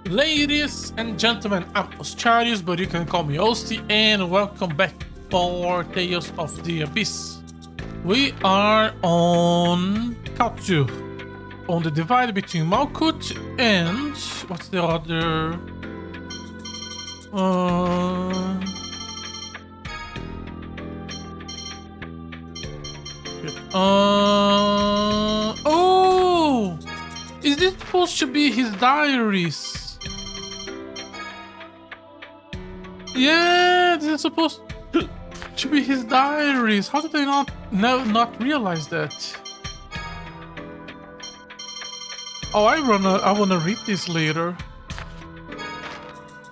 Ladies and gentlemen, I'm Oscharius, but you can call me Osti, and welcome back for Tales of the Abyss. We are on Katsu, on the divide between Malkuth and what's the other? Oh! Is this supposed to be his diaries? Yeah, this is supposed to be his diaries. How did I not realize that? Oh, I wanna read this later.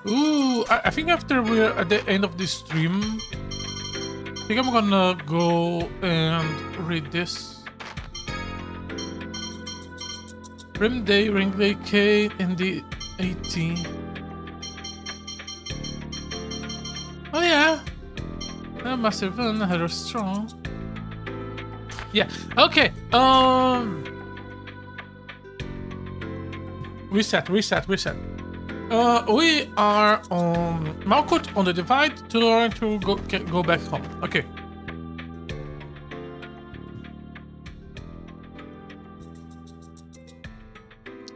Ooh, I think after we're at the end of this stream, I think I'm gonna go and read this. Rim Day, Ring Day K, and the 18. Oh yeah, Master Villain had a strong. Yeah. Okay. Reset. We are on Malkuth on the divide to go back home. Okay.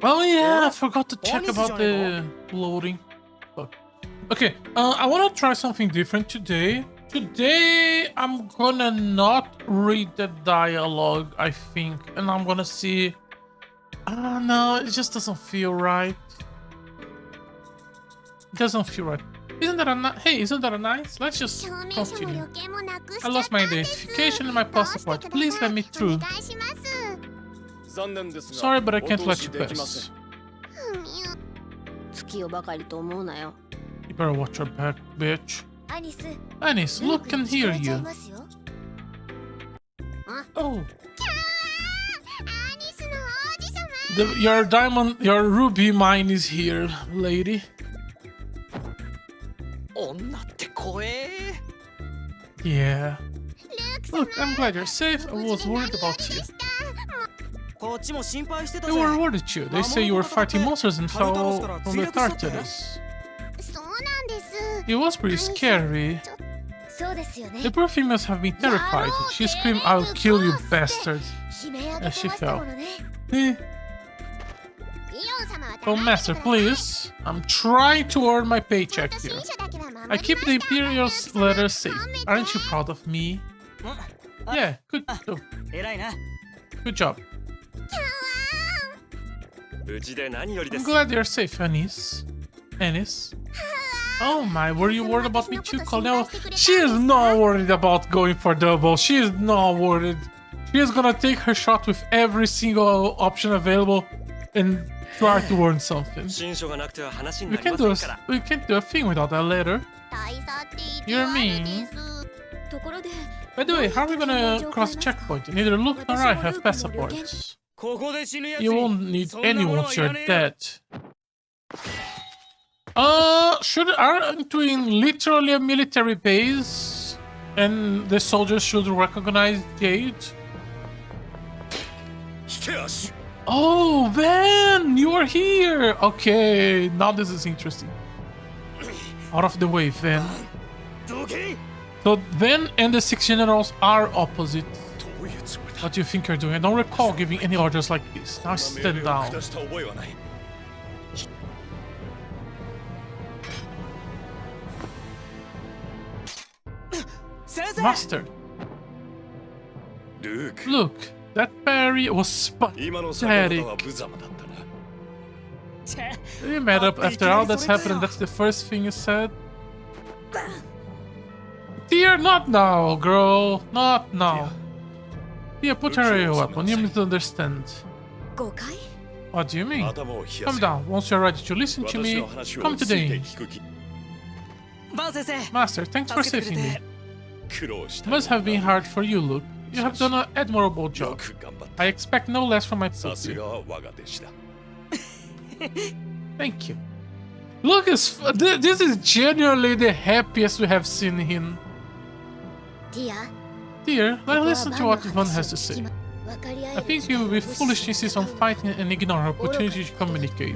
Oh yeah, I forgot to check about the loading. Fuck. Okay, I want to try something different today. Today, I'm gonna not read the dialogue, I think, and I'm gonna see... no, it just doesn't feel right. It doesn't feel right. Isn't that a nice? Let's just continue. I lost my identification and my passport. Please let me through. Sorry, but I can't let you pass. You better watch your back, bitch. Anis, look and hear you. Oh. Your ruby mine is here, lady. Yeah. Look, I'm glad you're safe. I was worried about you. They were worried at you. They say you were fighting monsters and fell from the Tartarus. It was pretty scary. The poor thing must have been terrified. She screamed, "I'll kill you, bastard!" as she fell. Oh, Master, please. I'm trying to earn my paycheck here. I keep the Imperial's letter safe. Aren't you proud of me? Yeah, good. Oh. Good job. I'm glad you're safe, Anis. Oh my, were you worried about me too, Colonel? She is not worried about going for double. She is not worried. She is gonna take her shot with every single option available and try to earn something. We can't do a thing without that letter. You're mean. By the way, how are we gonna cross the checkpoint? Neither Luke nor I have passports. You won't need any once you're dead. Aren't we in literally a military base? And the soldiers should recognize Jade? Oh, Van! You are here! Okay, now this is interesting. Out of the way, Van. So Van and the 6 generals are opposite. What do you think you're doing? I don't recall giving any orders like this. Now stand down. Master. Look, that parry was pathetic. You mad up after all that's happened and that's the first thing you said? Dear, not now, girl. Not now. Here, put her away, weapon. You misunderstand. What do you mean? Come down. Once you're ready to listen to me, come to the inn. Master, thanks for saving me. It must have been hard for you, Luke. You have done an admirable job. I expect no less from my puppy. Thank you. Look, this is genuinely the happiest we have seen him. Dear, let's listen to what Van has to say. I think you will be foolish to insist on fighting and ignore our opportunity to communicate.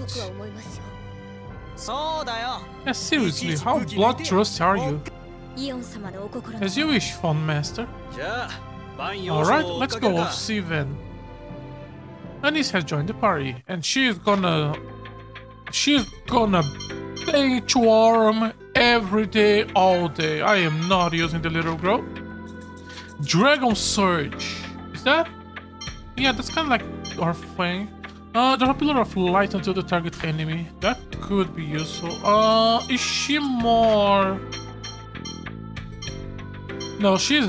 Yeah, seriously, how bloodthirsty are you? イオン様のお心 As you wish, Fond Master. じゃあ万葉 Alright, 書を追っ let's かける go か see then. Anis has joined the party, and she's gonna play Charm every day, all day. I am not using the little girl. Dragon Surge. Is that? Yeah, that's kind of like our thing. Drop a pillar of light onto the target enemy. That could be useful. Is she more? No, she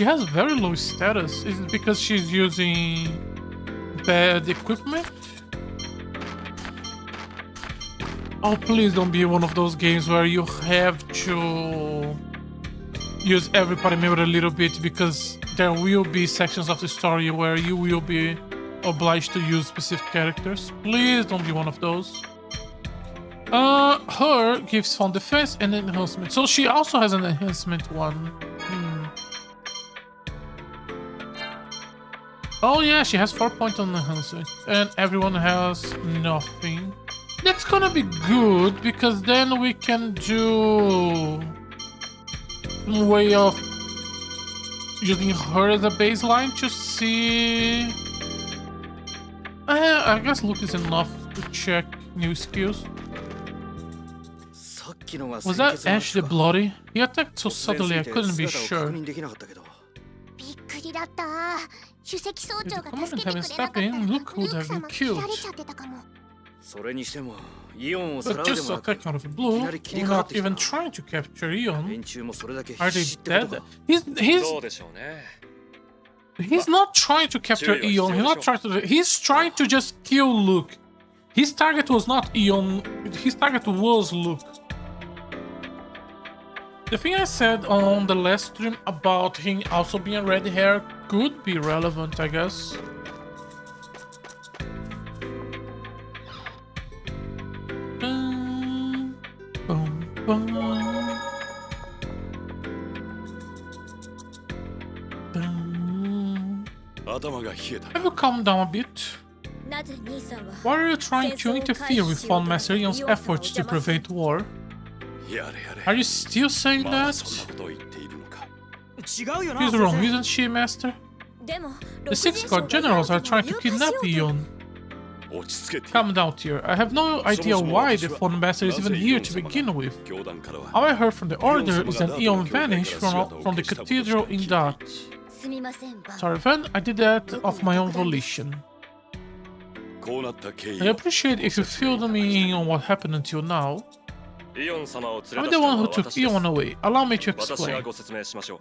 has very low status. Is it because she's using bad equipment? Oh, please don't be one of those games where you have to use every party member a little bit, because there will be sections of the story where you will be obliged to use specific characters. Please don't be one of those. Her gives Fond defense and enhancement. So she also has an enhancement one. Oh yeah, she has 4 points on enhancement, and everyone has nothing. That's gonna be good, because then we can do some way of using her as a baseline to see. I guess Luke is enough to check new skills. さっきのが Was that 先決の Ash the 話か Bloody? He attacked so 突然す suddenly ぎ I て couldn't be 姿を確 sure. 認できなかったけどびっくりだった首席総 If 長 the が助 commandant けてくれ hadn't なかった stepped ら in, ル Luke ー would ク have 様 been 切ら killed. れちゃってたかもそれにしてもイオンをさ But らうで just もなく attacking out of the blue, we're not even trying to capture Eon. 連中もそれだけ Are 必 they 死ってこと dead? か He's でしょうね he's not trying to capture Eon. He's not trying to. He's trying to just kill Luke. His target was not Eon. His target was Luke. The thing I said on the last stream about him also being red hair could be relevant, I guess. Boom, boom. Boom. 頭が冷えた Have you calmed down a bit? なぜ兄さんは Why are you trying to interfere with Fond Master Eon's efforts to prevent war? やれやれ Are you still saying まだ that? そんなことを言っているのか違うよな She's 先 wrong, 生 isn't she, Master? でも The Six God Generals are trying to kidnap Eon. 落ち着けて Calm down, dear. I have no idea why the Fond Master is even here to begin with. 教団からは All I heard from the Order is that Eon vanished from the cathedral in Dart. すみませんバン Sorry, Van, I did that of my own volition. こうなった経 I 緯を appreciate if you filled me in on what happened until now. イオン様を連 I'm れ the 出した one の who は took 私です Eon away. Allow me to 私が explain. ご説明しましょう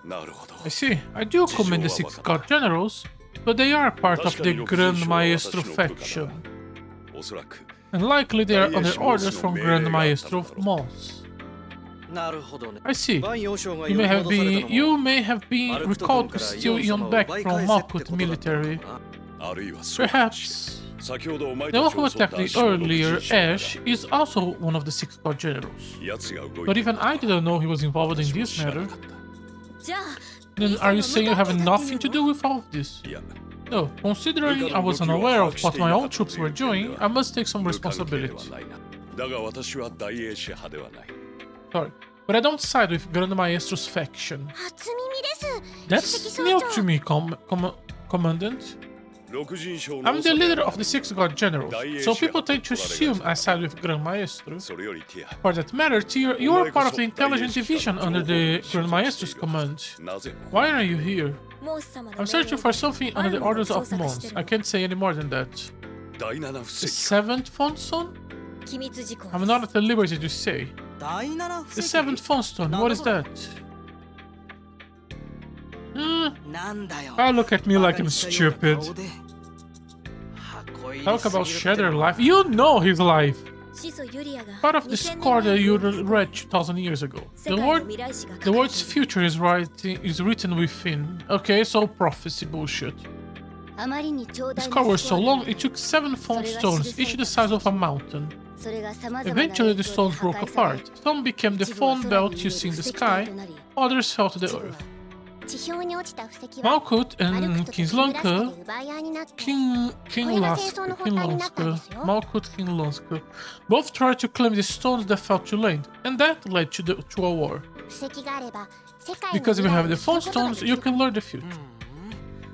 なるほど I see. I do commend the Six God Generals, but they are part of the Grand Maestro faction, おそらく and likely they are under orders from Grand Maestro of Moss. なるほどね I see. 万葉将が You 呼び may have 戻された been のも you may have been マルクト recalled 軍 to から steal イオ Eon ン様を back 奪い from 返せって Malkuth ことだったの military. かなあるいはそうかもし Perhaps れん先ほどお前 the た one ち who を襲った attacked the シノブ earlier 人将 Ash is also one of the Six God Generals. 奴が動い But て even I didn't know he was involved in 私も this 知らな matter. かった じゃあ Then are you saying you have nothing to do with all of this? いや No, considering I was unaware of what my own troops were doing, I must take some 無関係で responsibility. はないなだが私は大英支派ではない Sorry, but I don't side with Grand Maestro's faction. 初耳です。 That's new to me, Commandant. 六人将の I'm the leader of the Six God Generals, 大英 so 支 people 派 tend to assume I side with Grand Maestro. それよりティア For that matter, Tyr, you are part of the intelligence division under the Grand Maestro's command. なぜ Why are you here? モース様の I'm searching for something under the orders of Mons. I can't say any more than that. 第七不 The 石 seventh Font Stone? 機密事項 I'm not at the liberty to say. 第七 The seventh Font Stone, what is that?なんだよ Ah, look at me like I'm stupid. Talk about Shatter life. You know his life. 始祖ユリアが Part of the score that you read 2,000 years ago. 世 The 界の word, 未来史が the 書かれ word's ている future is written within. Okay, so prophecy bullshit. あまりに長大 This な car was スコ so ア long, it took 7 font stones, each the size of a mountain. それが様々な Eventually, the 影響で stones 破 broke 壊され apart. Some became the 一部は phone 空に belt 見え you see in る the 石体 sky, となり others fell to the 一部は earth. 地表に落ちた布石は Malkuth マルク and と King ティグラスカ Lanka, で奪い合いになって King これが戦争の発端になったんですよ。 Malkuth, King Lanska, both tried to claim the stones that fell to land, and that led to a war. 布石があれば世界の Because if 未 you 来 have を the 知る phone ことが stones, で you きる can learn the future.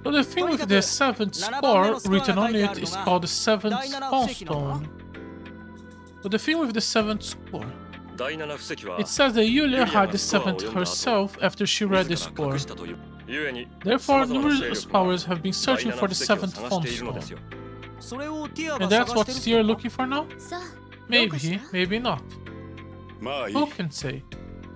So the thing with the seventh score written on it is called the seventh phone stone. So the thing with the seventh score, 第七布石は it says that Yulia had the seventh herself after she read the 自ら score. 隠したというゆえに Therefore, 様々な勢 numerous 力が powers have been 第 searching 七 for 布 the 石を seventh 探 phone しているので stone. すよ。それをティアが And that's 探 what してる Seer のか looking for now? さあ Maybe, maybe not. まあいい。 Who can say?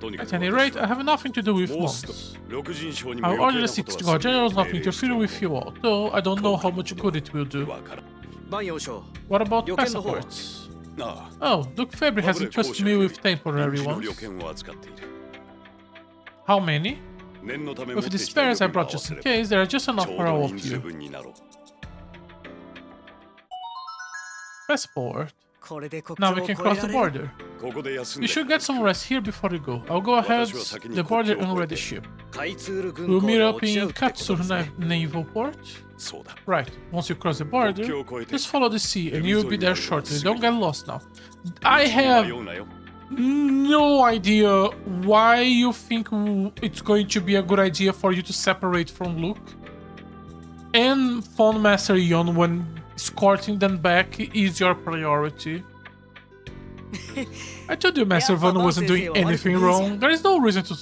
とにか At く any 私 rate, は I have nothing to do with モース monks. と六人将にも I 余 ordered 計な the こと Sixth は God する General よ not う to 命令して interfere お with you all, though I don't know how much good it will do. わからん。万葉将 What about 旅券の方。 passports? なあ。 Oh, Duke Fabry has バブル entrusted me with 公 temporary 爵より臨時の ones. 旅券を扱っている。 How many? 念のため With 持って the きた予 spares I 備 brought を合わ just せ in れば case, there are just ちょ enough う for ど all 人 of 数 you. 分になろう。 Passport. これで国 Now 境 we を can 越え cross ら the れる border. ここで休ん You で。 should get some rest here before you go. I'll go ahead the border and ready the ship. カイツール We'll 軍港 meet で up 落ち合う in ってことです Katsura ね Naval Port. そうだ。 Right. Once you cross the border, 国境を越えて just follow the sea and you'll be there shortly. Don't get lost now. I have 迷うなよ。 no idea why you think it's going to be a good idea for you to separate from Luke and phone Master Yon when escorting them back is your priority. I told you Master Von wasn't doing anything wrong. There is no reason to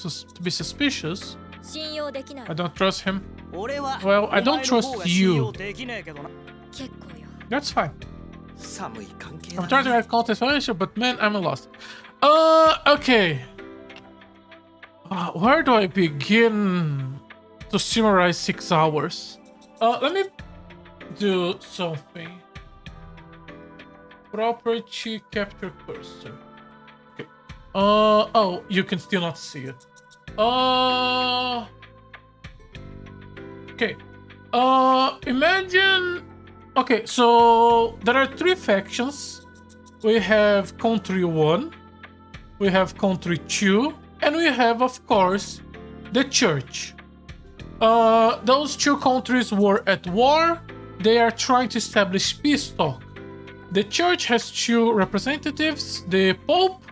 be suspicious. 信用できない I don't trust him. 俺は Well, I don't お前の方 trust が信 you. 用できねえけどな結構よ That's fine. 寒い関係 I'm だ trying to な have context financial, but man, I'm lost. Okay. Where do I begin to summarize 6 hours? Let me do something. Property capture cursor. Okay. Oh, you can still not see it. Okay. Imagine. Okay, so there are 3 factions. We have Country 1, we have Country 2, and we have, of course, the Church. Those 2 countries were at war. They are trying to establish peace talk. The Church has 2 representatives, the Pope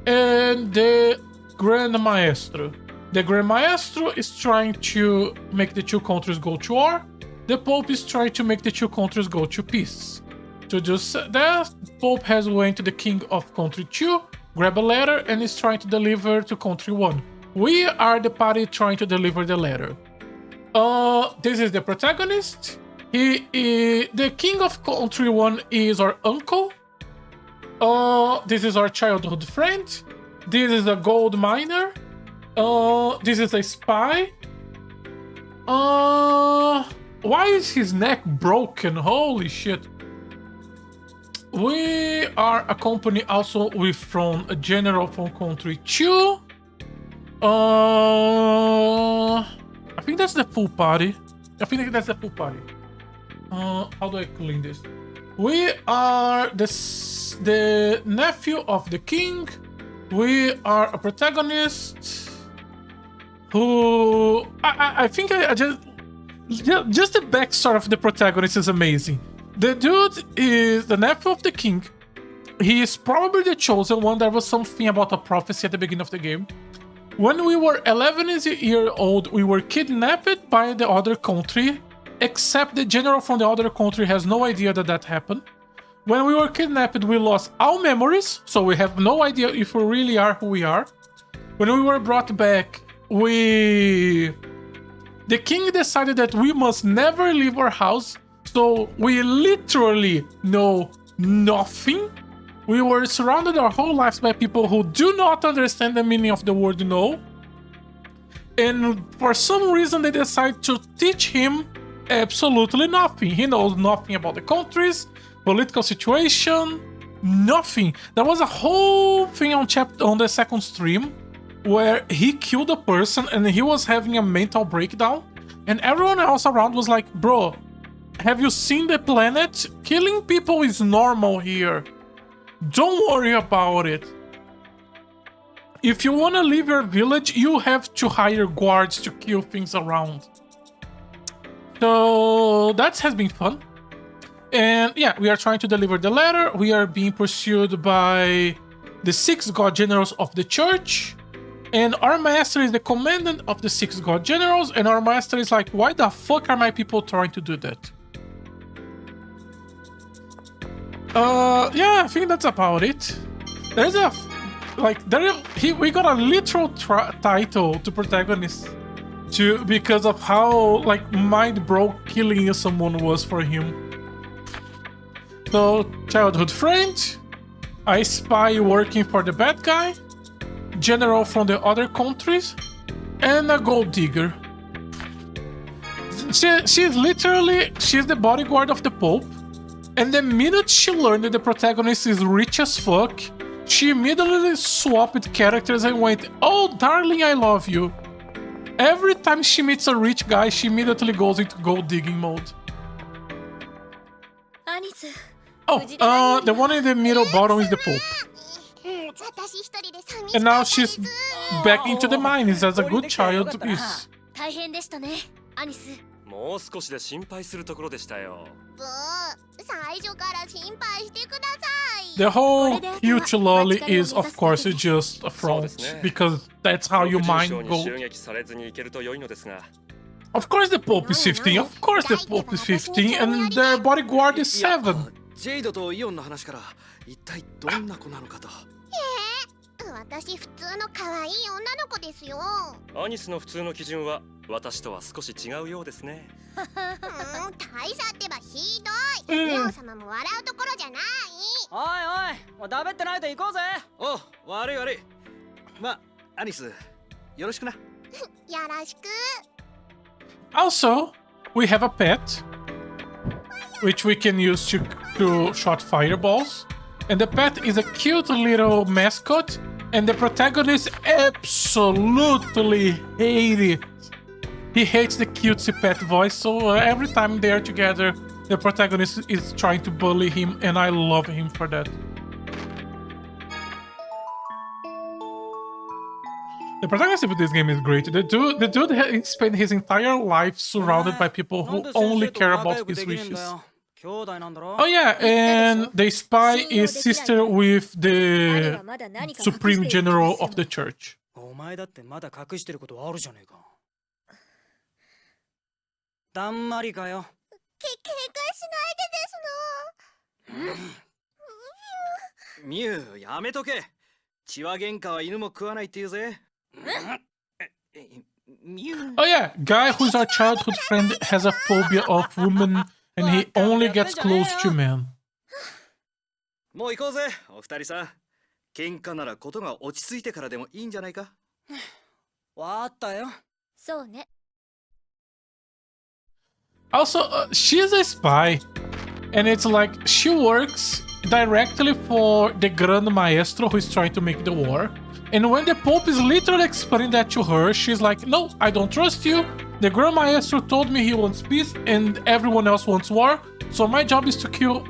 and the Grand Maestro. The Grand Maestro is trying to make the 2 countries go to war. The Pope is trying to make the 2 countries go to peace. To do that, Pope has went to the King of Country 2, grab a letter, and is trying to deliver to Country 1. We are the party trying to deliver the letter. This is the protagonist. The King of Country 1 is our uncle. This is our childhood friend. This is a gold miner. This is a spy. Why is his neck broken? Holy shit. We are a company also with from a general from Country 2. I think that's the full party. How do I clean this? We are the nephew of the king. We are a protagonist who I think I just the backstory of the protagonist is amazing. The dude is the nephew of the king. He is probably the chosen one. There was something about a prophecy at the beginning of the game. When we were 11 years old, we were kidnapped by the other country, except the general from the other country has no idea that happened. When we were kidnapped, we lost all memories, so we have no idea if we really are who we are. When we were brought back, the king decided that we must never leave our house, so we literally know nothing. We were surrounded our whole lives by people who do not understand the meaning of the word no. And for some reason, they decide to teach him absolutely nothing. He knows nothing about the countries, political situation, nothing. There was a whole thing on the second stream where he killed a person and he was having a mental breakdown. And everyone else around was like, bro, have you seen the planet? Killing people is normal here. Don't worry about it. if you want to leave your village, you have to hire guards to kill things around. So that has been fun. And yeah, we are trying to deliver the letter. We are being pursued by the 6 god generals of the church. And our master is the commandant of the 6 god generals. And our master is like, why the fuck are my people trying to do that? Yeah, I think that's about it. There's a... Like, we got a literal title to protagonist. Because of how, like, mind-broke killing someone was for him. So, childhood friend, a spy working for the bad guy, general from the other countries, and a gold digger. She's the bodyguard of the Pope, and the minute she learned that the protagonist is rich as fuck, she immediately swapped characters and went, oh darling, I love you. Every time she meets a rich guy, she immediately goes into gold digging mode. Oh, the one in the middle bottom is the Pope. And now she's back into the mines as a good child is. もう少しで心配するところでしたよ。最初から心配してください。 The whole cute lolly is, of course, just a front, because that's how your mind goes. Of course the Pope is 15, of course the Pope is 15, and their bodyguard is 7. ジェイドとイオンの話から一体どんな子なのかと。私普通の可愛い女の子ですよ。アニスの普通の基準は私とは少し違うようですね。大差ってばひどい。レオ様も笑うところじゃない。おい、だべってないで行こうぜ。お、悪い。ま、アニス、よろしくな。よろしく。Also, we have a pet, which we can use to shoot fireballs. And the pet is a cute little mascot, and the protagonist absolutely hates it. He hates the cutesy pet voice, so every time they are together, the protagonist is trying to bully him, and I love him for that. The protagonist of this game is great. The dude spent his entire life surrounded by people who only care about his wishes. Oh yeah, and the spy is sister with the Supreme General of the Church. お前だってまだ隠してることあるじゃねえか。だんまりかよ。喧嘩しないでですの。ミュウ、やめとけ。血は喧嘩は犬も食わないって言うぜ。Oh yeah, guy who's our childhood friend has a phobia of women and he only gets close to men. もう行こうぜ、お二人さん。喧嘩ならことが落ち着いてからでもいいんじゃないか。わかったよ。そうね。Also, she's a spy, and it's like she works directly for the Grand Maestro who is trying to make the war. And when the Pope is literally explaining that to her, she's like, no, I don't trust you. The Grand Maestro told me he wants peace and everyone else wants war. So my job is to kill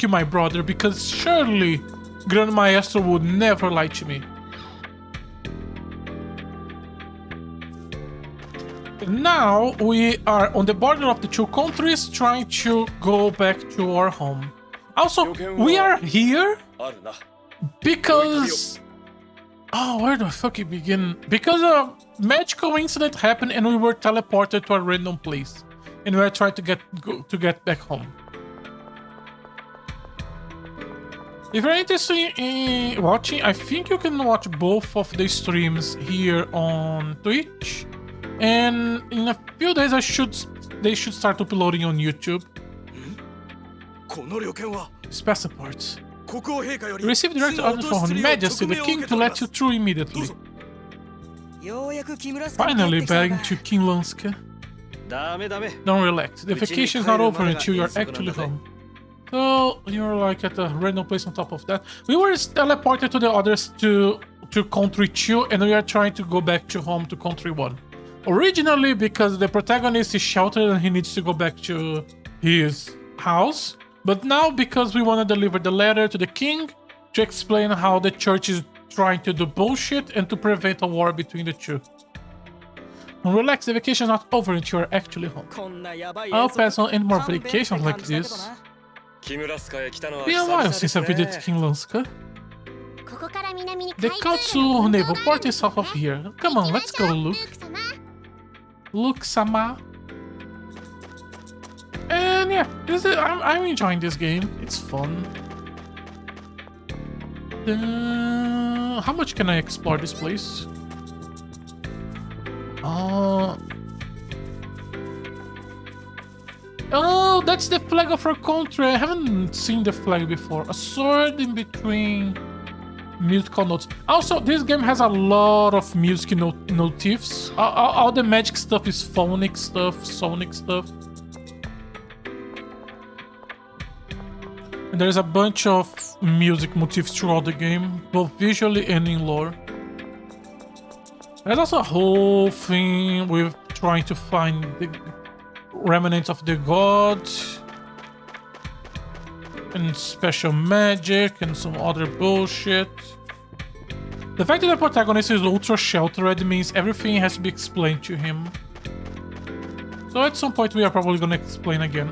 my brother, because surely Grand Maestro would never lie to me. Now we are on the border of the two countries trying to go back to our home. Also, we are here because... Oh, where the fuck it begin? Because a magical incident happened and we were teleported to a random place. And we are trying to get back home. If you're interested in watching, I think you can watch both of the streams here on Twitch. And in a few days, they should start uploading on YouTube. These passports. You received direct orders from Her Majesty, the King, to let you through immediately. Finally, begging to King Lanska. Don't relax. The vacation is not over until you're actually home. So, you're like at a random place on top of that. We were teleported to the others to country 2, and we are trying to go back to home to country 1. Originally, because the protagonist is sheltered and he needs to go back to his house. But now, because we want to deliver the letter to the king to explain how the church is trying to do bullshit and to prevent a war between the two. And relax, the vacation is not over until you're actually home. I'll pass on any more vacations like this. キムラスカへ来たのは Been a 久々 while で since す I ね visited King Lunska. ここから南に The 開通路 Kautsu の naval 向こう port is south of here. Come on, let's go, Luke. ルーク様 Luke-sama. And yeah, I'm enjoying this game. It's fun. How much can I explore this place? Oh, that's the flag of our country. I haven't seen the flag before. A sword in between musical notes. Also, this game has a lot of music motifs. All the magic stuff is phonic stuff, sonic stuff. And there's a bunch of music motifs throughout the game, both visually and in lore. There's also a whole thing with trying to find the remnants of the gods and special magic and some other bullshit. The fact that the protagonist is ultra sheltered means everything has to be explained to him. So at some point we are probably gonna explain again.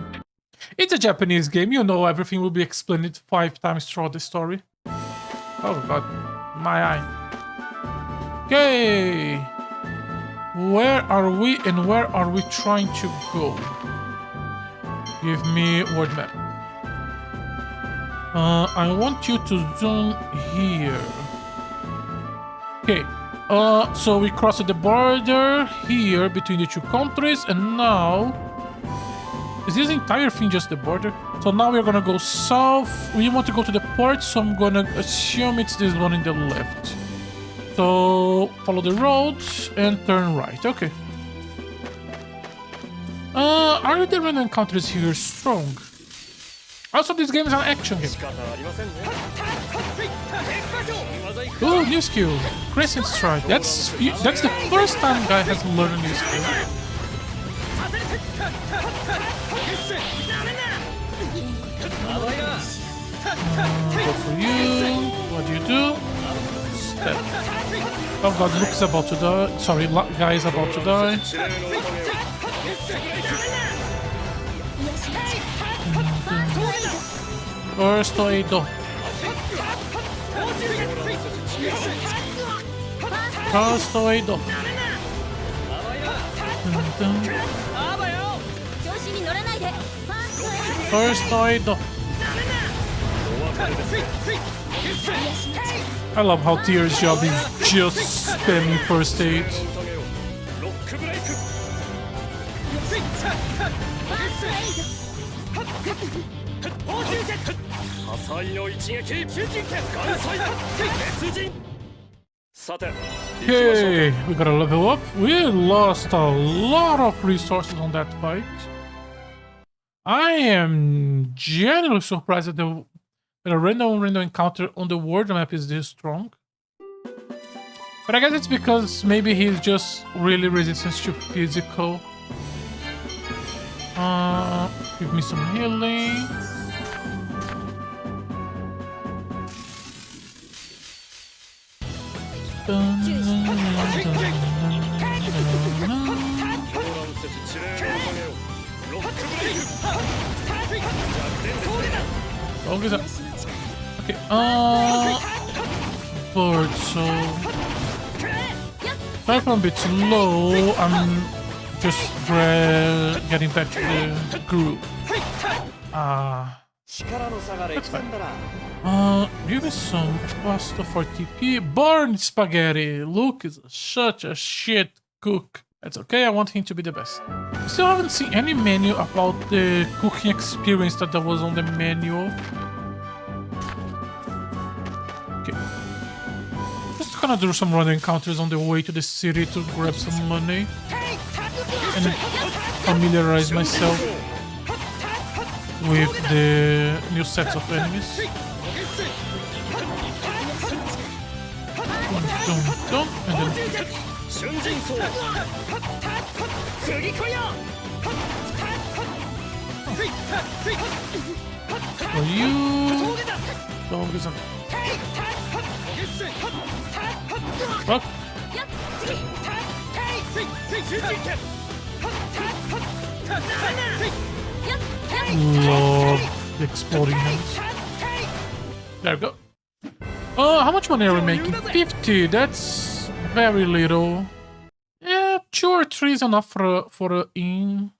It's a Japanese game, you know everything will be explained 5 times throughout the story. Oh god, my eye. Okay, where are we and where are we trying to go? Give me world map. I want you to zoom here. Okay, so we crossed the border here between the two countries, and now is this entire thing just the border? So now we're gonna go south. We want to go to the port, so I'm gonna assume it's this one in the left. So follow the roads and turn right. Okay. Are the random encounters here strong? Also, this game is an action game. 仕方ありませんね Oh, new skill, Crescent Strike. That's the first time guy has learned a new skill. Go for you. What do you do? Step. Oh god, Luke is about to die. Sorry, guy is about to die. 指令のおかげを First aid. First aid. 調子に乗らないでファーストエイ First aid. I love how Tier's job is just spamming first aid. ロックブレイク 火災の一撃元帥別人さて行きましょう Okay, we gotta level up. We lost a lot of resources on that fight. I am genuinely surprised that a random encounter on the world map is this strong. But I guess it's because maybe he's just really resistant to physical. Give me some healing. Dun, dun, dun, dun, dun, dun. 動乱説指令のおかげをロックブレイク弱点ですね Oh, is that? Okay, bird, so sorry if I'm a bit slow. I'm just getting back to the group. 力の差が歴戦だな Give me some pasta for TP. Burn spaghetti. Luke is such a shit cook. That's okay, I want him to be the best. Still haven't seen any menu about the cooking experience that was on the menu. Okay. Just gonna do some random encounters on the way to the city to grab some money. And familiarize myself with the new sets of enemies. Dun, and then 春陣走次来いよ for you. Dog isn't. Fuck. Love the exploding hands. There we go. Oh, how much money are we making? 50. That's very little. Yeah, 2 or 3 is enough for a inn.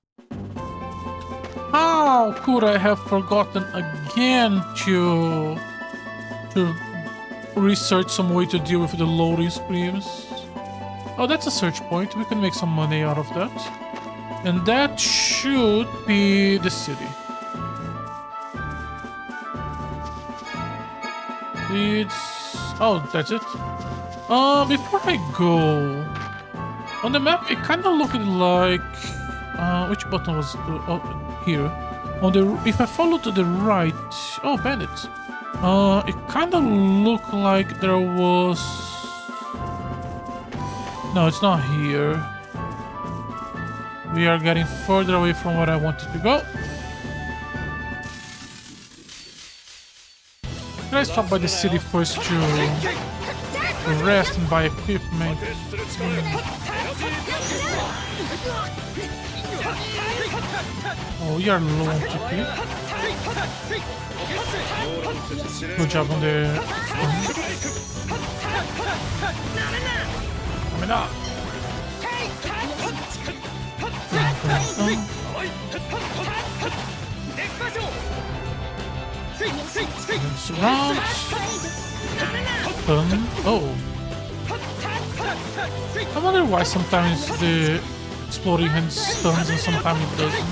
How could I have forgotten again to research some way to deal with the loading screens? Oh, that's a search point. We can make some money out of that. And that should be the city. Oh, that's it. Before I go, on the map, it kind of looked like which button was the, oh, here. On the if I follow to the right, oh, bandits. It kind of looked like there was. No, it's not here. We are getting further away from where I wanted to go. Let's stop by the city first to rest and buy equipment. Oh, we are low on TP. Good job on the... Coming up. Surround. Oh. I wonder why sometimes the exploding hand stuns and sometimes it doesn't.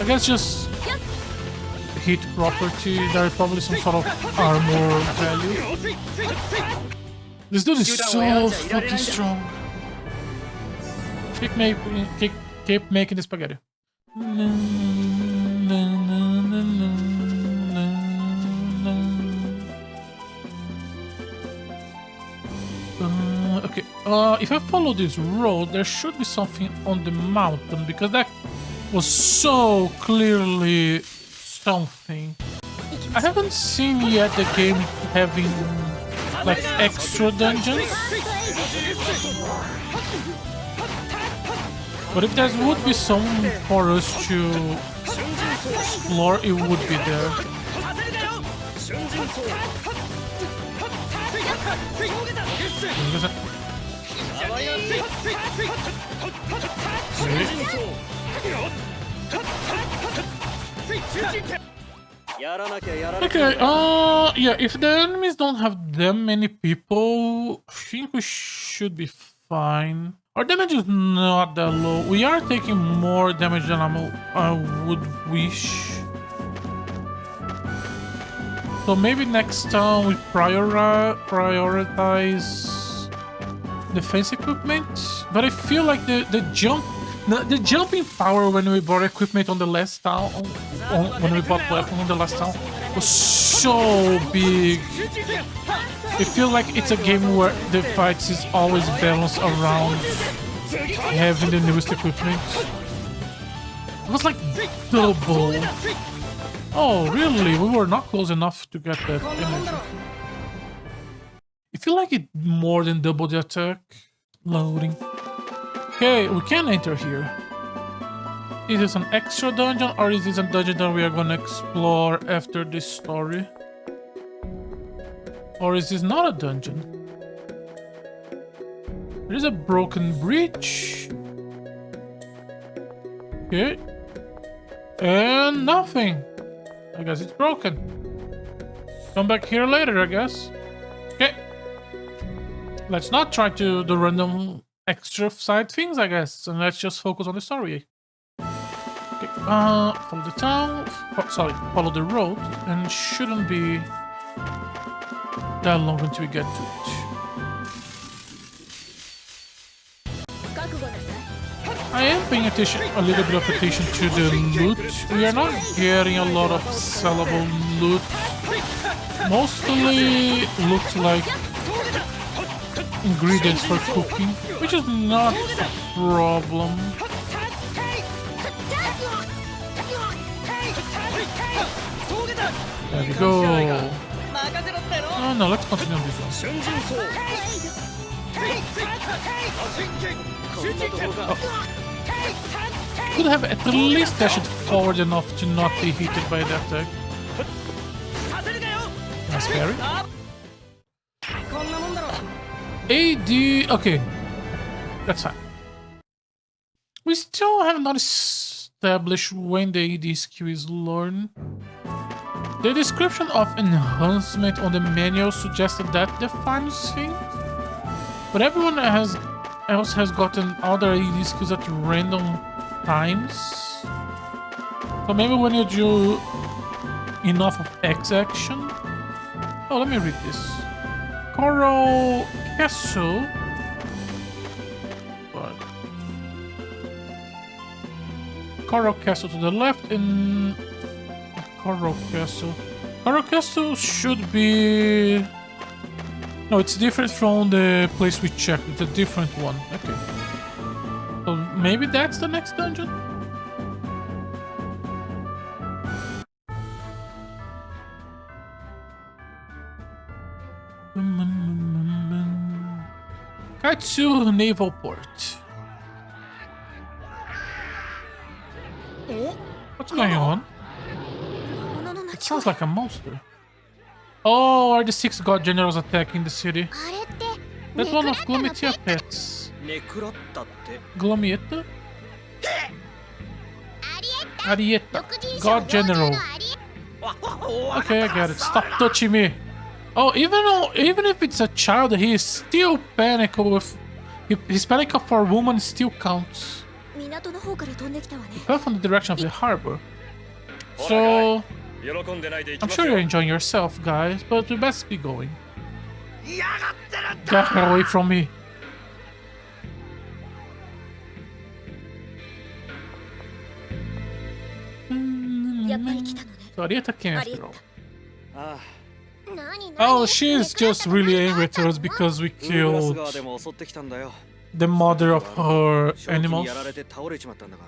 I guess just hit property. There is probably some sort of armor value. This dude is so fucking strong. Keep making the spaghetti. Okay, if I follow this road, there should be something on the mountain, because that was so clearly something. I haven't seen yet the game having like extra dungeons, but if there would be some for us to explore, it would be there. Okay, yeah, if the enemies don't have that many people, I think we should be fine. Our damage is not that low. We are taking more damage than I would wish. So maybe next time we prioritize defense equipment. But I feel like the jumping power when we bought equipment on the last town, when we bought weapons on the last town, was so big. I feel like it's a game where the fights is always balanced around having the newest equipment. It was like double. Oh, really? We were not close enough to get that energy. I feel like it more than double the attack. Loading. Okay, we can enter here. Is this an extra dungeon, or is this a dungeon that we are gonna explore after this story? Or is this not a dungeon? There is a broken bridge. Okay. And nothing. I guess it's broken. Come back here later, I guess. Okay. Let's not try to do random extra side things, I guess. And let's just focus on the story. Okay. Follow the town. Follow the road. And shouldn't be that long until we get to it. I am paying attention, a little bit of attention to the loot. We are not getting a lot of sellable loot. Mostly looks like ingredients for cooking, which is not a problem. There we go. Oh no, let's continue on this one. 春陣層集中剣 Could have at least dashed forward enough to not be hit by the attack. させるかよ Nice parry. こんなもんだろ AD. Okay, that's fine. We still have not established when the AD skill is learned. The description of enhancement on the manual suggested that defines things, but everyone else has gotten other AD skills at random times. So maybe when you do enough of X action. Oh, let me read this. Coral Castle. What? Coral Castle to the left and Coral Castle. Coral Castle should be... No, it's different from the place we checked. It's a different one. Okay. So maybe that's the next dungeon? Kaitsur Naval Port. What's going on? It sounds like a monster. Oh, are the 6 god generals attacking the city? あれって That's one of Glomitia pets. ネクラッタって Glomietta? アリエッ Arietta. タ独人者 God General. アリエ Okay, I get it. Stop touching me. Oh, even if it's a child, he is still panicked with... His panic for a woman still counts. 港の方から飛んできたわね Fell from the direction of the harbor. So... 喜んでないでいき I'm ます sure よ you're enjoying yourself, guys, but we best be going. やがってるん Get her away from me. So Arietta came after all. あ何 Oh, she's just really angry at us because we あウーグラス killed 川でも襲ってきたんだよ the mother of her 正気に animals. やられて倒れちまったんだが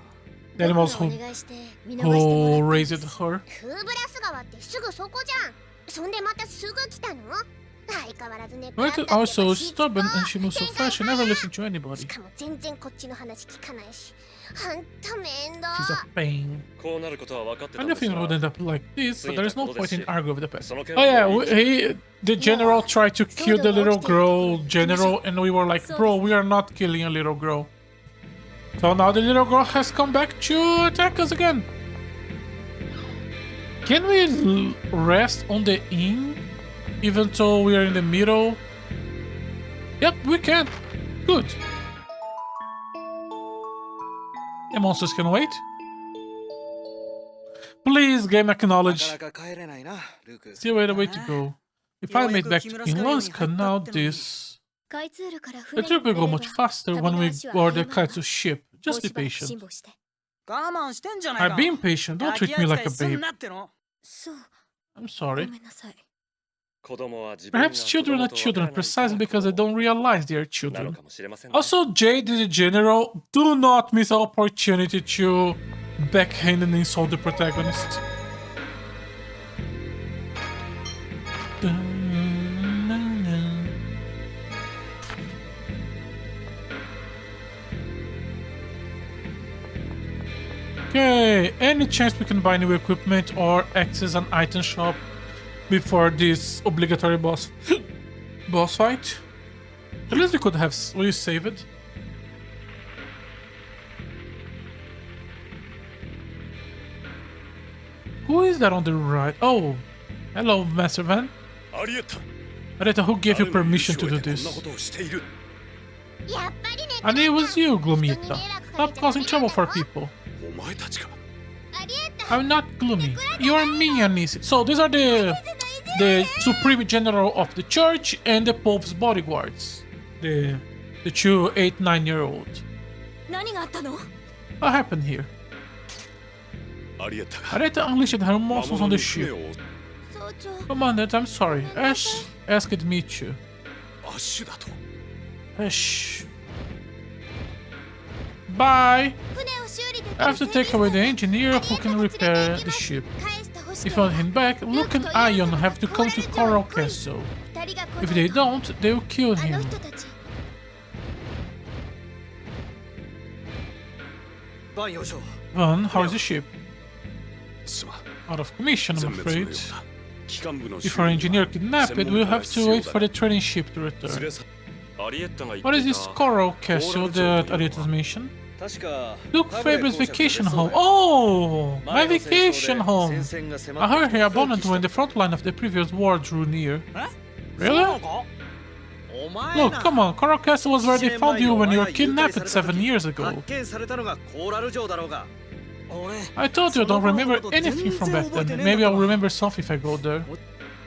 The animals お who, 願いして見逃してもらって who raised her. フーブラス川ってすぐそこじゃんそんでまたすぐ来たの相変わらずね Arietta also is stubborn and she moves so fast she never listens to し anybody. かも全然こっちの話聞かないしほんと面倒 She's a pain. こうなることは分かってたんです Anything が would end up like this, but there is no point in arguing with the pet. その件 Oh は yeah, もういい the general tried to kill the little girl general, and we were like, bro, we are not killing a little girl. So now the little girl has come back to attack us again. Can we rest on the inn, even though we are in the middle? Yep, we can. Good. The monsters can wait. Please, game な acknowledge. かなか帰れないなルーク Still wait a way to go. If I made back to Inlanska now, this... カイツールから The 船 trip に will 乗 go れれ much ば faster when we board the Kaitsu ship. もう Just be しばらく patient. 辛抱して我慢してんじゃない I've か been patient. Don't treat me like a すん babe. なってのそう I'm ご sorry. めんなさい子供は自分が Perhaps children are 子供と children 分からない precisely because they don't realize they are なの children. かもしれませんね Also, Jade the General, do not miss the opportunity to backhand and insult the protagonist. Okay, any chance we can buy new equipment or access an item shop before this obligatory boss boss fight? At least we could have. Will you save it? Who is that on the right? Oh, hello, Master Van. アリエッタ Areta, who gave you 誰の permission to 許 do しを得てこんな this? ことをしているやっぱりね And it was you, Glumita. Stop causing trouble for people. お前たちか ありえた I'm not gloomy. You're me, Anise. So these are the supreme general of the church and the Pope's bodyguards. The two 8-9-year-old. 何があったの What happened here? アリエッタが Areta unleashed her 魔 muscles 物 on に the 船 ship. を 総長 Commandant, I'm sorry. Ash asked me to. アッシュだと Ash. Bye. 船を修理できる I have to take away the engineer who can repair the ship. 返してほ If you want him back, Luke and Ion have to come to Coral Castle. If they don't, they'll kill あの him. 人たち 万葉将 Van, how's the ship? すまん Out of commission, I'm 全滅のよ afraid. うだ機関部の If our engineer kidnapped it, we'll have to wait for the training ship to 連 return. れ去アリエッタが言って What is い this た Coral Castle that Arieta's mentioned? 確か Luke Faber's vacation home. Oh, my vacation home. I heard he abandoned when the front line of the previous war drew near. Really? Look, come on, Coral Castle was where they found you when you were kidnapped 7 years ago. 発見されたのがコーラル城だろうが I told you I don't remember anything from back then. Maybe I'll remember something if I go there.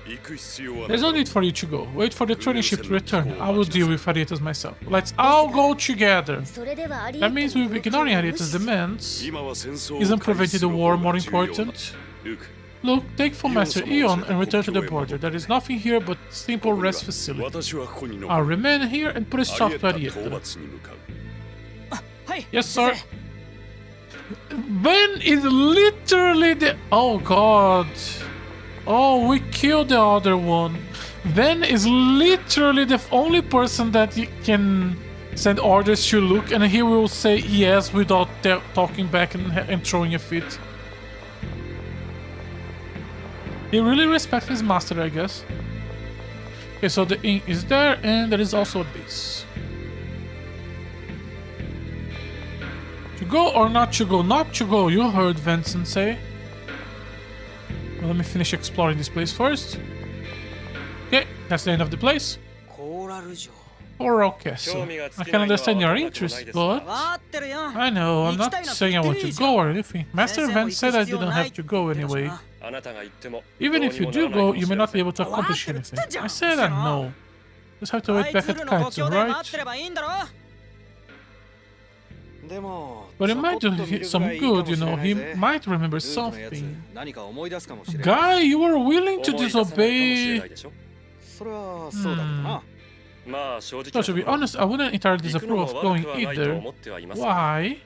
行く必要は There's no need for you to go. Wait for the training ship to return. I will deal with Arietas myself. Let's all go together. それではアリエッ That タ means we'll be ignoring Arietas' demands. 今は戦争を Isn't 回避 preventing す the る war 方 more が重要だ important? ルーク Look, take from Master Eon and return to the border. There is nothing here but simple rest facility. 私はここに残 I'll る remain here and put a ア stop リエ to ッタ討 Arieta. 伐に向かう Yes, sir. Ben is literally the... Oh, God. Oh, we killed the other one. Ben is literally the only person that can send orders to Luke, and he will say yes without talking back and throwing a fit. He really respects his master, I guess. Okay, so the inn is there, and there is also a base. To go or not to go? Not to go, you heard Vincent say. Well, let me finish exploring this place first. Okay, that's the end of the place. コーラル城 Coral Castle. I can understand your interest, but わかってるよ I know, I'm not saying I want to go or anything. Master Vance said I didn't have to go anyway. あなたが言っても Even if you どうに do もならない go, you may かも not し be れま able to accomplish わかるっつった anything. じゃん I said I know. Just have to あ wait い back つ at らの故郷 Kaitsu, で right? 待ってればいいんだろでも But it might do some good, you know. He might remember ルークのやつ something. 何か思い出すかもしれない Guy, you were willing す to 思い出さないかもしれな disobey. いでしょそれはそうだけどなまあ正直 No, to be honest, I wouldn't entirely 行くの disapprove も of 悪 going くはないと either. 思ってはいます Why?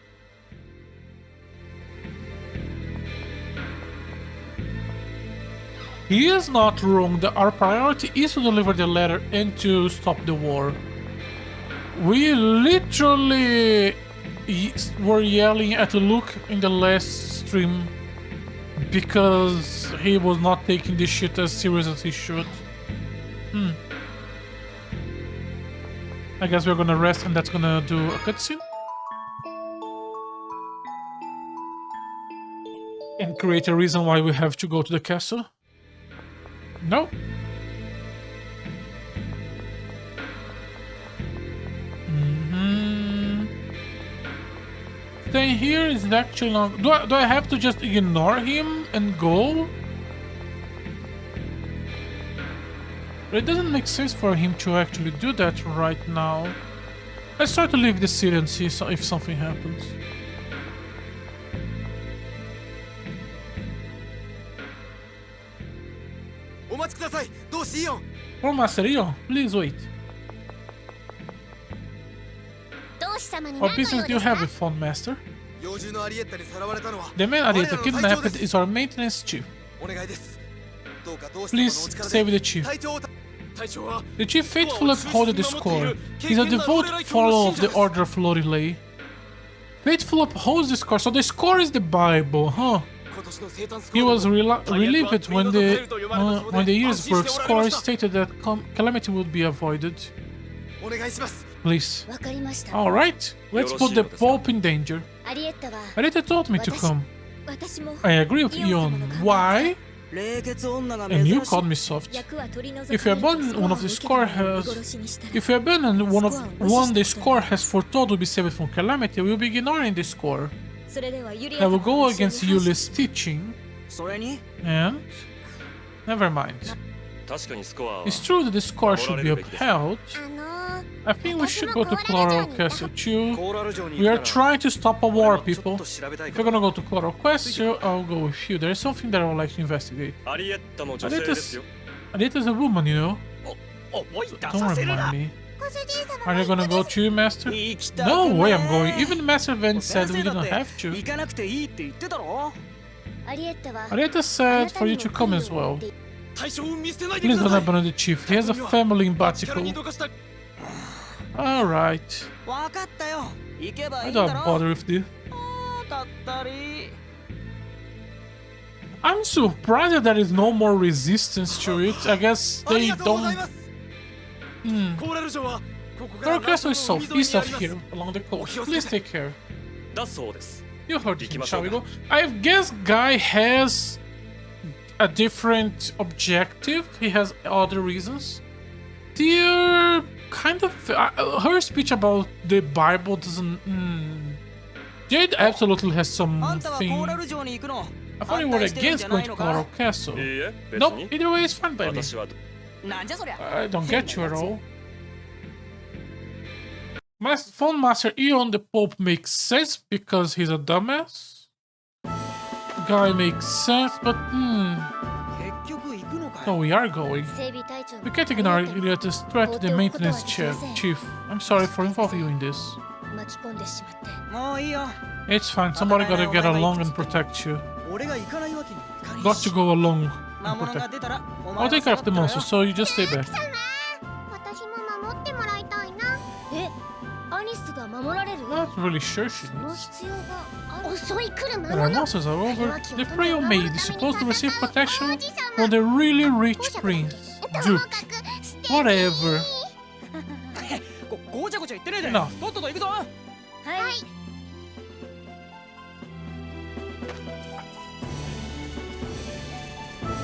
He is not wrong. Our priority is to deliver the letter and to stop the war. We literally were yelling at Luke in the last stream because he was not taking this shit as serious as he should. I guess we're gonna rest and that's gonna do a cutscene. And create a reason why we have to go to the castle. No. Staying here is actually not... Do I have to just ignore him and go? But it doesn't make sense for him to actually do that right now. Let's try to leave the city and see if something happens. Oh, Master Eon, please wait. 同志様に What 何の business 用 do で you すか have with Phone Master? 幼獣のアリエッタにさらわれたのは The man Arieta kidnapped is our maintenance chief. お願いですどうかどうしてもの Please お力 stay with で the chief. 隊長を隊長は The chief faithfully upholded the score. He's a devoted follower of the Order of Lorelei. Faithful upholds the score, so the score is the Bible, huh? 今年の生誕スコ He ー was ル relieved when the Yearsburg score stated that calamity would be avoided. お願いします Please. わかりました Alright, let's put the Pope in danger. アリエッタは Arieta told me to come. 私も I agree with Eon. Why? 冷血女が And 珍 you しい called me soft. 役は取り除 If you abandon one of the score has... If you abandon one the score has foretold will be saved from calamity, we'll be ignoring the score. それではユリア That 様 will go の一緒に against Yuli's teaching, それに and... Never mind. 確かにスコアは It's true that the score should be upheld. あの I think we should go to Coral Castle too. コーラル城に We 行 are ったら trying to stop a war, ちょっ people. と調べたい If か you're ら gonna go to Coral Castle, I'll go with you. There's something that I would like to investigate. アリエッタも女性ですよ Arieta's a woman, you know. 思い出 Don't させる remind な me. ご主人様 Are you gonna go too, Master? 行きたく No ね way え I'm going. Even Master Vance said we 先生だっ didn't て have to. 行かなくていいって言ってたろア Arietta said for you to come as well. 大将を見捨てないで Please く don't ださい abandon the chief. He has a family in 力 Batico. にどかした Alright. わかったよ行けば I いいだ don't ろ bother with this. だったり I'm surprised that there is no more resistance to it. I guess あり they がとうござい don't. ます Hmm. コーラル城はここから Their castle is 南東の海沿い southeast にあ of ります here, along the coast. Please take care. だそうです You heard him, Ikimashou shall we ka? go? I guess Guy has a different objective. He has other reasons. Dear, kind of. Her speech about the Bible doesn't. Jade absolutely has あんたはコ something. ーラル城に行くの I thought you were against going to Coral Castle. いいえ別 Nope, に either way is fine by me. 私はなんじゃそりゃ I don't get you at all. Phone Master Eon the Pope makes sense because he's a dumbass. Guy makes sense, but 結局行くのか so よ we are going. We can't ignore Ilia's threat to the maintenance chief. I'm sorry for involving you in this. もういいよ It's fine, somebody gotta get along and protect you. 俺が行かないわけにはいかねえ Got し to go along 魔 and 物が protect. 出たらお I'll 前 take care of the monster, so you just stay back. 私も守ってもらいたいな。Not really sure she needs. 襲い来る魔 When our 物。 monsters are over, the Freyo maid is supposed to receive protection from the really rich prince. とも Duke. かく素敵。 Whatever. ごちゃごちゃ言ってねえで No. とっとと行くぞ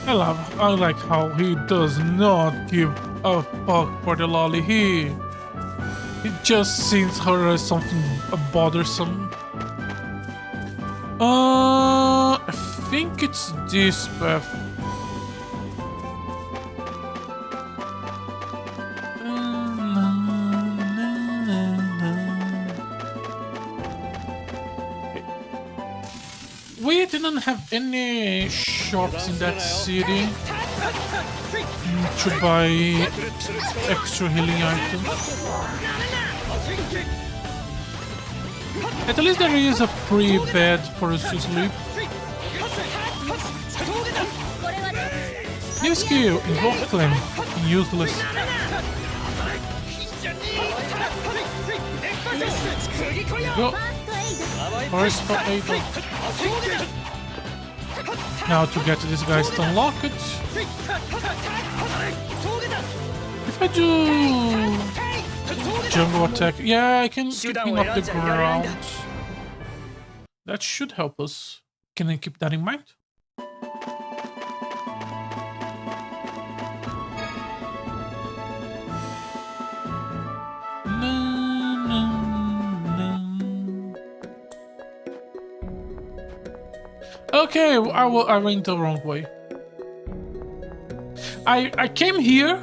I like how he does not give a fuck for the lolly. He just sees her as something bothersome. I think it's this path. We didn't have any shops in that city to buy extra healing items. At least there is a free bed for us to sleep. New skill, Invoke Flame. Useless. Go. First spot aid. Now to get this guy to unlock it. If I do jungle attack, yeah, I can keep him off the ground. That should help us. Can I keep that in mind? Okay, I went the wrong way. I came here,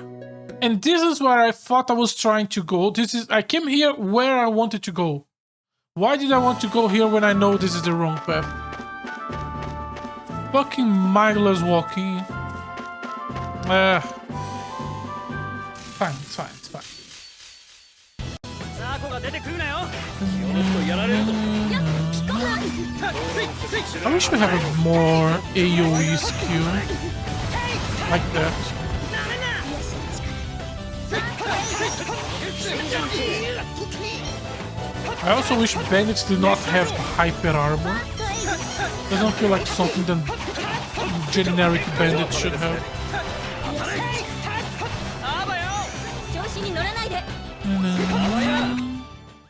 and this is where I thought I was trying to go. I came here where I wanted to go. Why did I want to go here when I know this is the wrong path? Fucking mindless walking. Fine, it's fine, it's fine. ザコが出てくるなよ I wish we had a more AoE skill like that. I also wish bandits did not have hyper armor. Doesn't feel like something that generic bandits should have. あばよ調子に乗らないで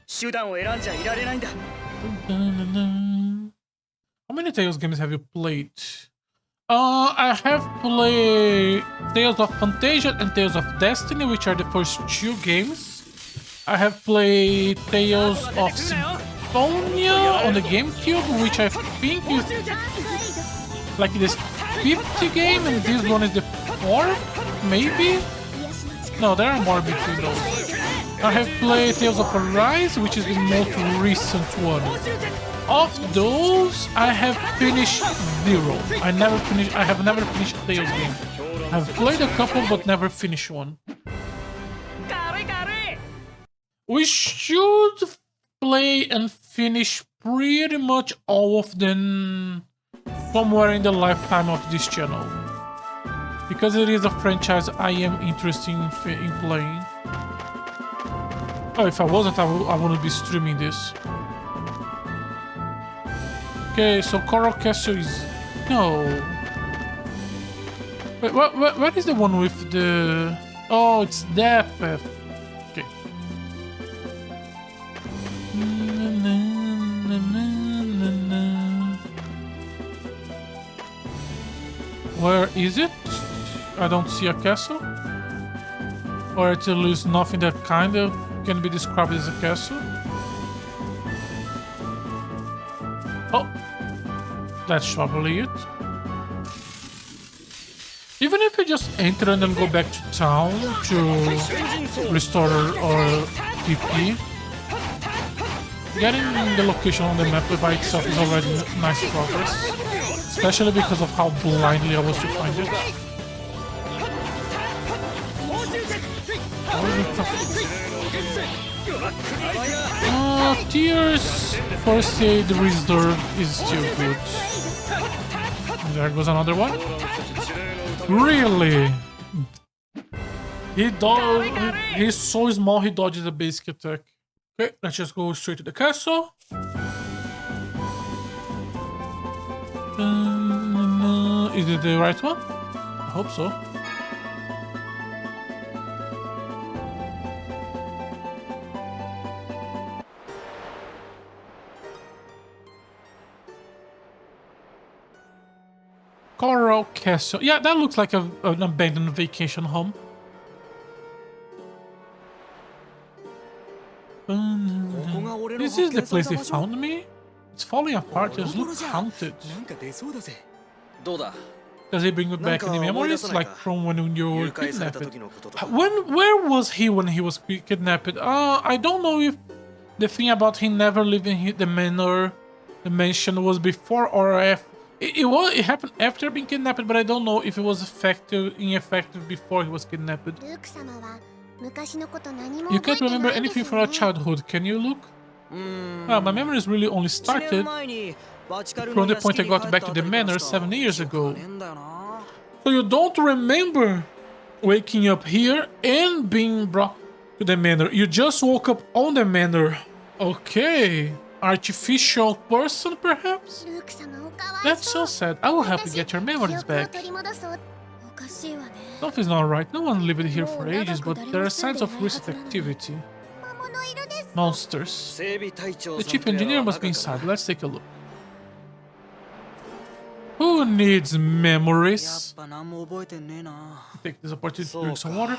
手段を選んじゃいられないんだ How many Tales games have you played? I have played Tales of Fantasia and Tales of Destiny, which are the first two games. I have played Tales of Symphonia on the GameCube, which I think is like the 50th game, and this one is the 4th, maybe? No, there are more between those. I have played Tales of Arise, which is the most recent one. Of those, I have finished 0. I have never finished a Tales game. I've played a couple, but never finished one. 軽い軽い We should play and finish pretty much all of them somewhere in the lifetime of this channel. Because it is a franchise I am interested in playing. Oh, if I wasn't, I wouldn't be streaming this. Okay, so Coral Castle is... No. Wait, what is the one with the... Oh, it's that path. Okay. Where is it? I don't see a castle. Or at least nothing that kind of can be described as a castle. Oh, that's probably it. Even if we just enter and then go back to town to restore or TP, getting the location on the map by itself is already nice progress. Especially because of how blindly I was to find it. Tears first aid reserve is still good. And there goes another one. Really? He's so small he dodges a basic attack. Okay, let's just go straight to the castle. Is it the right one? I hope so. Coral Castle. Yeah, that looks like an abandoned vacation home. This is the place they found me? It's falling apart. It looks haunted. どうだ Does it bring you back any memories, like from when you 誘 were 拐された kidnapped? 時のこととか Where was he when he was kidnapped? I don't know if the thing about him never leaving the mansion was before or after. It happened after being kidnapped, but I don't know if it was ineffective before he was kidnapped. ルーク様は昔のこと何も You 覚え can't て remember ないです anything よ from our ね childhood, can you, Luke? うーん My memories really only 1 年 started 前にバチカル from の the 屋 point 敷 I に got 帰っ back た to あ the たりから manor しか 7 years 記憶 ago. がねえんだよな So you don't remember waking up here and being brought to the manor. You just woke up on the manor. Okay. Artificial person, perhaps? ルーク様おかわい That's そう so sad. I will help you get your 記 memories 憶を back. 取り戻そうおかしいわね Something's not right. No one lived here for ages, but there are signs of recent activity. 魔物いるです Monsters. 整備隊長 The さん chief とやら engineer は must be 仲か inside. な Let's take a look. Who needs やっ memories? ぱ何も覚えてねえな Take this opportunity to そう drink か some water.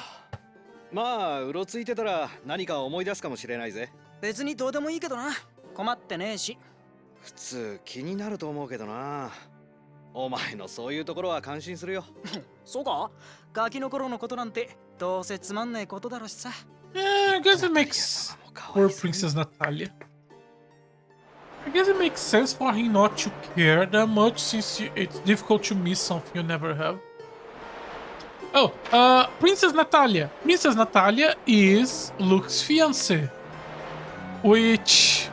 まあうろついてたら何か思い出すかもしれないぜ別にどうでもいいけどな困ってねえし普通気になると思うけどなお前のそういうところは感心するよそうかガキの頃のことなんてどうせつまんねえことだろうしさ I guess it makes もうかわ for いそうに Princess Natalia. I guess it makes sense for him not to care that much since it's difficult to miss something you never have. Oh, Princess Natalia. Princess Natalia is Luke's fiancé, which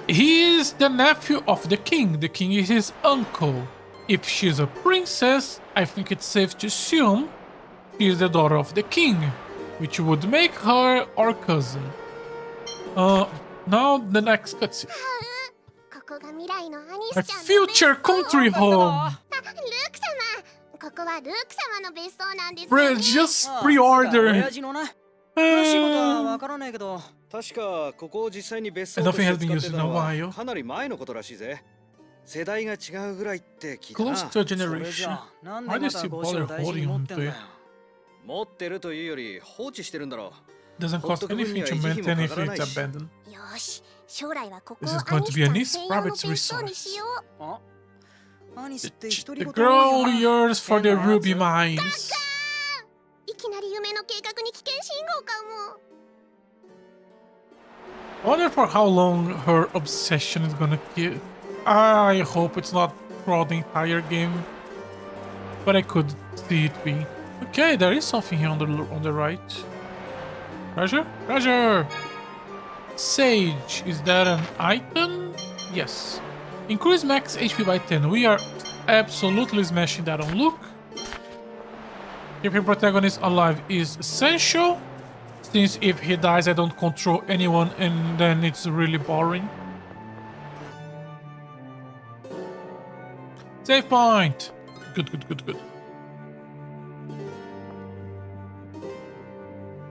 he is the nephew of the king. The king is his uncle. If she's a princess, I think it's safe to assume she is the daughter of the king, which would make her our cousin. Now the next cutscene. ここが未来のアニ My スちゃんの別 future country home. あルーク様ここはルーク様の別荘なんですよ Fred, ね just ああ pre-order. 親父のな詳しいことは Uh, わからないけど確かここを実際に別荘 I と don't し think て it has been 使って used た in a のは while. かなり前のことらしいぜ世代が違うぐらいって聞いたな Close to a それじ generation. ゃなんで Why ま does だ he 帽子 bother を大事に holding 持っ on て to んだ it? よ 持ってるというより放置してるんだろ Doesn't cost anything to maintain if it's abandoned. よし将来はここ This を is ア going ニ to ス be ちゃ a ん nice 専用の private 別荘に resource. しようあアニスって The, 独り言 the 多 girl いよな yours for the 変なやつ ruby mines. いきなり夢の計画に危険信号かも I wonder for how long her obsession is gonna keep. I hope it's not throughout the entire game, but I could see it be. Okay, there is something here on the right. Treasure? Treasure! Sage. Is that an item? Yes. Increase max HP by 10. We are absolutely smashing that on Luke. Keeping protagonist alive is essential, since if he dies I don't control anyone and then it's really boring. Save point! Good, good, good, good.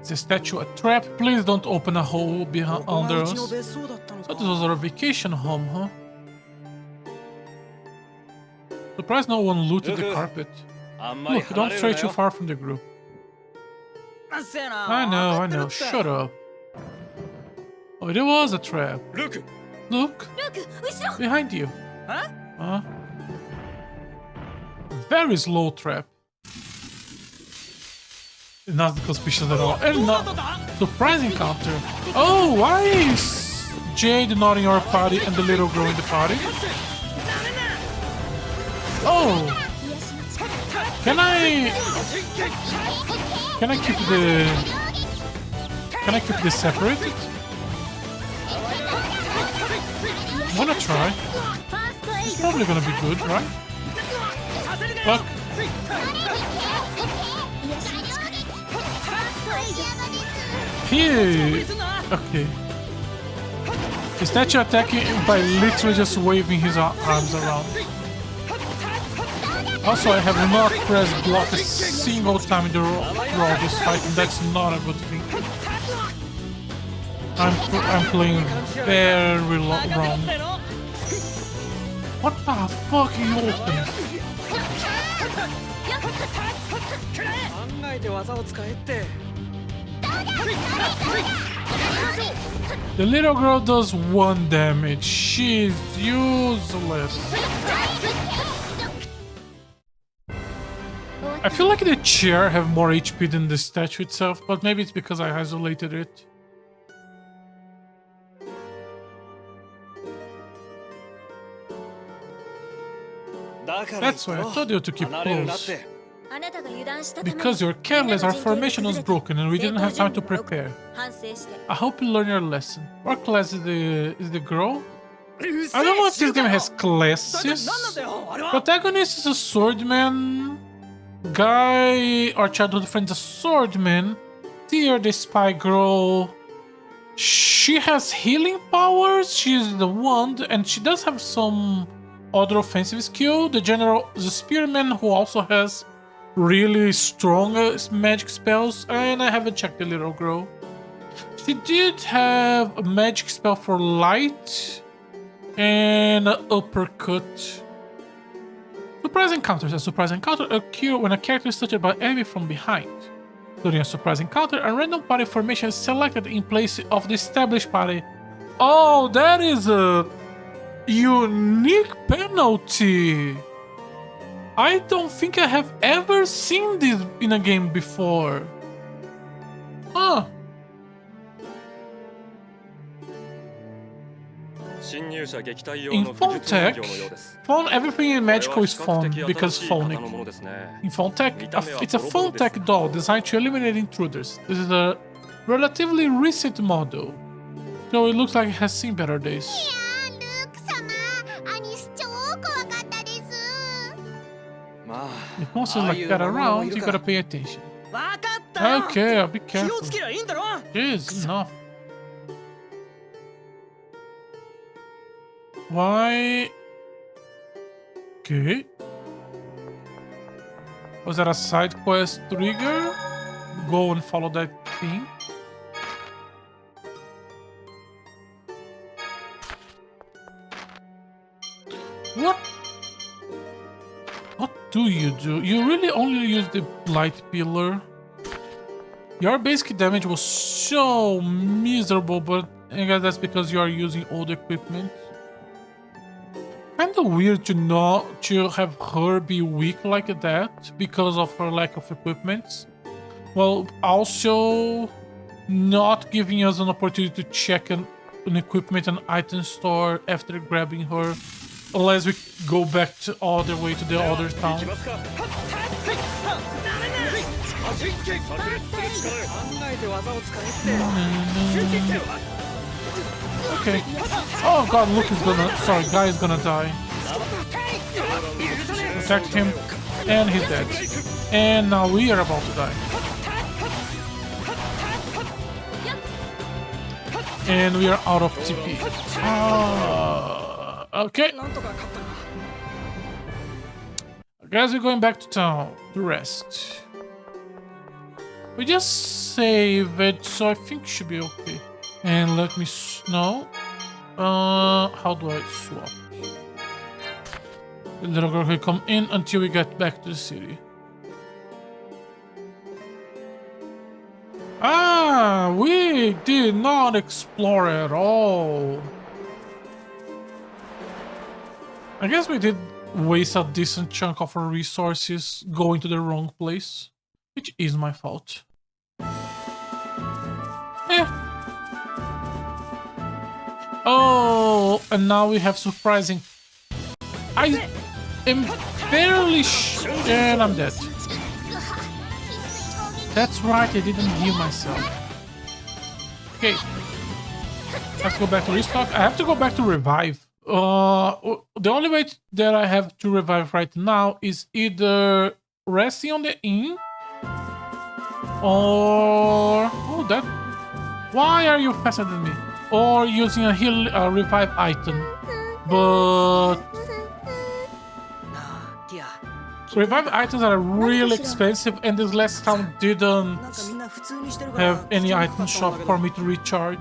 Is the statue a trap? Please don't open a hole behind under us. So this was our vacation home, huh? Surprised no one looted the carpet. Look, don't stray too far from the group. I know. Shut up. Oh, it was a trap. Look! Look! Behind you. Huh? Very slow trap. Not conspicuous at all. And not surprise encounter. Oh, why is Jade not in your party and the little girl in the party? Oh! Can I keep this separated? I'm gonna try. It's probably gonna be good, right? Fuck. Here. Okay. The statue attacking by literally just waving his arms around. Also, I have not pressed block a single time in the raw this fight, and that's not a good thing. I'm playing very wrong. What the fuck are you opening? The little girl does 1 damage. She's useless. I feel like the chair have more HP than the statue itself, but maybe it's because I isolated it. That's why I told you to keep close. Because you're careless, our formation was broken and we didn't have time to prepare. I hope you learn your lesson. What class is the girl? I don't know if this game has classes. Protagonist is a swordman. Guy, our childhood friend, is a swordman. Tear, the spy girl. She has healing powers. She's the wand, and she does have some other offensive skill. The general is a spearman who also has really strong magic spells, and I haven't checked the little girl. She did have a magic spell for light and an uppercut. Surprise encounters. A surprise encounter occurs when a character is touched by an enemy from behind. During a surprise encounter, a random party formation is selected in place of the established party. Oh, that is a unique penalty. I don't think I have ever seen this in a game before. Huh. In phone tech, everything in Magical is phone because phonic. In phone tech, it's a phone tech doll designed to eliminate intruders. This is a relatively recent model, so it looks like it has seen better days. If monsters like that around, you gotta pay attention. Okay, I'll be careful. Jeez, enough. Why? Okay. Was that a side quest trigger? Go and follow that thing. What? What do? You really only use the light pillar? Your basic damage was so miserable, but I guess that's because you are using old equipment. Kinda weird to have her be weak like that because of her lack of equipment. Well, also not giving us an opportunity to check an equipment and item store after grabbing her, unless we go back all the way to the other town. Okay. Oh god, Luke is gonna... Sorry, Guy is gonna die. Protect him. And he's dead. And now we are about to die. And we are out of TP. Okay. Guys, we're going back to town to rest. We just save it, so I think it should be okay. And let me know. How do I swap? The little girl can come in until we get back to the city. Ah, we did not explore at all. I guess we did waste a decent chunk of our resources going to the wrong place, which is my fault. Oh, and now we have surprising. I am barely and I'm dead. That's right, I didn't heal myself. Okay. Let's go back to restock. I have to go back to revive. The only way that I have to revive right now is either resting on the inn or... Oh, that... Why are you faster than me? Or using a revive item. But... Revive items are really expensive and this last town didn't have any item shop for me to recharge.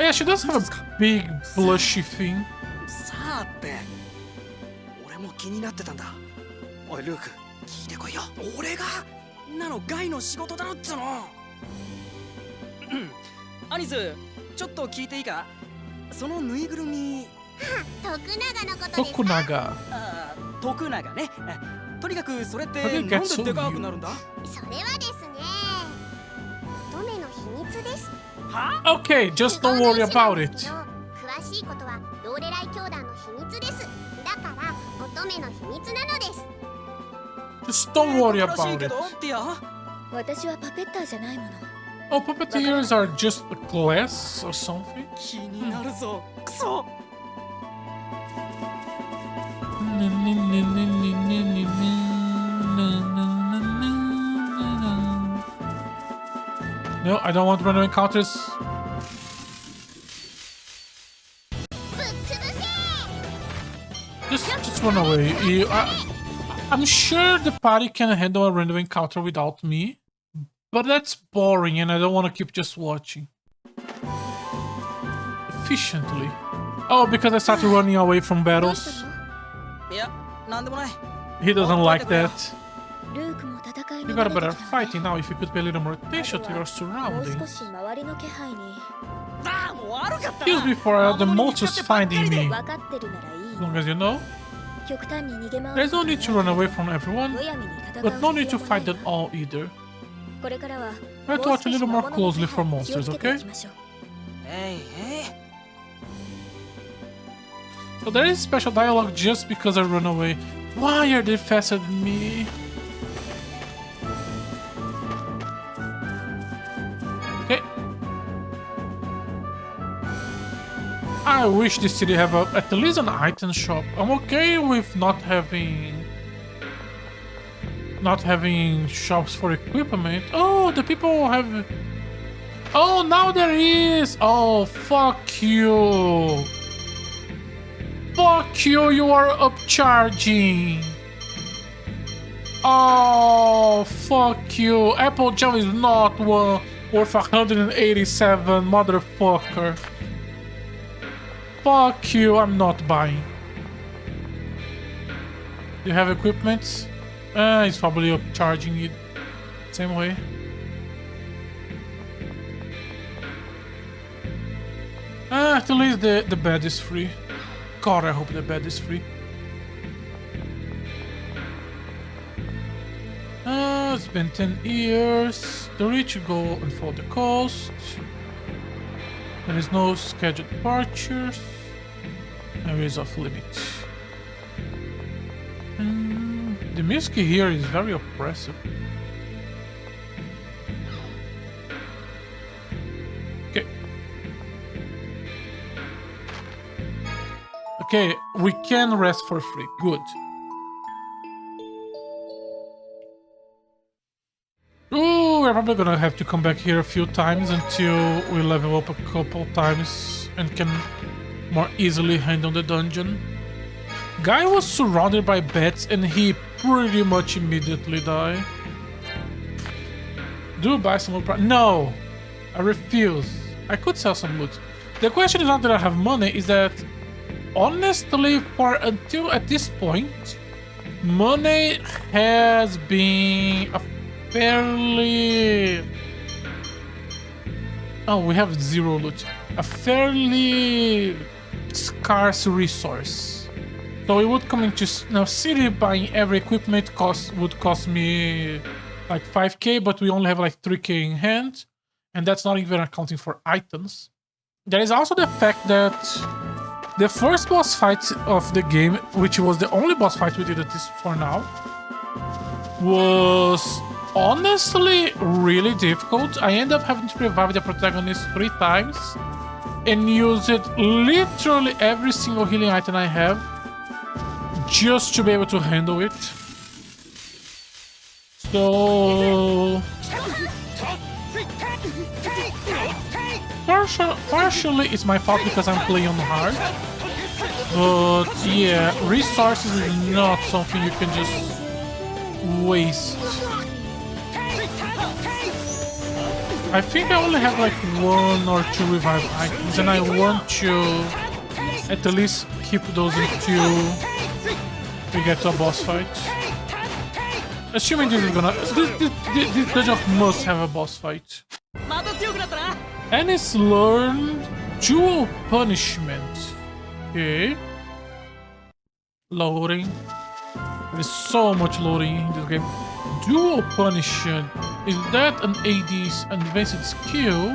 Yeah, she does have a big blushy thing. さて、俺も気になってたんだ。おいルーク、聞いてこいよ。俺がなのガイの仕事だろっつうの。アニス、ちょっと聞いていいか？そのぬいぐるみ。徳永のことですか？徳永。徳永ね。とにかくそれってなんででかくなるんだ？それはですね、乙女の秘密です。は？ Okay, just don't worry about it. 詳しいことはローレライ教団の秘密です。だから乙女の秘密なのです。Just don't worry about it. 私はパペッターじゃないもの。Oh, puppeteers are just a class or something? 気になるぞ。クソ。No, I don't want random encounters. Just run away. I'm sure the party can handle a random encounter without me, but that's boring and I don't want to keep just watching. Efficiently. Oh, because I started running away from battles. He doesn't like that. You got a better fighting now if you could pay a little more attention to your surroundings. Excuse me for the monsters finding me. As long as you know. There's no need to run away from everyone, but no need to fight them all either. Try to watch a little more closely for monsters, okay? So there is special dialogue just because I run away. Why are they faster than me? Okay. I wish this city have at least an item shop. I'm okay with not having shops for equipment. Oh, the people have... Oh, now there is! Oh, fuck you! Fuck you, you are upcharging! Oh, fuck you! Applejack is not worth 187, motherfucker. Fuck you, I'm not buying. Do you have equipment? He's probably upcharging it same way. At least the bed is free. God, I hope the bed is free. It's been 10 years. The rich go and follow the coast. There is no scheduled departures. There is off limit. The music here is very oppressive. Okay. Okay, we can rest for free. Good. Ooh, we're probably gonna have to come back here a few times until we level up a couple times and can more easily handle the dungeon. Guy was surrounded by bats and he pretty much immediately died. Do buy some loot? No! I refuse. I could sell some loot. The question is not that I have money, is that honestly, until at this point, money has been a fairly... Oh, we have 0 loot. A fairly scarce resource. So it would come into city, buying every equipment would cost me like 5k, but we only have like 3k in hand, and that's not even accounting for items. There is also the fact that the first boss fight of the game, which was the only boss fight we did at this for now, was honestly really difficult. I ended up having to revive the protagonist 3 times and use it literally every single healing item I have just to be able to handle it. So partially it's my fault because I'm playing on hard, but yeah, resources is not something you can just waste. I think I only have like 1 or 2 revive items, and I want to at least keep those until we get to a boss fight. Assuming this is gonna... This dungeon must have a boss fight. And it's learned Dual Punishment. Okay. Loading. There's so much loading in this game. Dual Punishment. Is that an AD's advanced skill?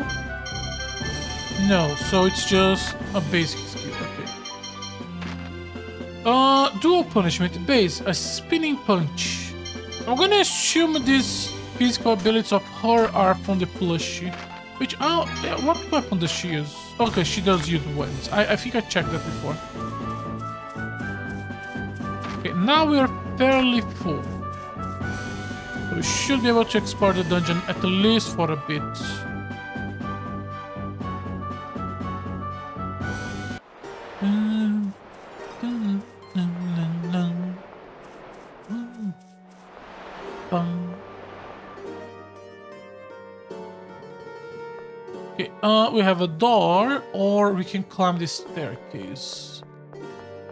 No, so it's just a basic skill. Okay. Dual Punishment base, a spinning punch. I'm gonna assume these physical abilities of her are from the plushie. Which, what weapon does she use? Okay, she does use weapons. I think I checked that before. Okay, now we are fairly full. So we should be able to explore the dungeon at least for a bit. Okay, we have a door, or we can climb the staircase.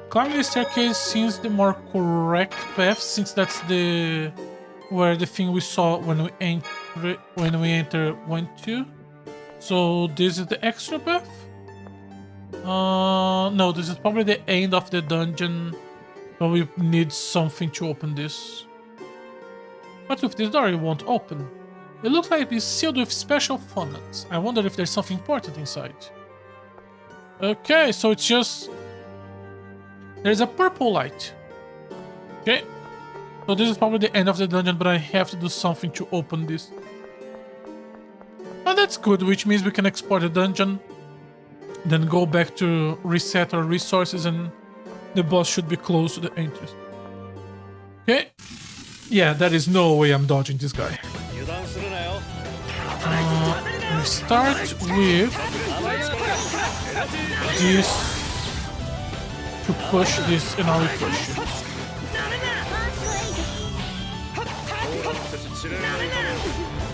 Climbing the staircase seems the more correct path, since that's where the thing we saw when we enter went to. So this is the extra path? No, this is probably the end of the dungeon, but we need something to open this. But with this door it won't open. It looks like it's sealed with special phonons. I wonder if there's something important inside. Okay, so it's just... There's a purple light. Okay. So this is probably the end of the dungeon, but I have to do something to open this. Oh, that's good, which means we can explore the dungeon, then go back to reset our resources, and the boss should be close to the entrance. Okay. Yeah, there is no way I'm dodging this guy. We start with this to push this, and now we push it.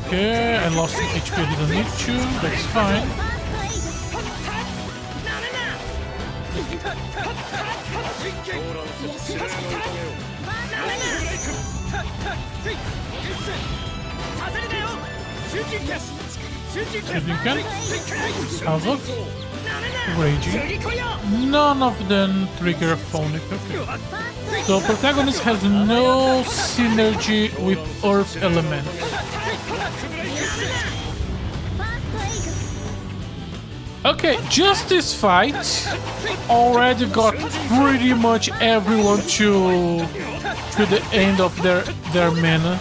Okay, I lost some HP, I didn't need to, that's fine. Shuriken, Havoc, Raging. None of them trigger Phonic. Okay. So protagonist has no synergy with Earth elements. Okay, just this fight already got pretty much everyone to the end of their mana.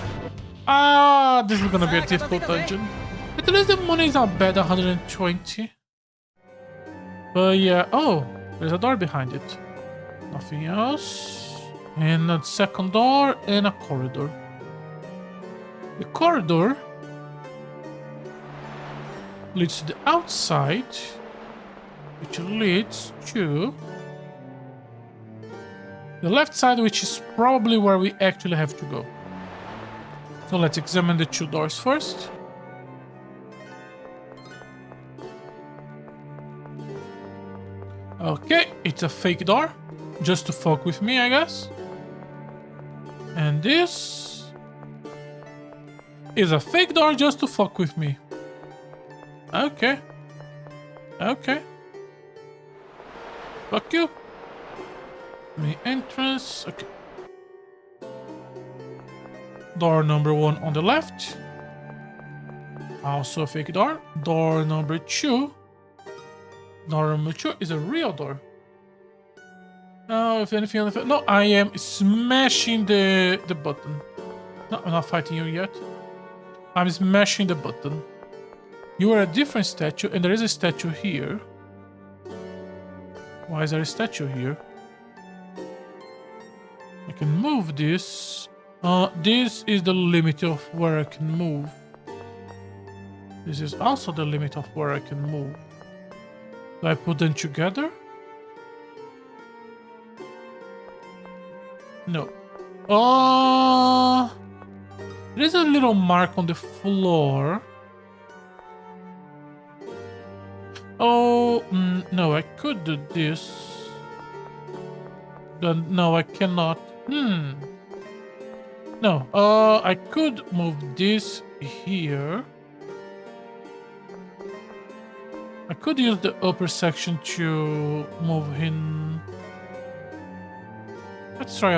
This is gonna be a difficult dungeon. At least the money is not bad, 120. But yeah, oh, there's a door behind it. Nothing else. And a second door and a corridor. The corridor leads to the outside, which leads to the left side, which is probably where we actually have to go. So let's examine the two doors first. Okay, it's a fake door, just to fuck with me, I guess. And this is a fake door just to fuck with me. Okay. Okay. Fuck you. Main entrance. Okay. Door number 1 on the left. Also a fake door. Door number 2. Door number 2 is a real door. If anything on the... No, I am smashing the button. No, I'm not fighting you yet. I'm smashing the button. You are a different statue, and there is a statue here. Why is there a statue here? I can move this. This is the limit of where I can move. This is also the limit of where I can move. Do I put them together? No. There is a little mark on the floor. Oh, no, I could do this. No, I cannot. No, I could move this here. I could use the upper section to move him. Let's try.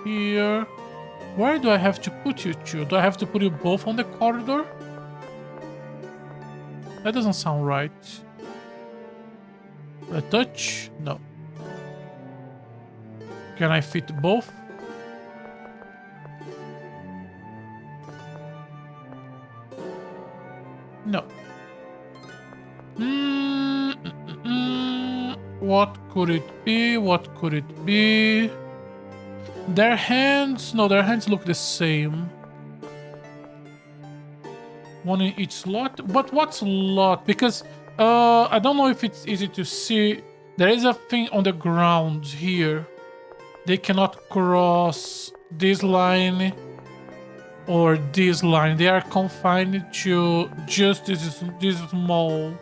Here. Where do I have to put you two? Do I have to put you both on the corridor? That doesn't sound right. A touch? No. Can I fit both? No. What could it be? What could it be? Their hands... No, their hands look the same. One in each slot. But what slot? Because I don't know if it's easy to see. There is a thing on the ground here. They cannot cross this line or this line. They are confined to just this small.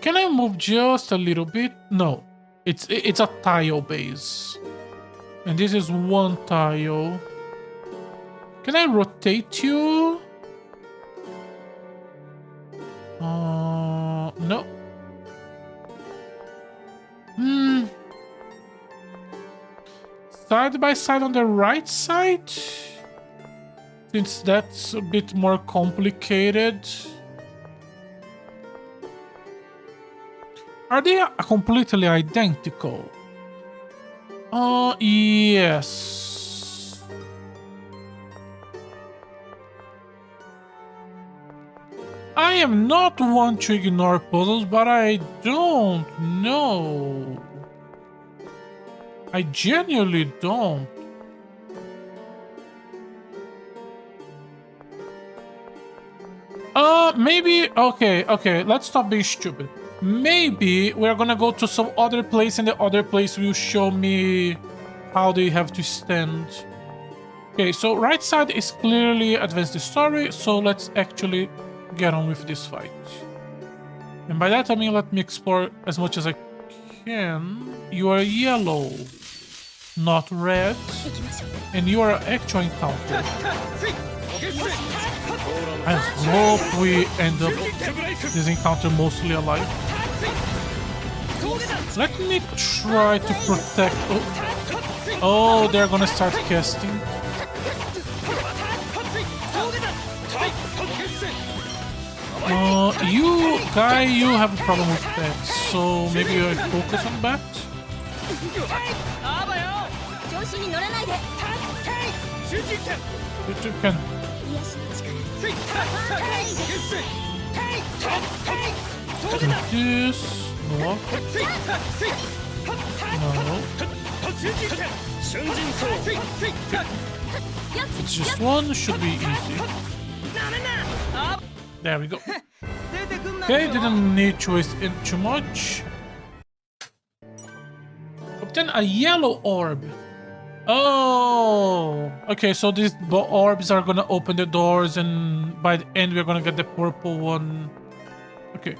Can I move just a little bit? No. It's a tile base. And this is one tile. Can I rotate you? No. Side by side on the right side? Since that's a bit more complicated. Are they completely identical? Yes. I am not one to ignore puzzles, but I don't know. I genuinely don't. Maybe... Okay, let's stop being stupid. Maybe we're gonna go to some other place, and the other place will show me how they have to stand. Okay, so right side is clearly advance the story, so let's actually get on with this fight. And by that I mean let me explore as much as I can. You are yellow, not red, and you are an actual encounter. I hope we end up this encounter mostly alive. Let me try to protect... Oh, they're gonna start casting. You guy, you have a problem with that, so maybe I focus on that. But you can. Do this. No. No. 瞬陣走 If it's just one, should be easy. There we go. Okay, didn't need to waste it too much. Obtain a yellow orb. Oh, okay, so these orbs are gonna open the doors, and by the end we're gonna get the purple one. Okay.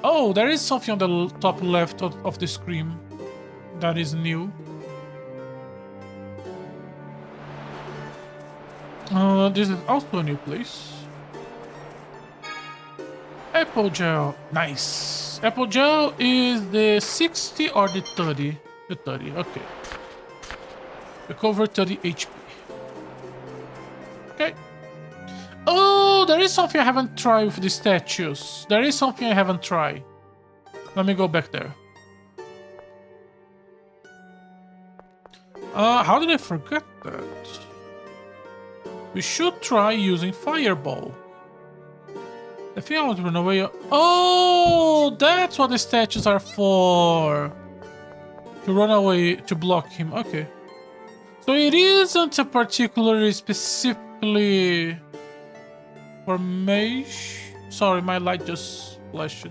Oh, there is something on the top left of the screen that is new. This is also a new place. Apple gel, nice. Apple gel is the 60 or the 30? The 30, okay. Recover 30 HP. Okay. Oh, there is something I haven't tried with the statues. There is something I haven't tried. Let me go back there. How did I forget that? We should try using Fireball. I think I was run away. Oh, that's what the statues are for. To run away, to block him. Okay. So it isn't a particularly specifically for mage. Sorry, my light just flashed.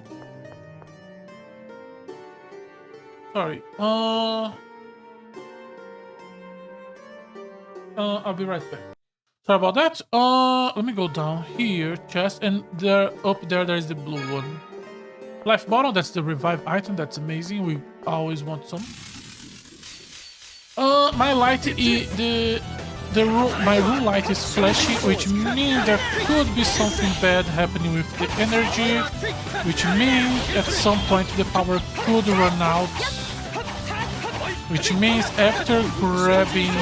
Sorry. I'll be right back. Sorry about that. Let me go down here, chest, and there, up there, there's the blue one. Life bottle, that's the revive item. That's amazing. We always want some. My light is my room light is flashy, which means there could be something bad happening with the energy, which means at some point the power could run out, which means after grabbing,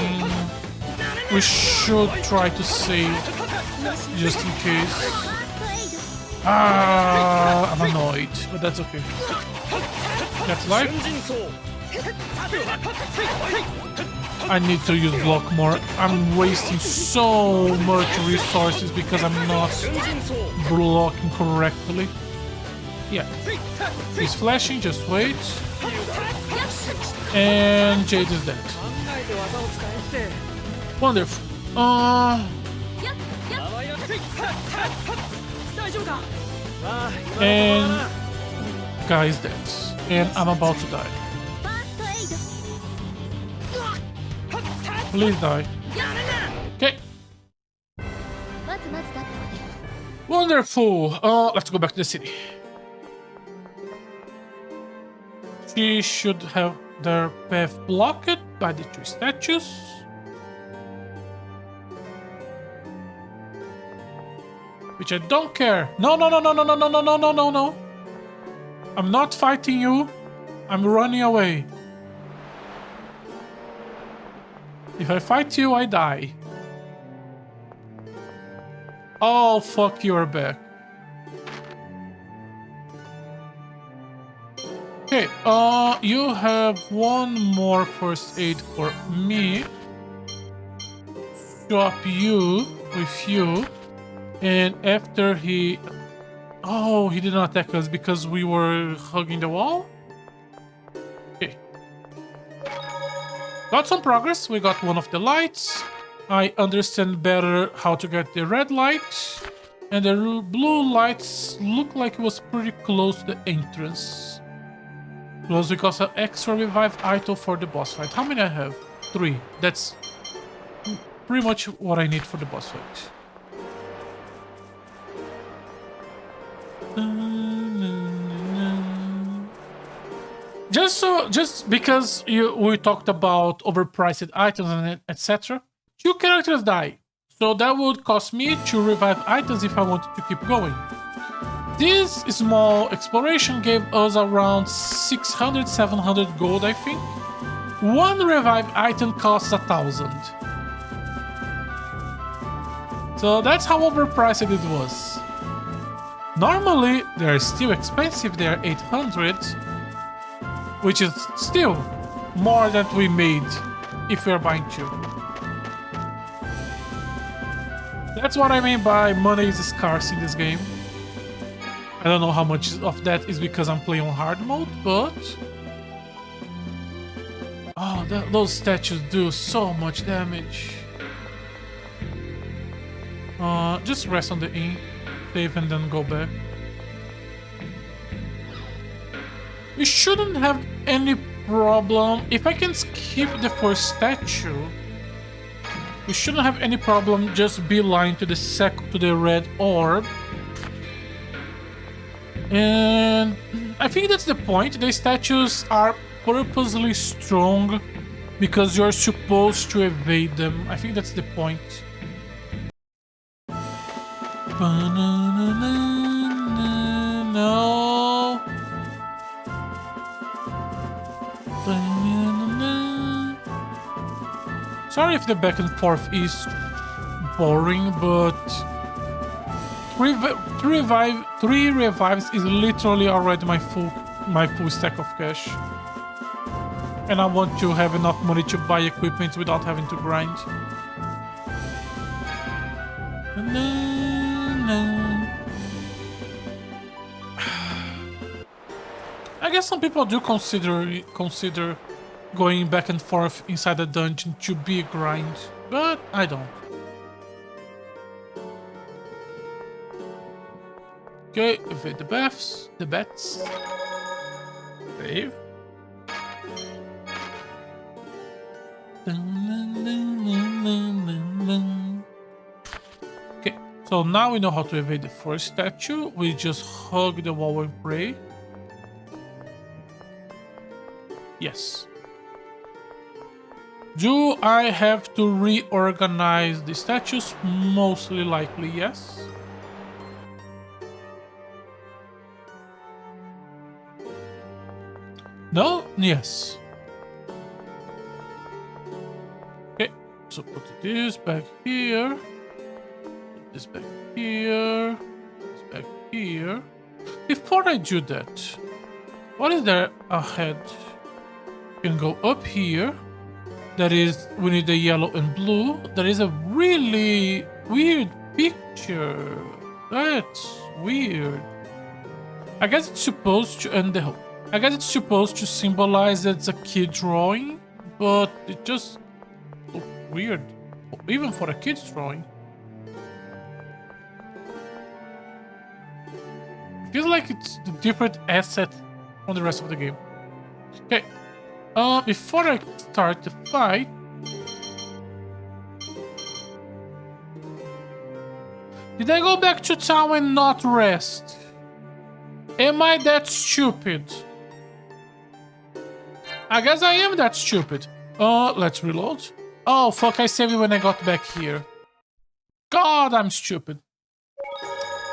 we should try to save just in case. I'm annoyed, but that's okay. That's life. I need to use block more. I'm wasting so much resources because I'm not blocking correctly. Yeah. He's flashing, just wait. And Jade is dead. Wonderful. And guy is dead. And I'm about to die. Please die. Okay. Wonderful. Let's go back to the city. She should have their path blocked by the two statues. Which I don't care. No, no, no, no, no, no, no, no, no, no, no, no. I'm not fighting you. I'm running away. If I fight you, I die. Oh, fuck, you're back. Okay, you have one more first aid for me. Swap you with you. And after he... Oh, he didn't attack us because we were hugging the wall? Okay. Got some progress. We got one of the lights. I understand better how to get the red light. And the blue lights look like it was pretty close to the entrance. Plus we got an extra revive item for the boss fight. How many I have? 3. That's pretty much what I need for the boss fight. Just because we talked about overpriced items and etc. 2 characters die, so that would cost me 2 revive items if I wanted to keep going. This small exploration gave us around 600-700 gold, I think. 1 revive item costs 1,000. So that's how overpriced it was. Normally, they're still expensive, they're 800, which is still more than we made if we're buying 2. That's what I mean by money is scarce in this game. I don't know how much of that is because I'm playing on hard mode, but... Oh, those statues do so much damage. Just rest on the inn, save and then go back. We shouldn't have any problem. If I can skip the first statue, we shouldn't have any problem just beeline to the red orb. And I think that's the point. The statues are purposely strong because you're supposed to evade them. I think that's the point. No. Sorry if the back and forth is boring, but three revives is literally already my full stack of cash. And I want to have enough money to buy equipment without having to grind. I guess some people do consider going back and forth inside the dungeon to be a grind, but I don't. Okay, evade the bats. Save. Okay, so now we know how to evade the first statue. We just hug the wall and pray. Yes. Do I have to reorganize the statues? Mostly likely, yes. No? Yes. Okay, so put this back here. Put this back here. This back here. Before I do that, what is there ahead? You can go up here. That is, we need the yellow and blue. There is a really weird picture. That's weird. I guess it's supposed to end the whole. I guess it's supposed to symbolize it's a kid drawing, but it just looks weird, even for a kid's drawing. It feels like it's a different asset from the rest of the game. Okay. Before I start the fight, did I go back to town and not rest? Am I that stupid? I guess I am that stupid. Let's reload. Oh, fuck, I saved it when I got back here. God, I'm stupid.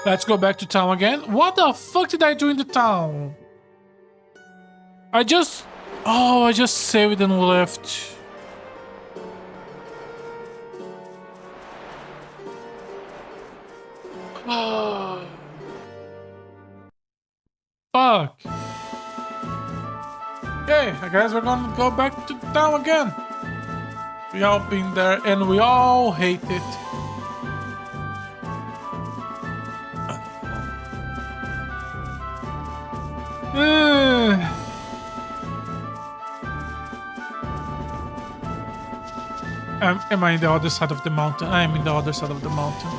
Let's go back to town again. What the fuck did I do in the town? I just saved and left. Fuck. Okay, I guess we're gonna go back to town again. We all been there and we all hate it. Am I in the other side of the mountain? I am in the other side of the mountain.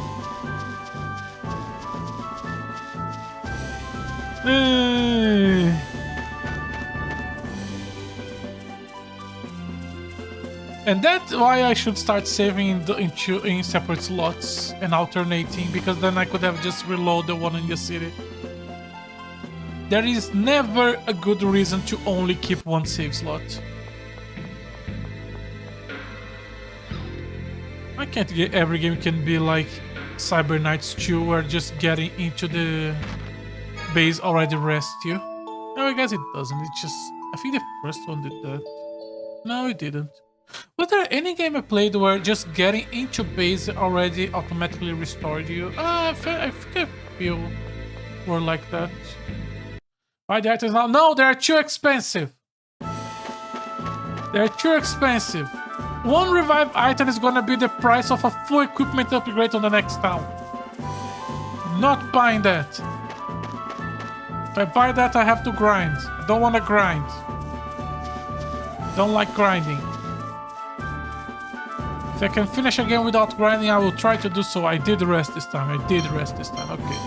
And that's why I should start saving in separate slots and alternating, because then I could have just reload the one in the city. There is never a good reason to only keep one save slot. I can't get every game can be like Cyber Knights 2, where just getting into the base already rests you. No, I guess it doesn't. It just, I think the first one did that. No, it didn't. Was there any game I played where just getting into base already automatically restored you? I think a few were like that. Buy the items now. No, they are too expensive. They're too expensive. One revived item is gonna be the price of a full equipment upgrade on the next town. Not buying that. If I buy that, I have to grind. I don't want to grind. Don't like grinding. If I can finish again without grinding, I will try to do so. I did rest this time. I did rest this time. Okay.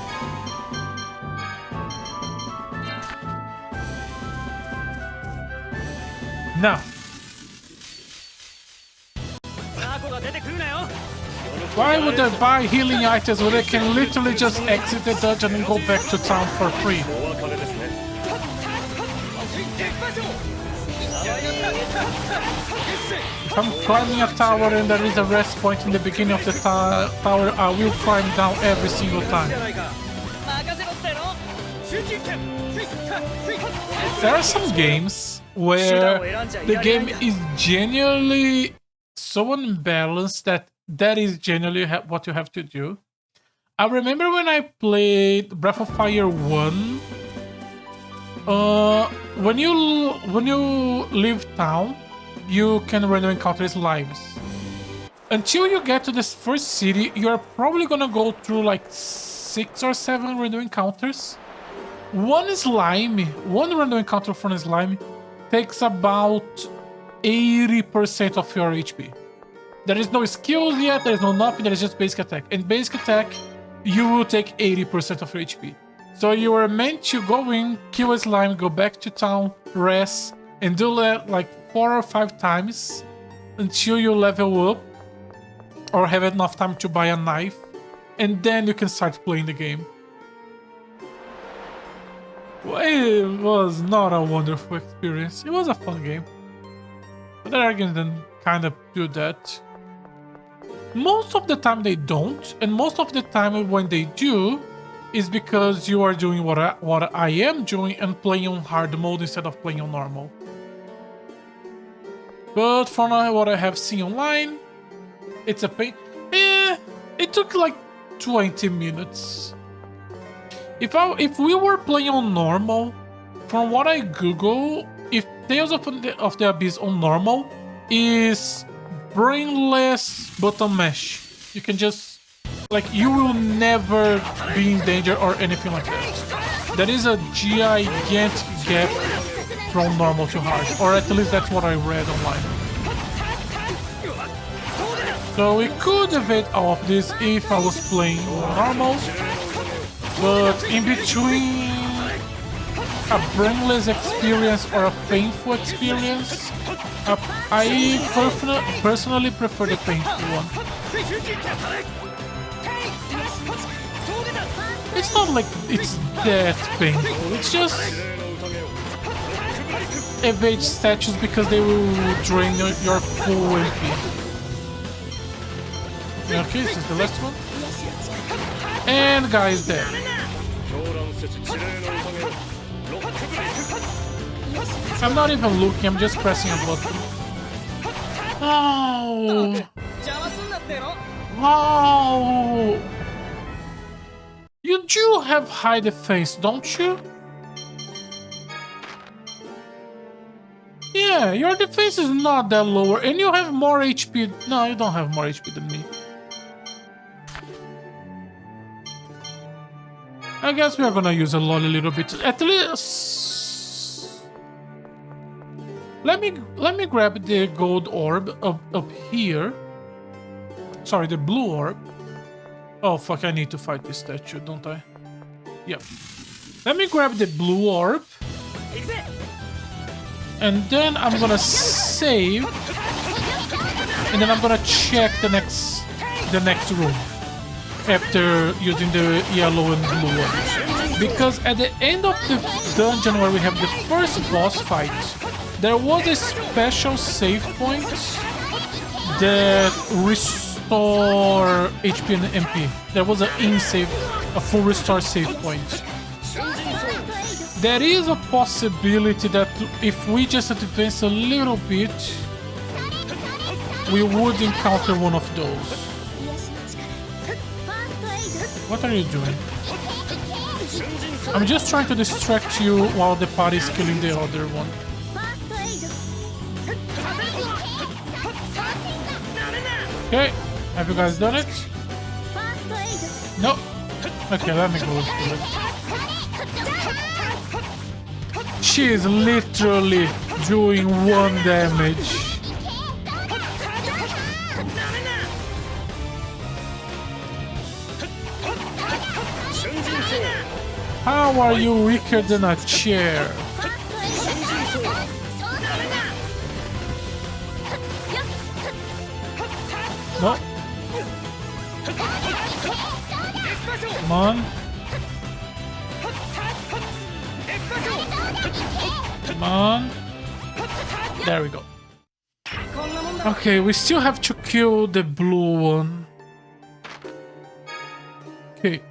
Now. Why would I buy healing items when I can literally just exit the dungeon and go back to town for free? お別れですね If I'm climbing a tower and there is a rest point in the beginning of the tower, I will climb down every single time. There are some games where the game is genuinely so unbalanced that is genuinely what you have to do. I remember when I played Breath of Fire 1, when you leave town, you can randomly encounter slimes. Until you get to this first city, you're probably gonna go through like 6 or 7 random encounters. One random encounter from a slime takes about 80% of your HP. There is no skills yet, there is no nothing, there is just basic attack. And basic attack, you will take 80% of your HP. So you are meant to go in, kill a slime, go back to town, rest, and do that like 4 or 5 times until you level up or have enough time to buy a knife, and then you can start playing the game. Well, it was not a wonderful experience. It was a fun game. But there are games that kind of do that. Most of the time they don't, and most of the time when they do is because you are doing what I am doing and playing on hard mode instead of playing on normal. But from what I have seen online, it's a pain. It took like 20 minutes. If we were playing on normal, from what I Google, if Tales of the Abyss on normal is brainless button mash. You can just, like, you will never be in danger or anything like that. There is a gigantic gap from normal to hard, or at least that's what I read online. So we could evade all of this if I was playing normal, but in between a brainless experience or a painful experience, I personally prefer the painful one. It's not like it's that painful, it's just evade statues because they will drain your full MP. Okay, this is the last one. And guy is dead. I'm not even looking, I'm just pressing a button. Oh! Wow! You do have high defense, don't you? Yeah, your defense is not that lower, and you have more HP. No, you don't have more HP than me. I guess we are gonna use a lot a little bit. At least let me grab the gold orb up here. Sorry, the blue orb. Oh fuck, I need to fight this statue, don't I? Yep. Let me grab the blue orb. And then I'm gonna save. And then I'm gonna check the next room after using the yellow and blue one. Because at the end of the dungeon where we have the first boss fight, there was a special save point that restore HP and MP. There was a full restore save point. There is a possibility that if we just advance a little bit, we would encounter one of those. What are you doing? I'm just trying to distract you while the party is killing the other one. Okay, have you guys done it? No? Okay, let me go do it. She is literally doing 1 damage. How are you weaker than a chair? No. Come on. Come on. There we go. Okay, we still have to kill the blue one. Okay,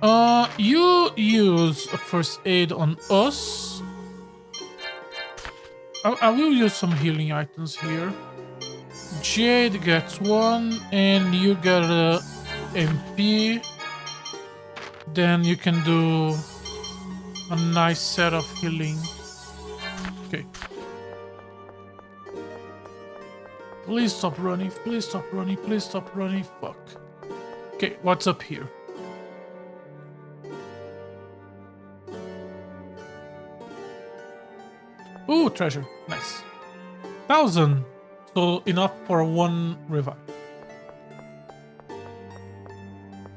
you use a first aid on us. I will use some healing items here. Jade gets 1, and you get a MP. Then you can do a nice set of healing. Okay. Please stop running, please stop running, please stop running. Fuck. Okay, what's up here? Ooh, treasure. Nice. 1,000. So enough for 1 revive.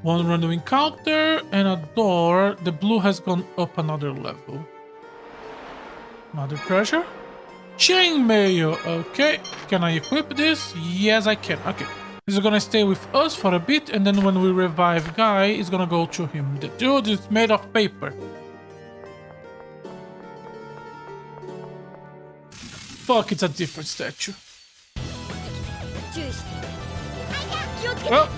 1 random encounter and a door. The blue has gone up another level. Another treasure. Chainmail. Okay. Can I equip this? Yes, I can. Okay. This is gonna stay with us for a bit, and then when we revive Guy, it's gonna go to him. The dude is made of paper. Fuck, it's a different statue. Oh.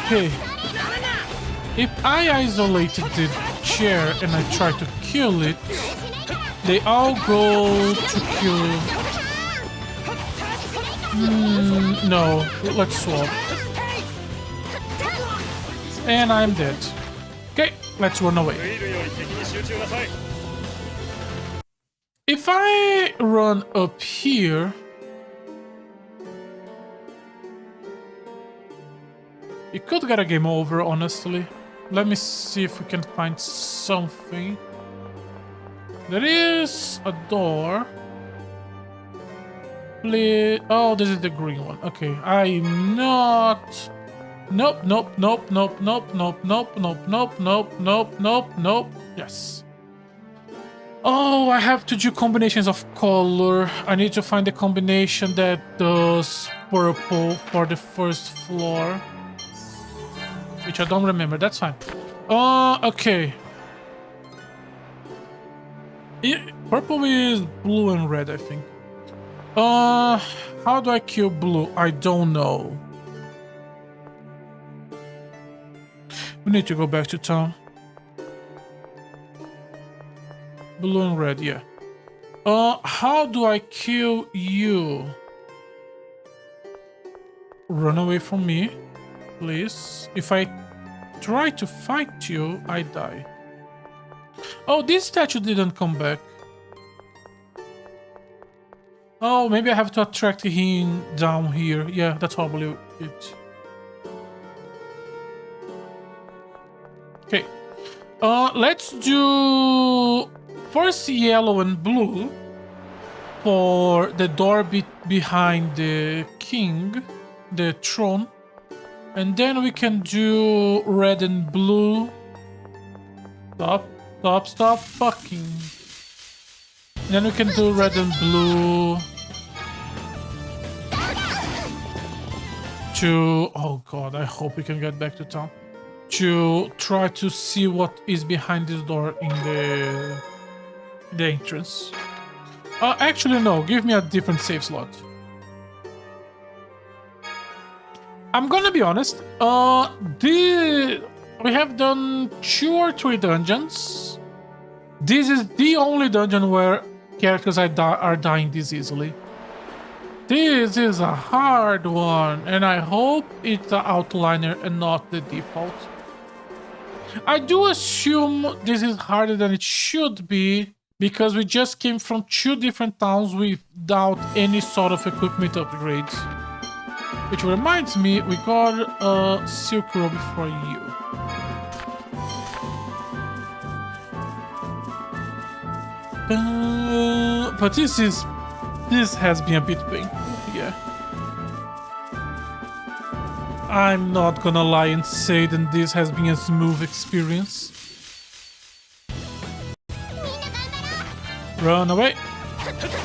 Okay. If I isolated the chair and I try to kill it, they all go to kill. No, let's swap. And I'm dead. Okay, let's run away. If I run up here, it could get a game over, honestly. Let me see if we can find something. There is a door. Please. Oh, this is the green one. Okay, I'm not. Nope, nope, nope, nope, nope, nope, nope, nope, nope, nope, nope, nope, nope. Yes. Oh, I have to do combinations of color. I need to find the combination that does purple for the first floor. Which I don't remember. That's fine. Okay. Purple is blue and red, I think. How do I kill blue? I don't know. We need to go back to town. Blue and red, yeah. How do I kill you? Run away from me, please. If I try to fight you, I die. Oh, this statue didn't come back. Oh, maybe I have to attract him down here. Yeah, that's probably it. Okay. Let's do first yellow and blue for the door behind the king, the throne. And then we can do red and blue. Stop fucking. Then we can do red and blue. Oh god, I hope we can get back to town. To try to see what is behind this door in the entrance. Actually no, give me a different save slot. I'm gonna be honest, we have done 2 or 3 dungeons. This is the only dungeon where characters are dying this easily. This is a hard one, and I hope it's the outliner and not the default. I do assume this is harder than it should be because we just came from 2 different towns without any sort of equipment upgrades. Which reminds me, we got a Silk Robe for you. But this has been a bit painful, yeah. I'm not gonna lie and say that this has been a smooth experience. Run away.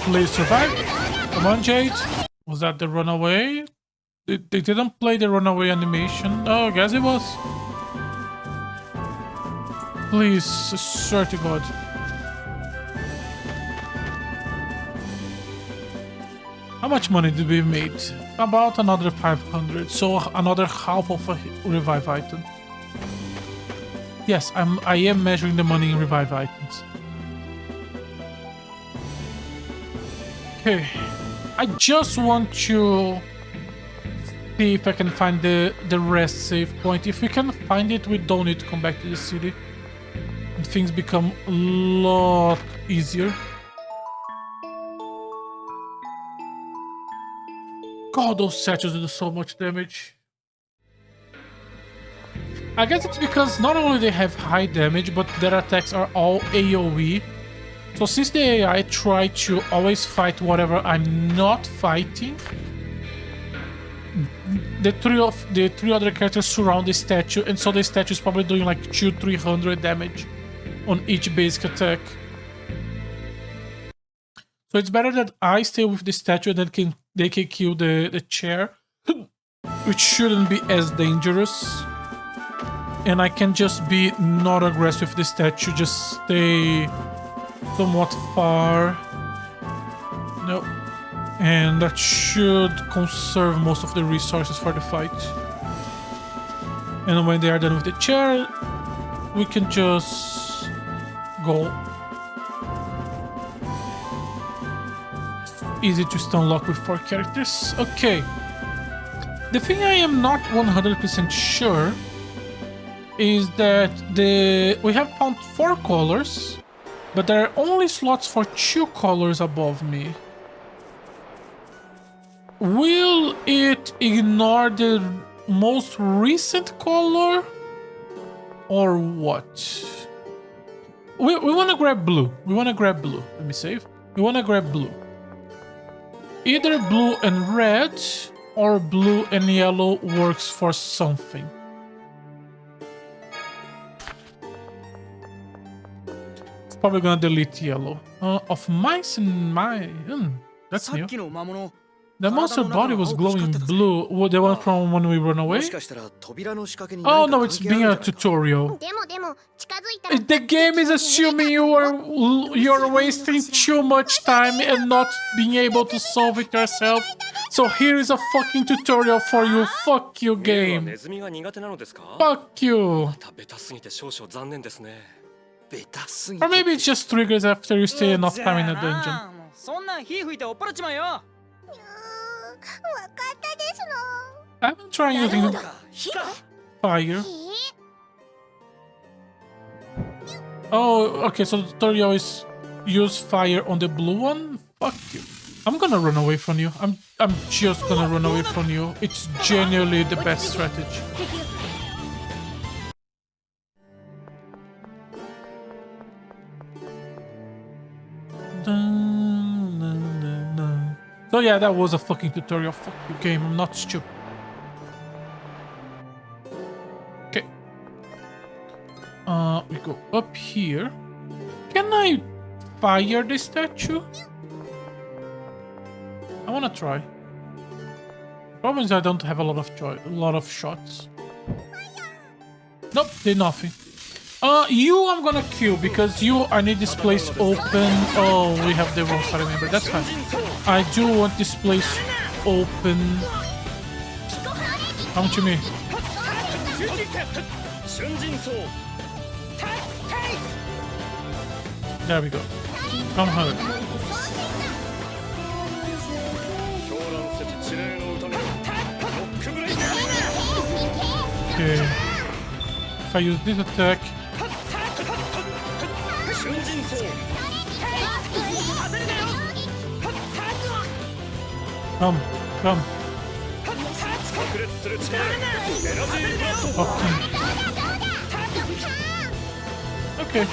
Please survive. Come on, Jade. Was that the runaway? They didn't play the runaway animation. Oh, I guess it was. Please, I swear to God. How much money did we made? About another 500, so another half of a revive item. Yes, I am measuring the money in revive items. Okay, I just want to see if I can find the rest save point. If we can find it, we don't need to come back to the city. And things become a lot easier. God, those statues do so much damage. I guess it's because not only they have high damage, but their attacks are all AoE. So since the AI try to always fight whatever I'm not fighting, the three other characters surround the statue, and so the statue is probably doing like 200-300 damage on each basic attack. So it's better that I stay with the statue and then they can kill the chair, which shouldn't be as dangerous. And I can just be not aggressive with the statue, just stay somewhat far. No. And that should conserve most of the resources for the fight. And when they are done with the chair, we can just go. Easy to stun lock with 4 characters. Okay. The thing I am not 100% sure is that we have found 4 colors, but there are only slots for 2 colors above me. Will it ignore the most recent color or what? We want to grab blue. Let me save. We want to grab blue. Either blue and red or blue and yellow works for something. It's probably gonna delete yellow. Of mice and my... that's new. The monster body was glowing blue. The one from when we run away? Oh no, it's being a tutorial. The game is assuming you're wasting too much time and not being able to solve it yourself. So here is a fucking tutorial for you. Fuck you, game. Fuck you. Or maybe it just triggers after you stay enough time in a dungeon. I've been trying using fire. Oh, okay, so the tutorial is use fire on the blue one? Fuck you. I'm gonna run away from you. I'm just gonna run away from you. It's genuinely the best strategy. So yeah, that was a fucking tutorial. Fuck you, game. I'm not stupid. Okay. We go up here. Can I fire the statue? I wanna try. Problem is I don't have a lot of shots. Nope, did nothing. You I'm gonna kill because I need this place open. Oh, we have the wrong fire member. That's fine. I do want this place open. Come to me. There we go. Come hurry. Okay. If if I use this attack. 瞬陣走 Come, come. 炸裂する力エナジーバースト Okay. Okay.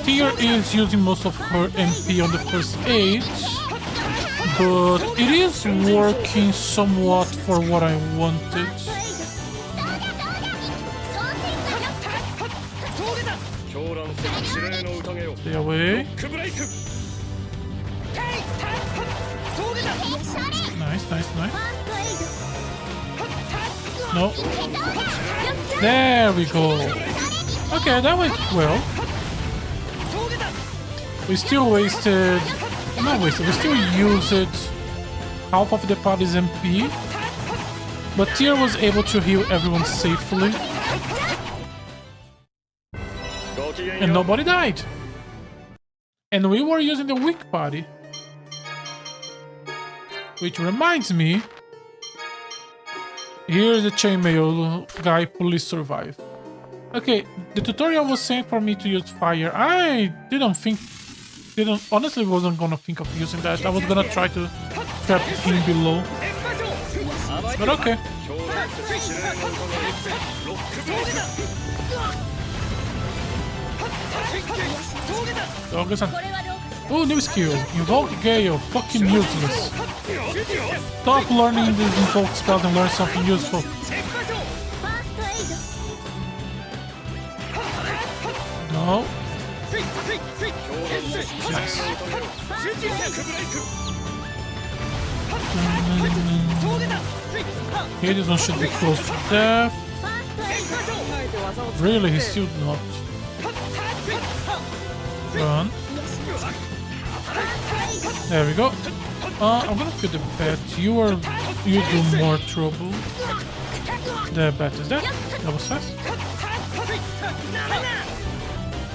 Tyr is using most of her MP on the first aid, but it is working somewhat for what I wanted. 狂乱せ指令の宴を Stay away. クブレイク Nice, nice, nice. No. There we go. Okay, that went well. We still wasted... Not wasted, we still used half of the party's MP. But Tyr was able to heal everyone safely. ごきげん And よう nobody died. And we were using the weak party. Which reminds me... Here's the chainmail guy police survive. Okay, the tutorial was saying for me to use fire. I honestly wasn't gonna think of using that. I was gonna try to trap him below. But okay. 狂乱せ指令の宴ロックブレイク Dog-san. Oh, new skill. Invoke Gale. Fucking useless. Stop learning the invoke spells and learn something useful. No. Nice. Okay, this one should be close to death. Really, he's still not. Run. There we go. I'm gonna kill the bat. You do more trouble. The bat is dead. That was fast.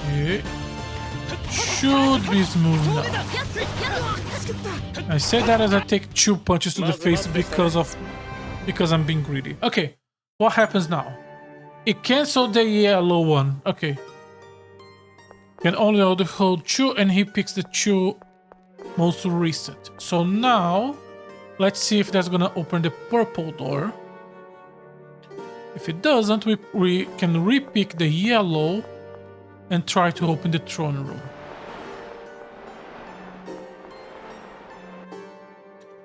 Okay. Should be smooth now. I say that as I take 2 punches to the face because I'm being greedy. Okay, what happens now? It canceled the yellow one. Okay. Can only hold 2 and he picks the 2 most recent. So now, let's see if that's gonna open the purple door. If it doesn't, we can repick the yellow and try to open the throne room.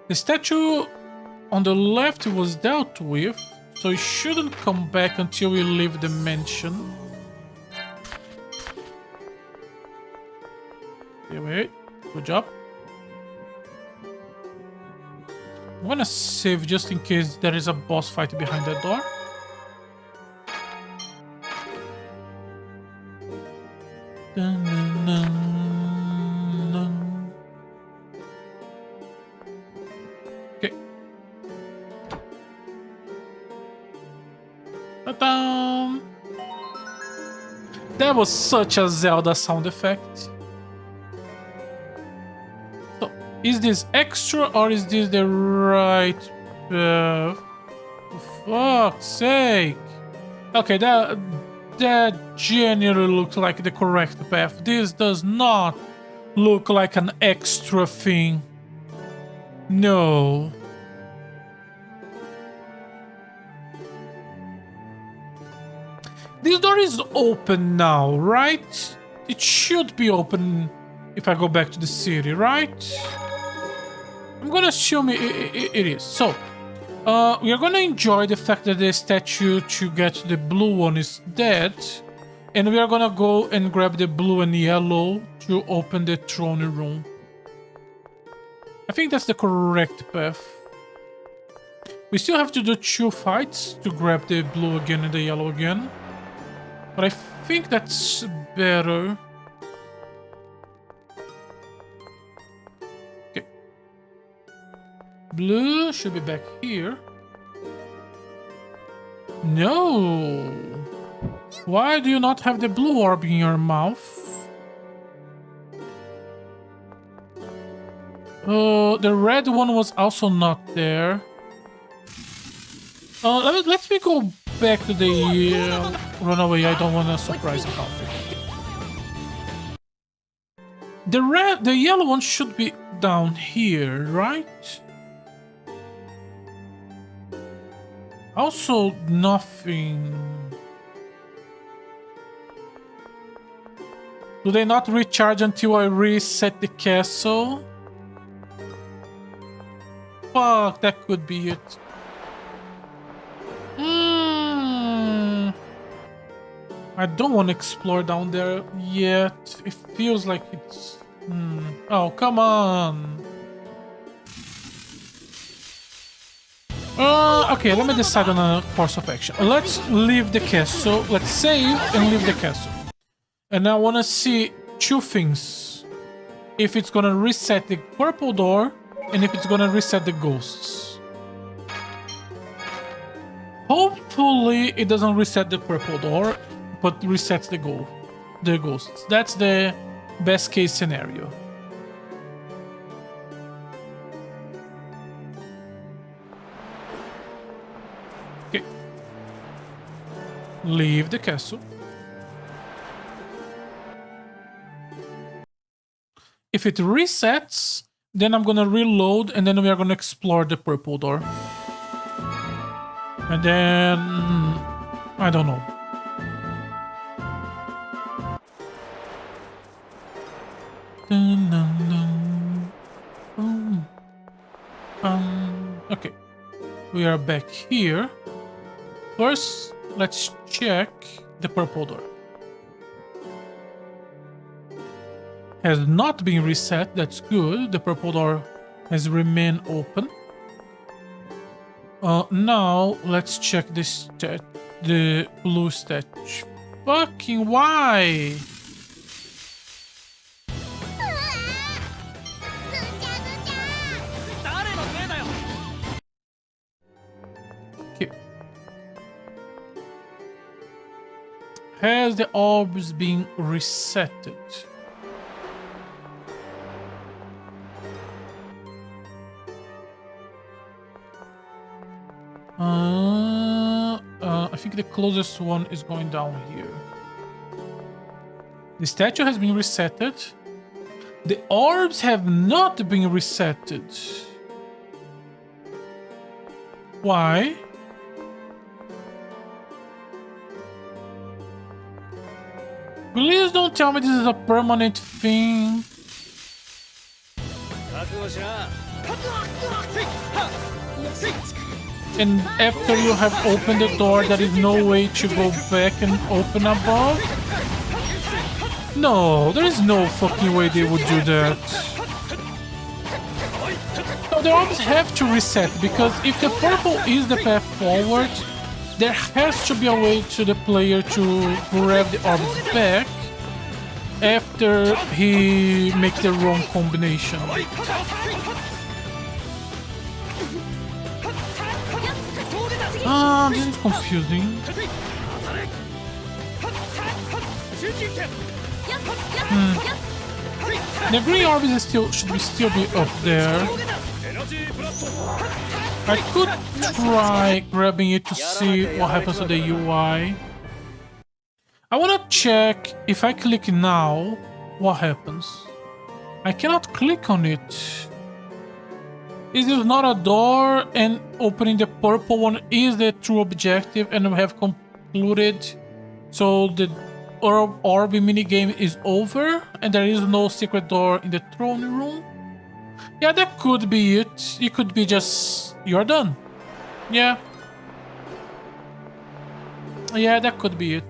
The statue on the left was dealt with, so it shouldn't come back until we leave the mansion. Okay, wait. Good job. I'm gonna save just in case there is a boss fight behind that door. Dun, dun, dun, dun. Okay. Ta-da! That was such a Zelda sound effect. So, is this extra or is this the right path? For fuck's sake! Okay, that genuinely looks like the correct path. This does not look like an extra thing. No. This door is open now, right? It should be open if I go back to the city, right? I'm gonna assume it is. So, we are gonna enjoy the fact that the statue to get the blue one is dead. And we are gonna go and grab the blue and yellow to open the throne room. I think that's the correct path. We still have to do 2 fights to grab the blue again and the yellow again. But I think that's better. Okay. Blue should be back here. No. Why do you not have the blue orb in your mouth? The red one was also not there. Let me go back to the runaway. I don't want a surprise encounter. The yellow one should be down here, right? Also, nothing. Do they not recharge until I reset the castle? Fuck, that could be it. I don't want to explore down there yet. It feels like it's... Oh, come on. Okay, let me decide on a course of action. Let's leave the castle. Let's save and leave the castle. And I want to see two things. If it's going to reset the purple door and if it's going to reset the ghosts. Hopefully it doesn't reset the purple door, but resets the ghosts. That's the best case scenario. Okay. Leave the castle. If it resets, then I'm gonna reload and then we are gonna explore the purple door. And then... I don't know. Okay. We are back here. First, let's check the purple door. Has not been reset, that's good. The purple door has remained open. Now, let's check this the blue statue. Fucking why? Okay. Has the orbs been resetted? I think the closest one is going down here. The statue has been resetted. The orbs have not been resetted. Why? Please don't tell me this is a permanent thing. And after you have opened the door, there is no way to go back and open above? No, there is no fucking way they would do that. No, they always have to reset, because if the purple is the path forward, there has to be a way to the player to grab the orbs back after he makes the wrong combination. This is confusing. The green orb is should still be up there. I could try grabbing it to see what happens to the UI. I wanna check if I click now, what happens. I cannot click on it. Is this not a door, and opening the purple one is the true objective, and we have concluded, so the orb minigame is over and there is no secret door in the throne room? Yeah, that could be it. It could be just you're done. Yeah, that could be it.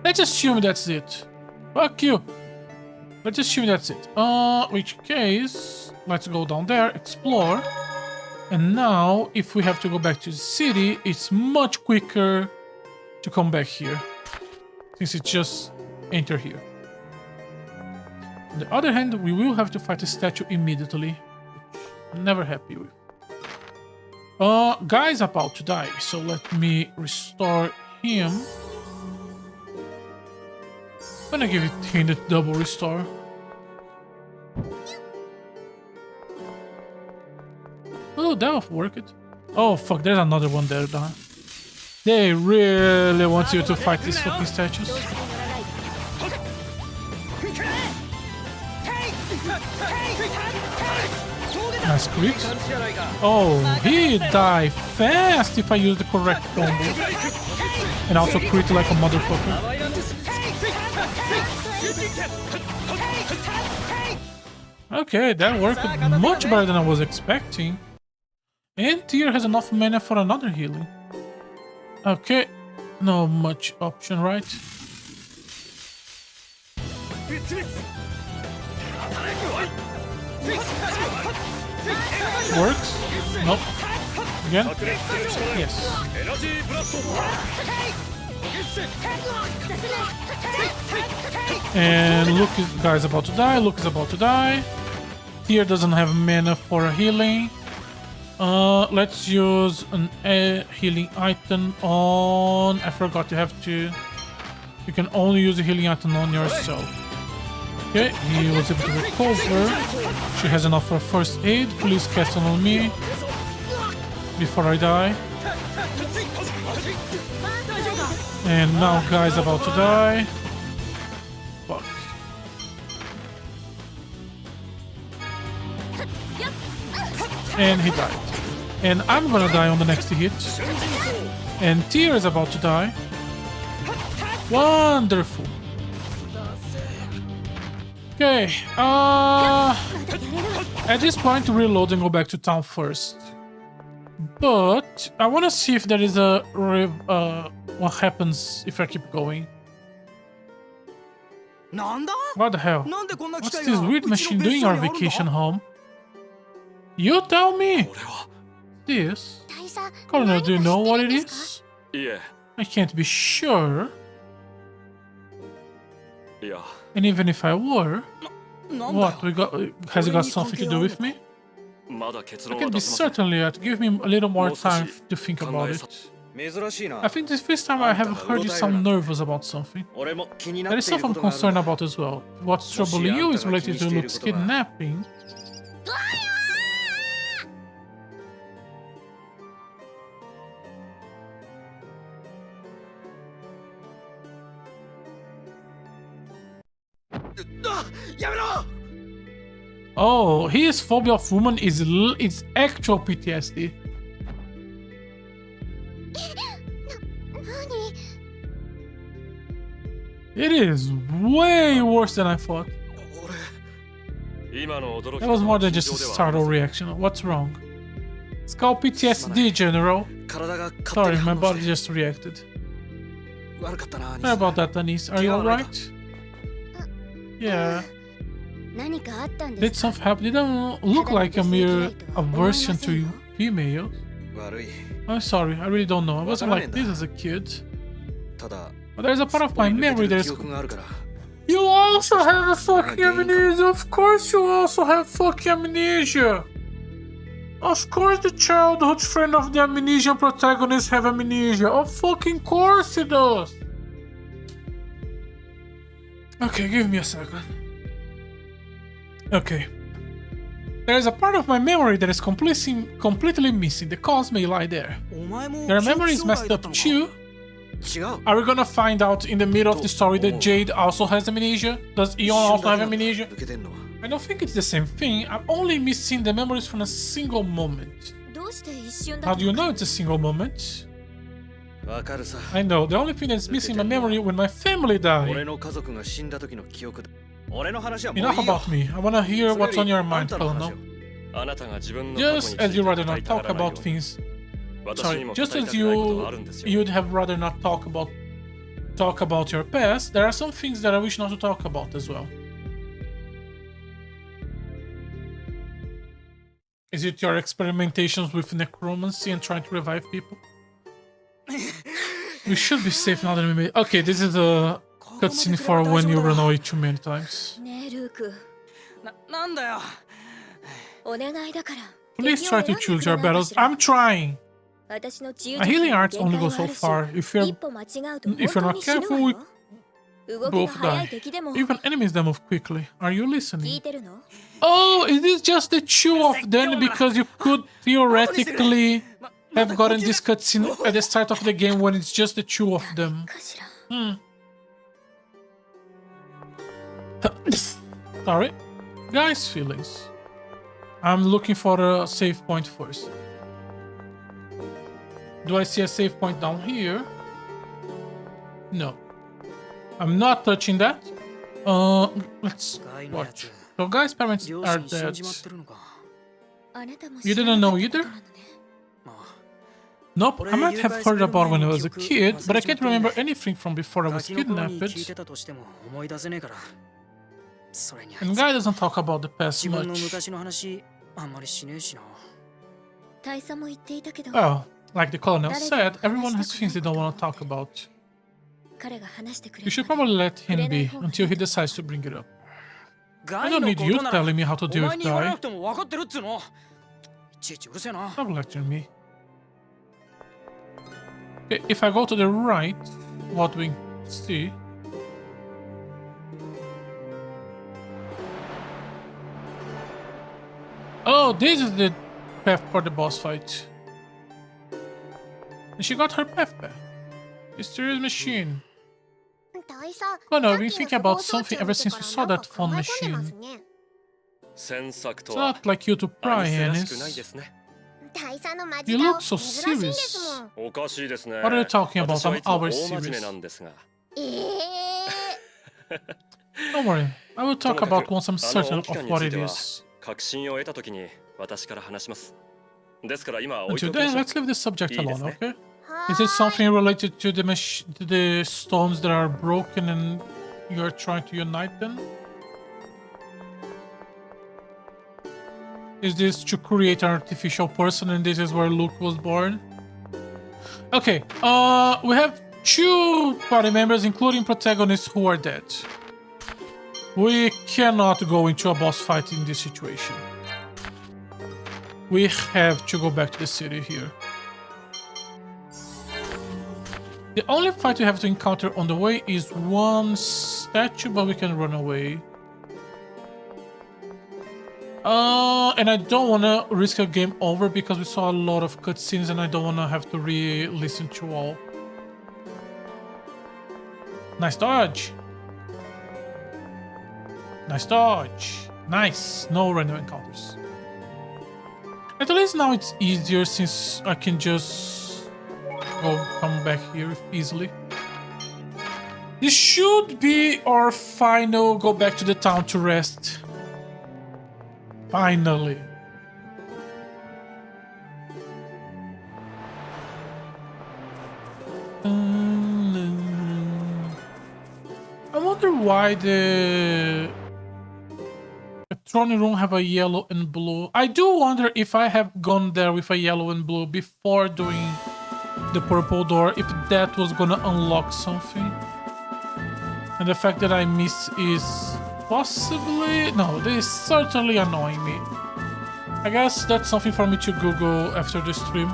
Let's assume that's it. Fuck you. Let's assume that's it. Which case, let's go down there, explore. And now, if we have to go back to the city, it's much quicker to come back here, since it just enter here. On the other hand, we will have to fight the statue immediately, which I'm never happy with. Guy's about to die, so let me restore him. I'm gonna give him the double restore. Oh, that'll work it. Oh fuck, there's another one there, Don. They really want you to fight these fucking statues. Nice crit. Oh, he died fast if I use the correct combo. And also crit like a motherfucker. Okay, that worked much better than I was expecting. And Tyr has enough mana for another healing. Okay, no much option, right? Works? Nope. Again? Yes. And Luke is, guy's about to die. Luke is about to die. Tyr doesn't have mana for a healing. Let's use a healing item on... I forgot you have to... You can only use a healing item on yourself. Okay, he was able to recover. She has enough for first aid. Please cast it on me before I die. And now guy's about to die. Fuck. And he died. And I'm gonna die on the next hit. And Tyr is about to die. Wonderful. Okay, at this point reload and go back to town first. But I want to see if there is a what happens if I keep going. What the hell? What's this weird machine doing on vacation home? You tell me! This? Colonel, do you know what it is? いえ I can't be sure. いや And even if I were, what? Has it got something to do with me? まだ結 I 論 can は be 出せません certain yet. Give me a little more time to think about it. 珍しいな I think this first time I have heard you sound nervous about something. 俺も気にな There っ is ている something こと I'm がある concerned about as well. What's troubling you is related to Luke's kidnapping. Oh, his phobia of women is actual PTSD. 何 It is way worse than I thought. 今の驚き That was more than just a startle reaction. What's wrong? It's called PTSD, General. 体が勝手 Sorry, に my 反応し body て just reacted. 悪かったな Sorry about that, Denise. Are you alright? Yeah. 何かあったん Did ですか something happen? It don't look like a mere aversion to females. 悪い I'm sorry, I really don't know. I wasn't like this as a kid. ただ But there's a part of my すっぽり抜け memory て that る is... 記憶があるから You also have a fucking amnesia! Of course you also have fucking amnesia! Of course the childhood friend of the amnesia protagonist have amnesia! Of fucking course he does! Okay, give me a second. Okay. There's a part of my memory that is completely missing. The cause may lie there. お前も Their memory is messed up too. 違う Are we gonna find out in the middle of the story that Jade also has amnesia? Does Eon also have amnesia? 抜けてんのは I don't think it's the same thing. I'm only missing the memories from a single moment. どうして一瞬 How だ do you know it's a single moment? わかるさ I know. The only thing that's missing in my memory when my family 俺 died. の家族が死んだ時の記憶だ俺の話はもうい Enough いよ about me. I wanna hear what's on your あん mind, たの話 Colonel. をあなたが自分の過去に Just つ as い you て rather 語 not りたが talk らないよ about うに things. 私 Sorry, にも just 語り as たくないことがあるん you ですよ you'd have rather not talk about your past, there are some things that I wish not to talk about as well. Is it your experimentations with necromancy and trying to revive people? We should be safe now that we made. Okay, this is a cutscene for when you run away too many times. ねえルークなんだよお願いだから Please try to choose your battles. I'm trying. 私の自由 My healing arts only go so far. If you're not careful, 動きが Both 速い die. 敵でも Even enemies that move quickly. Are you 聞い listening? てるの？ Oh, is this just the two of them because you could theoretically have gotten this cutscene at the start of the game when it's just the two of them? かしら。 Sorry. Guys' feelings. I'm looking for a save point first. Do I see a save point down here? No. I'm not touching that. Let's watch. So guys' parents 両 are 親死ん dead. じまってるのか。あなたも You 知ら didn't な know かったこと either? なのね。まあ Nope, I might have heard about when I was a kid, but I can't remember anything from before I ガ was キの頃に聞い kidnapped. てたとしても思い出せねえから。それにあい And つ Guy doesn't talk about the past 自分の much. 昔の話あんまりしねえしな。大佐も言っていたけど、 Well, like the colonel said, everyone has things they don't want to talk about. 彼が話してくれ You る should まで probably let him be until he decides to bring it up. ガ I イ don't の need こ you となら telling me how to お deal 前 with に言わな Guy. くても分かってるっつうの。いちいちうるせえな。 Stop lecturing me. Okay, if I go to the right, what do we see? Oh, this is the path for the boss fight. And she got her path back. Mysterious machine. 大佐、 Oh no, さっ we き think の about 装 something 置を ever 見て since か we ら saw なん that か phone 考え込んでま machine. すね。詮索と It's は not like you to ア pry, ニセらしくないで Anis. すね。大佐のマ You ジ look 顔 so 珍しいんです serious. もん。おかしいですね。 What are you talking about? 私はい I'm つも always 大真面目 serious. なんですが。Don't worry. I will と talk もか about く once I'm あの certain 恩期間 of に what つい it ては is. 確信を得たときに私から話します。ですから今は置いて Until おきま then, しょう。 let's leave the subject いいで alone, すね。 okay? は Is it ーい。 something related to to the stones that are broken and you're trying to unite them? Is this to create an artificial person and this is where Luke was born? Okay, we have two party members, including protagonists, who are dead. We cannot go into a boss fight in this situation. We have to go back to the city here. The only fight we have to encounter on the way is one statue, but we can run away. And I don't want to risk a game over because we saw a lot of cutscenes and I don't want to have to re-listen to all. Nice dodge. Nice dodge. Nice. No random encounters. At least now it's easier since I can just come back here easily. This should be our final go back to the town to rest. Finally. I wonder why the throne room have a yellow and blue. I do wonder if I have gone there with a yellow and blue before doing the purple door, if that was gonna unlock something. And the fact that I missed is possibly... No, this is certainly annoying me. I guess that's something for me to Google after the stream.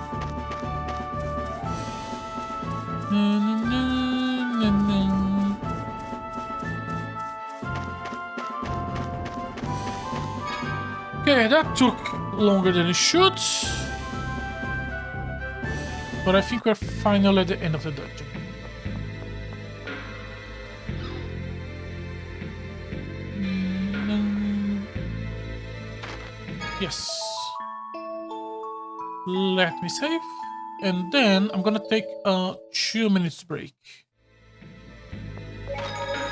Okay, that took longer than it should. But I think we're finally at the end of the dungeon. Yes. Let me save. And then I'm gonna take a 2 minutes break.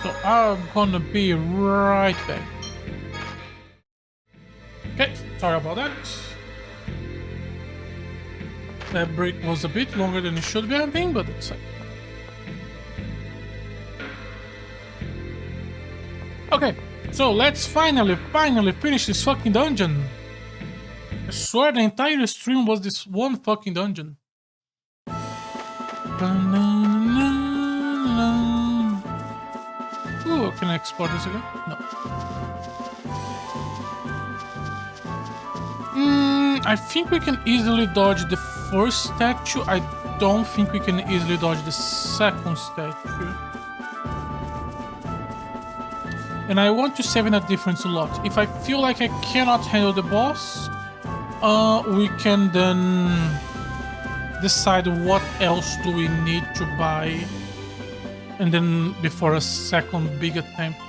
So I'm gonna be right back. Okay, sorry about that. That break was a bit longer than it should be, I think, but it's fine. Okay, so let's finally finish this fucking dungeon. I swear the entire stream was this one fucking dungeon. Ooh, can I export this again? No. I think we can easily dodge the first statue. I don't think we can easily dodge the second statue. And I want to save in a different slot. If I feel like I cannot handle the boss, we can then decide what else do we need to buy, and then before a second big attempt.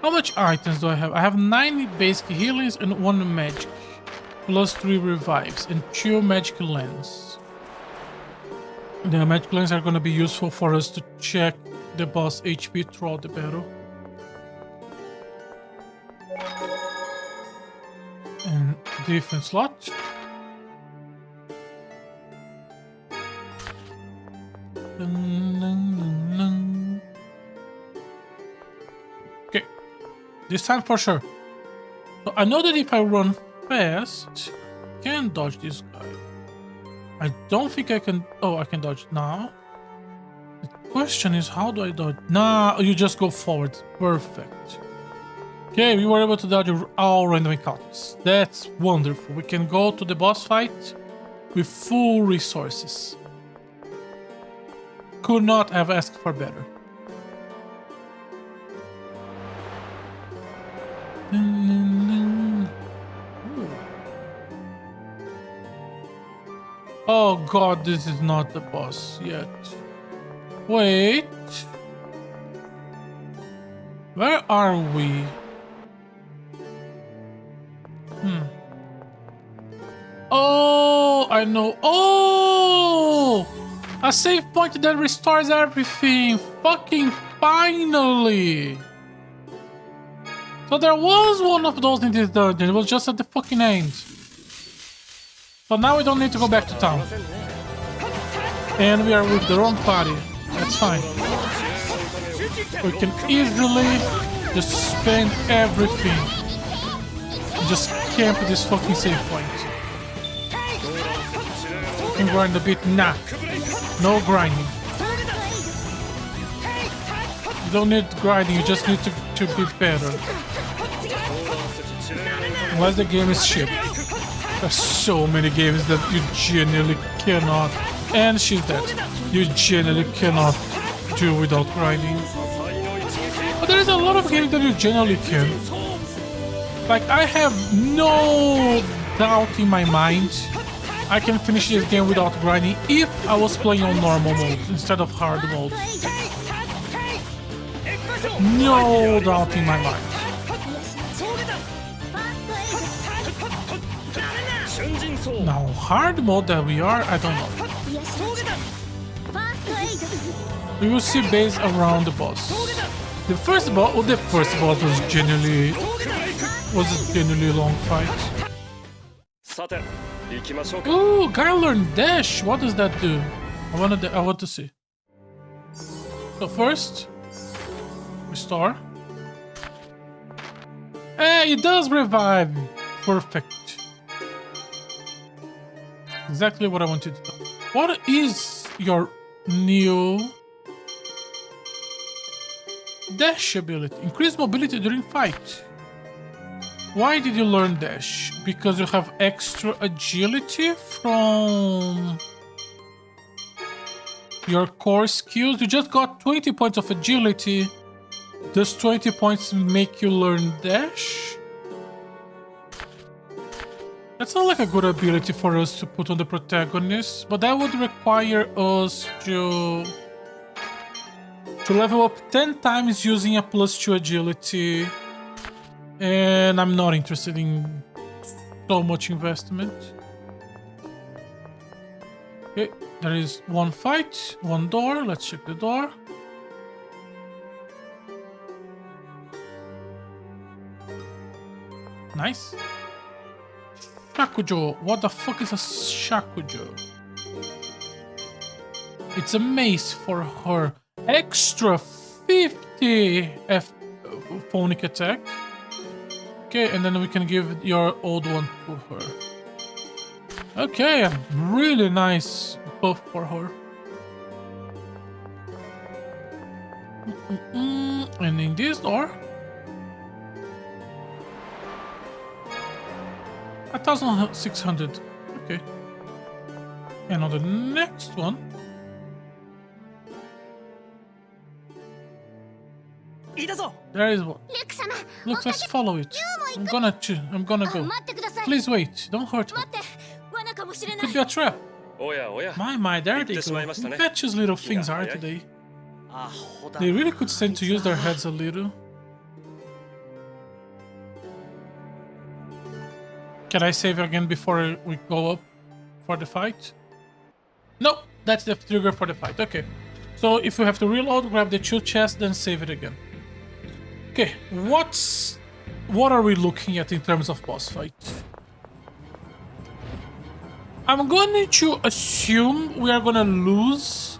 How much items do I have? I have 9 basic healings and 1 magic, plus 3 revives and 2 magic lens. The magic lens are going to be useful for us to check the boss HP throughout the battle. And different slot. Okay, this time for sure. So I know that if I run fast, I can dodge this guy. I don't think I can. Oh, I can dodge now. The question is, how do I dodge? Nah, you just go forward. Perfect. Okay, we were able to dodge all random encounters. That's wonderful. We can go to the boss fight with full resources. Could not have asked for better. Oh god, this is not the boss yet. Wait. Where are we? Oh, I know. Oh! A save point that restores everything. Fucking finally! So there was one of those in this dungeon. It was just at the fucking end. So now we don't need to go back to town. And we are with the wrong party. That's fine. We can easily just spend everything. Just camp at this fucking save point. And grind a bit. Nah. No grinding. You don't need grinding, you just need to be better. Unless the game is shit. There's so many games that you genuinely cannot. And she's dead. You genuinely cannot do without grinding. But there is a lot of games that you genuinely can. Like, I have no doubt in my mind I can finish this game without grinding if I was playing on normal mode instead of hard mode. No doubt in my mind. Now, hard mode that we are, I don't know. We will see based around the boss. The first boss was genuinely a long fight. Ooh, guy learned dash. What does that do? I want to see. So first, restore. Hey, it does revive. Perfect. Exactly what I wanted to do. What is your new dash ability? Increase mobility during fight. Why did you learn dash? Because you have extra agility from your core skills. You just got 20 points of agility. Does 20 points make you learn dash? That's not like a good ability for us to put on the protagonist, but that would require us to level up 10 times using a +2 agility. And I'm not interested in so much investment. Okay, there is one fight, one door. Let's check the door. Nice. Shakujo. What the fuck is a Shakujo? It's a mace for her. Extra 50 phonic attack. Okay, and then we can give your old one to her. Okay, a really nice buff for her. And in this door, 1,600. Okay. And on the next one, いいだぞ There is one. ルク様 Look, let's follow it. I'm gonna go. 待ってください Please wait. Don't hurt her. 待って罠かもしれない Could be a trap. おやおや My, there they 言ってしまい go. ましたね。 Impetuous little things 気が are 早い。 today. アホだ They really could stand to use their heads a little. Can I save again before we go up for the fight? No, that's the trigger for the fight. Okay. So if you have to reload, grab the 2 chests, then save it again. Okay, what are we looking at in terms of boss fight? I'm going to assume we are gonna lose.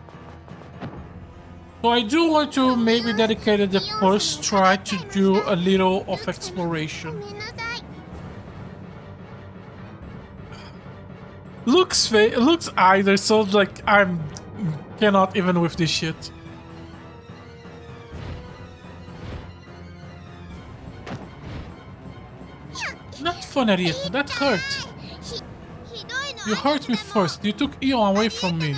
So I do want to maybe dedicate the first try to do a little of exploration. ごめんなさい Looks either, so like I'm cannot even with this shit. Not fun, Arietta. That hurt. ひどいの You hurt me first. You took Eon away from me.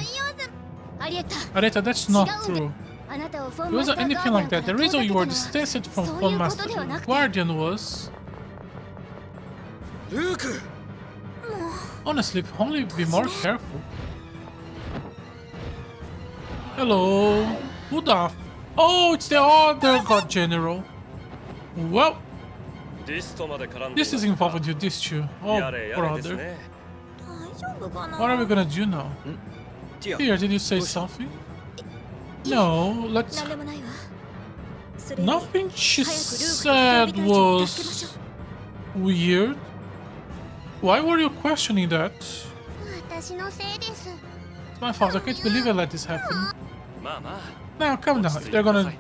アリエッタ Arietta, that's not true. あなたをフォン It マスタ wasn't ー anything like that. The ガーディア reason ン you から were 遠ざけたのは distanced from そうい Phone うこと Master ではなくて Guardian was... ルーク Honestly, only be more careful. Hello. Who the f- Oh, it's the other God General. Well, リストまで絡んでい this ま is すか involved with you, this too. Oh, やれやれです brother. ね What are we gonna do now? ティア Here, did you say something? No, let's... 何でもないわそれより Nothing she 早くルークと said 装備隊長を助けましょ was weird. Why were you questioning that? 私のせいです It's my fault. I can't believe I let this happen. まあまあ Now, calm down. 落 If ち着いて they're くだ gonna... さい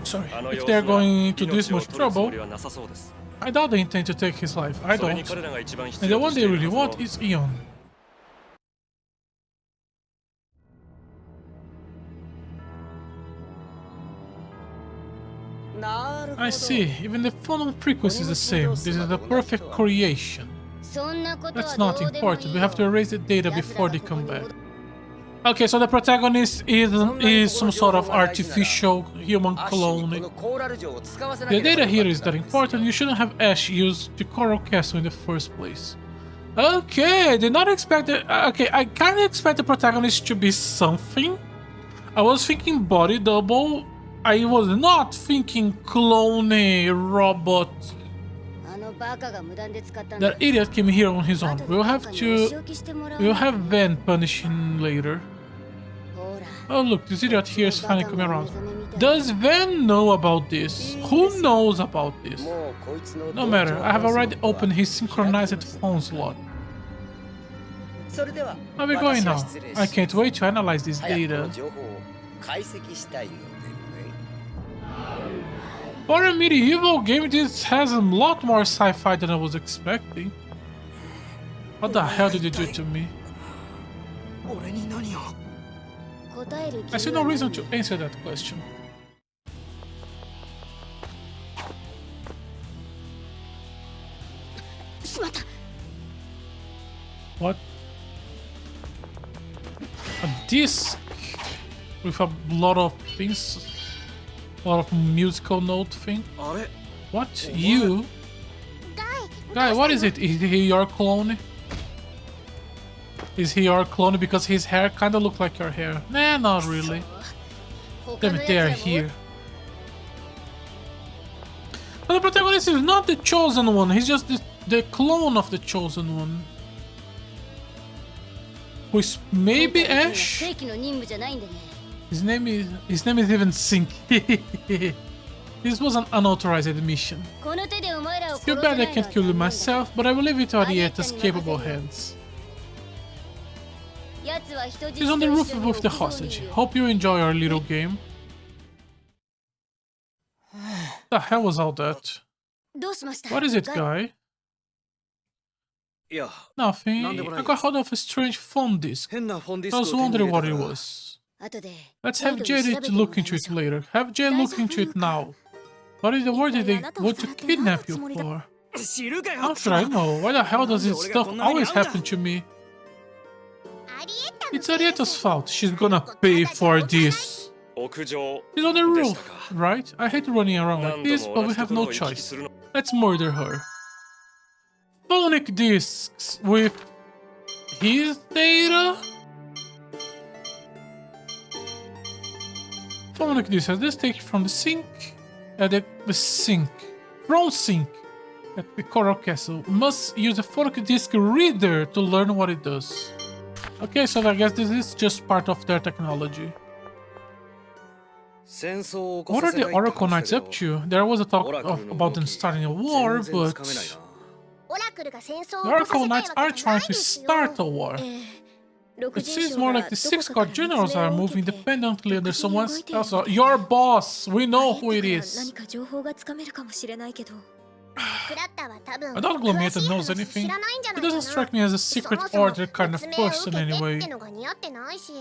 Sorry. あの If 様 they're 子は going to do this 命を much 取るつも trouble, りはなさそうです I doubt they intend to take his life. I それに don't. 彼らが一番必 And the 要と one して they いる really はず want の is Eon. なるほど I see. Even the phone frequency is the same. This is the perfect creation. そんなことは That's ど not うでもい important. い We よ have to erase the data 奴ら before が they ここ come に back. 戻る Okay, so the protagonist is some sort of artificial human clone. The data here is that important. You shouldn't have Ash used the Coral Castle in the first place. Okay, did not expect it. Okay, I kind of expect the protagonist to be something. I was thinking body double. I was not thinking clone robot. あのバカが無断で使ったんだ That idiot came here on his own. 後で We'll バ have カにお to. 仕置きしてもらう We'll have Van punish him later. ほら Oh look, this idiot here is finally coming around. Does Van know about this? Who knows about this? No matter, I have already opened his synchronized phone slot. それでは Where are we going now? I can't wait to analyze this 早くこ data. の情報を解析したいのでね For a medieval game, this has a lot more sci-fi than I was expecting. What the hell did you do to me? 俺に何を答える I 義 see 務 no はない reason to answer that question. しまった What? A disc with a lot of things, a lot of musical note thing. あれ What? You? ガイ Guy, what is it? Is he your clone? Is he your clone because his hair kinda look like your hair? Nah, not really. 他 Damn の it, they are 奴らも here. But the protagonist is not the chosen one, he's just the clone of the chosen one. Who is maybe 今回の Ash? 正規の任務じゃないんでね His name is even Sync. This was an unauthorized mission. この手でお前らを殺 Too せ bad な I いの can't は kill you 残念だ myself, but I will leave it to Arietta's capable hands. 奴は人質 She's on the と roof 一緒に with the 屋上に hostage. いる Hope you enjoy our little game. The hell was all that? どうしました What is it, ガイ guy? いや Nothing. Nande mo I nai. got hold of a strange phone disc. 変なフォンディ I スク was を手に wondering 入れ what た it から was. 後で Let's 再 have 度 Jade 調べ to ても look らい into ま it しょう later. Have Jade look into it now. What is the word did they want to kidnap you for? 知るかよ How should I know? Why the hell does this stuff always happen to me? アリエッタの It's Arietta's fault. She's gonna pay for this. 屋上 She's on the roof, right? I hate running around like 何 this, 度 but も we 同じと have ころ no を行き来 choice. するの Let's murder her. Phonic disks with his data? Phonic disks. Let's take it from the sink. The sink. From sink. At the Coral Castle. Must use a phonic disk reader to learn what it does. Okay, so I guess this is just part of their technology. 戦争を起こ What さ are せ the たいって Oracle 話 Knights だ up けど to? There was a talk オラクルの about 動 them き starting a war, 全然 but つかめないなオラクルが戦争を the 起こさ Oracle せたい Knights わ are けじゃな trying い to ですよ start a war. ええ It 60 seems 将 more が like the ど six こかから guard generals 密令 are を moving 受けて independently under 独自に someone 動いている else. ので Your boss! We あ know れ who it だから is. 何か情報がつかめるかもしれないけどクラッタは多分 I don't believe 詳し Nathan い knows 話 anything. 知らないんじゃ He ないか doesn't な strike me as a そ secret もそも order kind of 説明を受 person けてっ anyway. てのが似合ってないし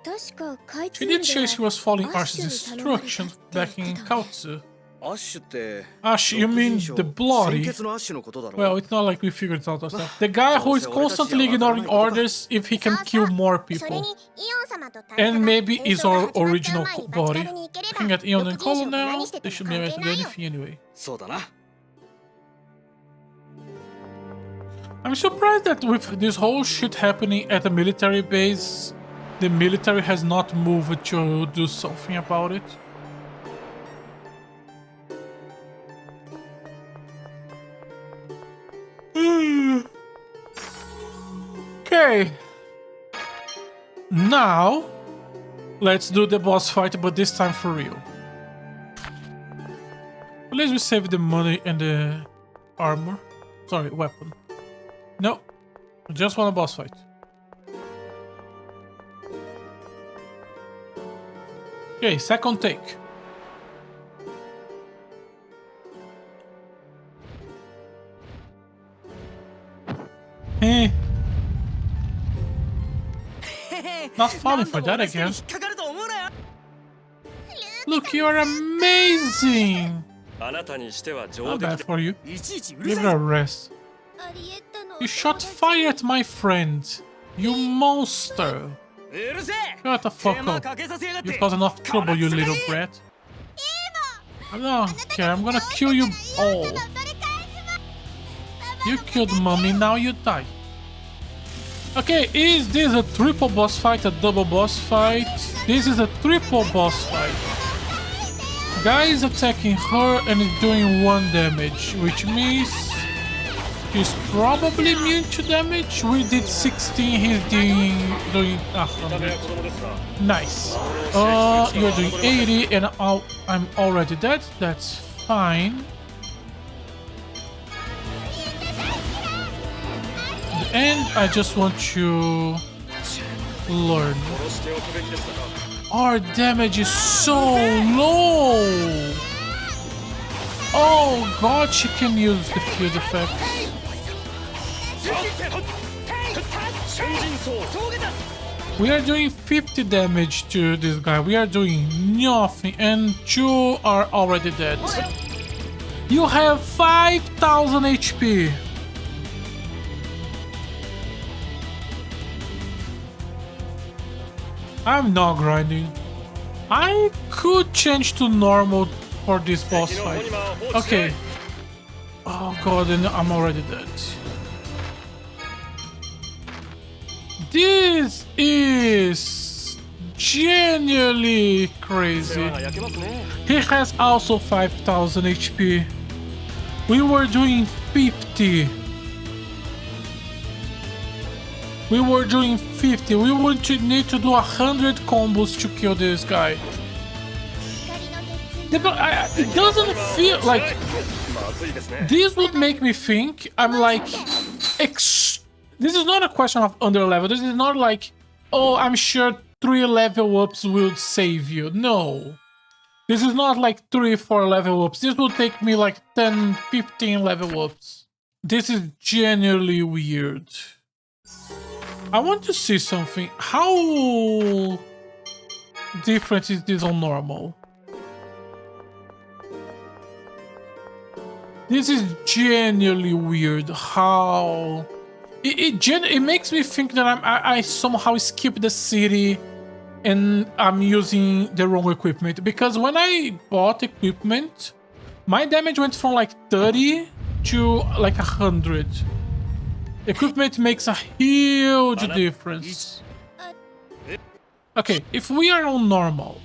確か開 She 通 did say she was following アッシュ Arsh's に頼まれた instructions って言っ back て in たわね Kaotsu. アッシュって Ash, you 六 mean 人称 the bloody? 鮮血のアッシュのことだろ Well, it's not like we figured it out ourselves. The guy who is constantly ignoring orders if he can kill more それ people. にイオン様と大 And 佐が maybe 戦 is 争が our 始まった original 前にバチ body. カルに行ければ Looking at Eon 六 and 人 Colo 称が now, 何して they て should も be 関 able 係 to な do いよ anything anyway. そうだな I'm surprised that with this whole shit happening at a military base, the military has not moved to do something about it. Okay. Now, let's do the boss fight, but this time for real. At least we save the money and the armor. Sorry, weapon. No, I just want a boss fight. Okay, second take. Eh. Not falling for that again. 引っかかると思うなよ Look, you are amazing. あなたにしては Not 上出 bad 来で for you. いちいちうる Give さ it い a rest. アリエッタの You shot fire at my friend. You monster. うるせえ Shut the 手 fuck 間 up. かけさせやがっ You て cause enough trouble, you little brat. I don't care. I'm gonna kill you all. You killed mommy, now you die. Okay, is this a triple boss fight, a double boss fight? This is a triple boss fight. Guy is attacking her and is doing 1 damage, which means he's probably immune to damage. We did 16, he's doing 100. 子供ですが Nice. You're doing 80 and I'm already dead. That's fine. And I just want to learn. 殺しておくべきでしたか Our damage is so low. Oh god, she can use the field effect. 瞬陣走 We are doing 50 damage to this guy. We are doing nothing, and 2 are already dead. You have 5,000 HP. I'm not grinding. I could change to normal for this boss 敵の fight. 鬼魔を放置しない Okay. Oh god, and I'm already dead. This is genuinely 世 crazy. 話が焼けますね He has also 5,000 HP. We were doing 50. We were doing 50. We would need to do 100 combos to kill this guy. Yeah, but it doesn't feel like まずいですね this would make me think I'm like this is not a question of under level. This is not like, oh, I'm sure 3 level ups will save you. No. This is not like 3-4 level ups. This will take me like 10-15 level ups. This is genuinely weird. I want to see something. How different is this on normal? This is genuinely weird. How it makes me think that I somehow skip the city and I'm using the wrong equipment. Because when I bought equipment, my damage went from like 30 to like 100. Equipment makes a huge difference. Okay, if we are on normal,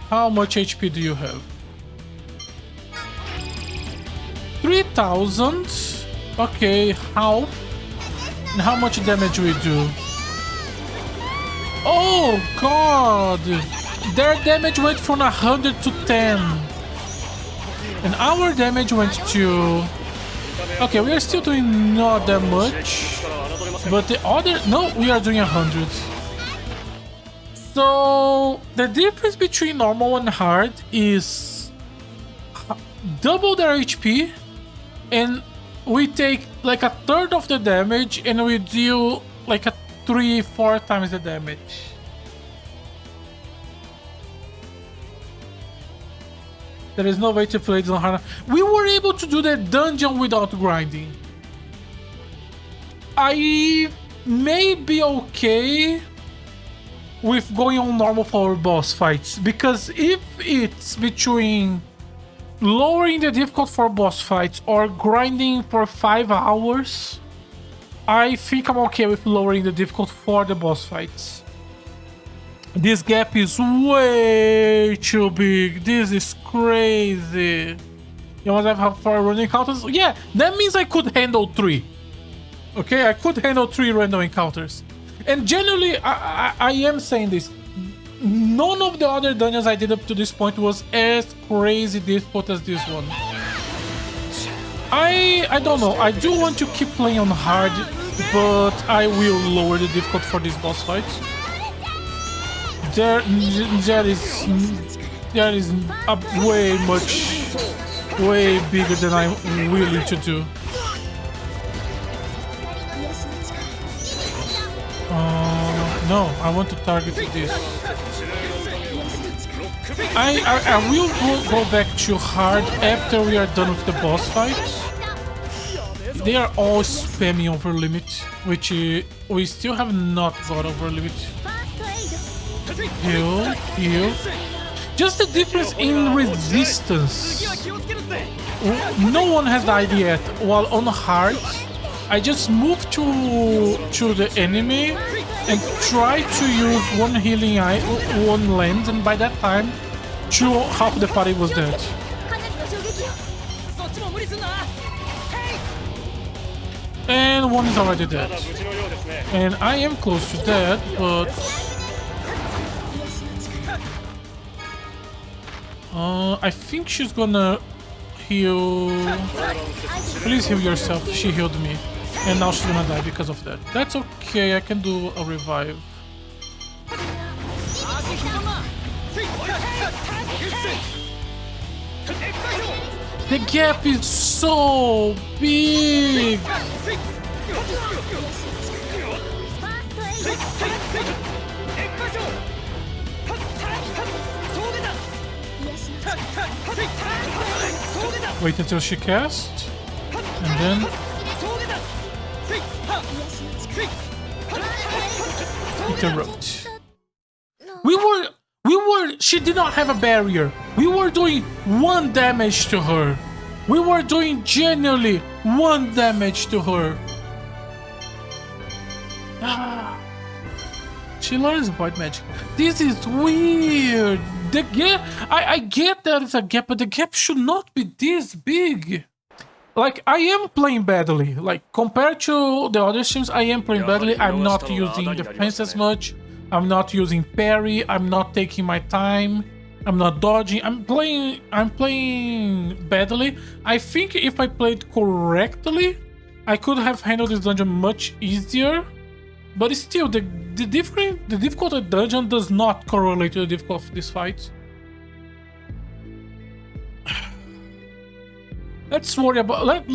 how much HP do you have? 3,000. Okay, half. And how much damage we do? Oh god! Their damage went from 100 to 10. And our damage went to... Okay, we are still doing not that much. But the other... No, we are doing 100. So the difference between normal and hard is double their HP, and we take like a third of the damage, and we deal like a 3-4 times the damage. There is no way to play this on hard. We were able to do the dungeon without grinding. I may be okay with going on normal for boss fights, because if it's between lowering the difficulty for boss fights or grinding for 5 hours, I think I'm okay with lowering the difficulty for the boss fights. This gap is way too big. This is crazy. You must have 4 random encounters. Yeah, that means I could handle 3. Okay, I could handle 3 random encounters. And generally, I am saying this. None of the other dungeons I did up to this point was as crazy difficult as this one. I don't know. I do want to keep playing on hard, but I will lower the difficulty for this boss fight. There is a way bigger than I'm willing to do. No, I want to target this. I will go back to hard after we are done with the boss fights. They are all spamming over limit, which we still have not got over limit. Heal, heal. Just the difference in resistance. No one has died yet. While on hard, I just move to the enemy and try to use one healing eye, one lens, and by that time, half the party was dead. And one is already dead. And I am close to dead, but... I think she's gonna heal... Please heal yourself, she healed me. And now she's gonna die because of that. That's okay, I can do a revive. The gap is so big! Wait until she casts, and then... Interrupt. She did not have a barrier. We were doing 1 damage to her. We were doing genuinely 1 damage to her. She learns void magic. This is weird. The gap, I get that it's a gap, but the gap should not be this big. Like, I am playing badly. Like, compared to the other streams, I am playing badly. I'm not using defense as much. I'm not using parry. I'm not taking my time. I'm not dodging. I'm playing badly. I think if I played correctly, I could have handled this dungeon much easier. But still, the difficulty of the dungeon does not correlate to the difficulty of this fight. Let's worry about...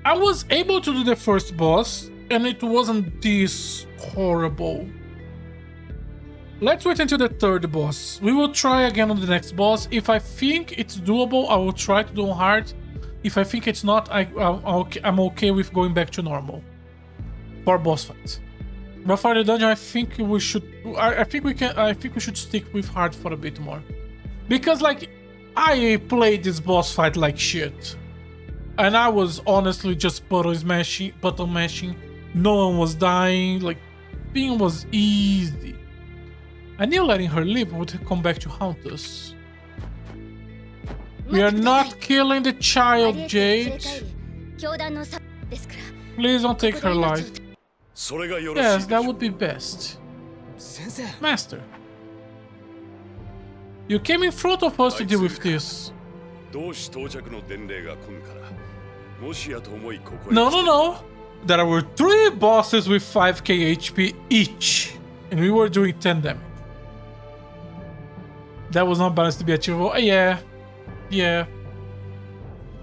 I was able to do the first boss, and it wasn't this horrible. Let's wait until the third boss. We will try again on the next boss. If I think it's doable, I will try to do hard. If I think it's not, I'm okay with going back to normal for boss fights. But for the dungeon, I think we should. I think we can. I think we should stick with hard for a bit more, because like I played this boss fight like shit, and I was honestly just button mashing. No one was dying. Like, thing was easy. I knew letting her live would come back to haunt us. We are not killing the child, Jade. 教団の差ですから。 Please don't take her life. それがよろしい Yes, でし that ょう would be best. 先生 Master, you came in front of us to deal with this. 同志到着の伝令が来るからもしやと思いここへ No, 来て no, no. There were 3 bosses with 5k HP each, and we were doing 10 damage. That was not balanced to be achievable. Yeah.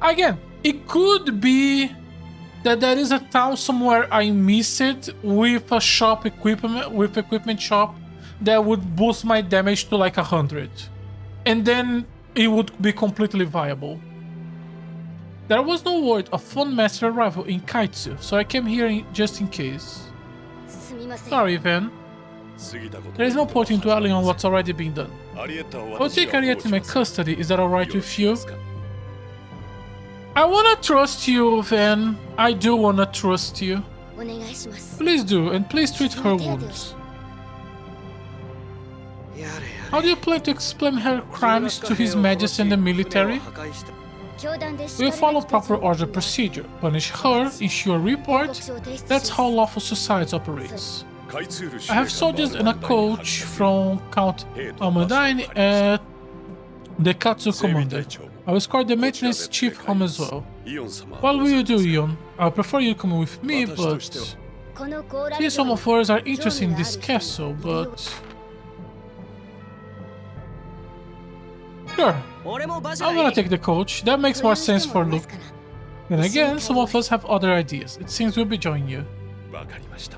Again, it could be that there is a town somewhere I miss it with a shop equipment shop that would boost my damage to like 100, and then it would be completely viable. There was no word of Fun Master arrival in Kaitsu, so I came here just in case. すみません。 Sorry, Van. 過ぎたこと There is no point in dwelling on what's already been done. アリエッタを I'll 私 take が Ariette 保 in my 護します custody. Is that alright よろ with しい you? ですか I wanna trust you, Van. I do wanna trust you. お願いします。 Please do, and please treat her wounds. やれや How do you plan to explain her crimes to His Majesty and the military? 教団で We'll follow proper order procedure. Punish her, issue a report. That's how lawful society operates. 開通る I have soldiers and a coach from Count Almudine at the Katsu Commander. I will escort the maintenance chief home as well. イオン様 What will you do, Ion? I prefer you come with me, but... この高麗 See, some of us are interested in this castle, but... Sure, 俺も馬車 I'm がい gonna い take the coach. That makes more sense for Luke. Then again, some of us have other ideas. It seems we'll be joining you. わかりました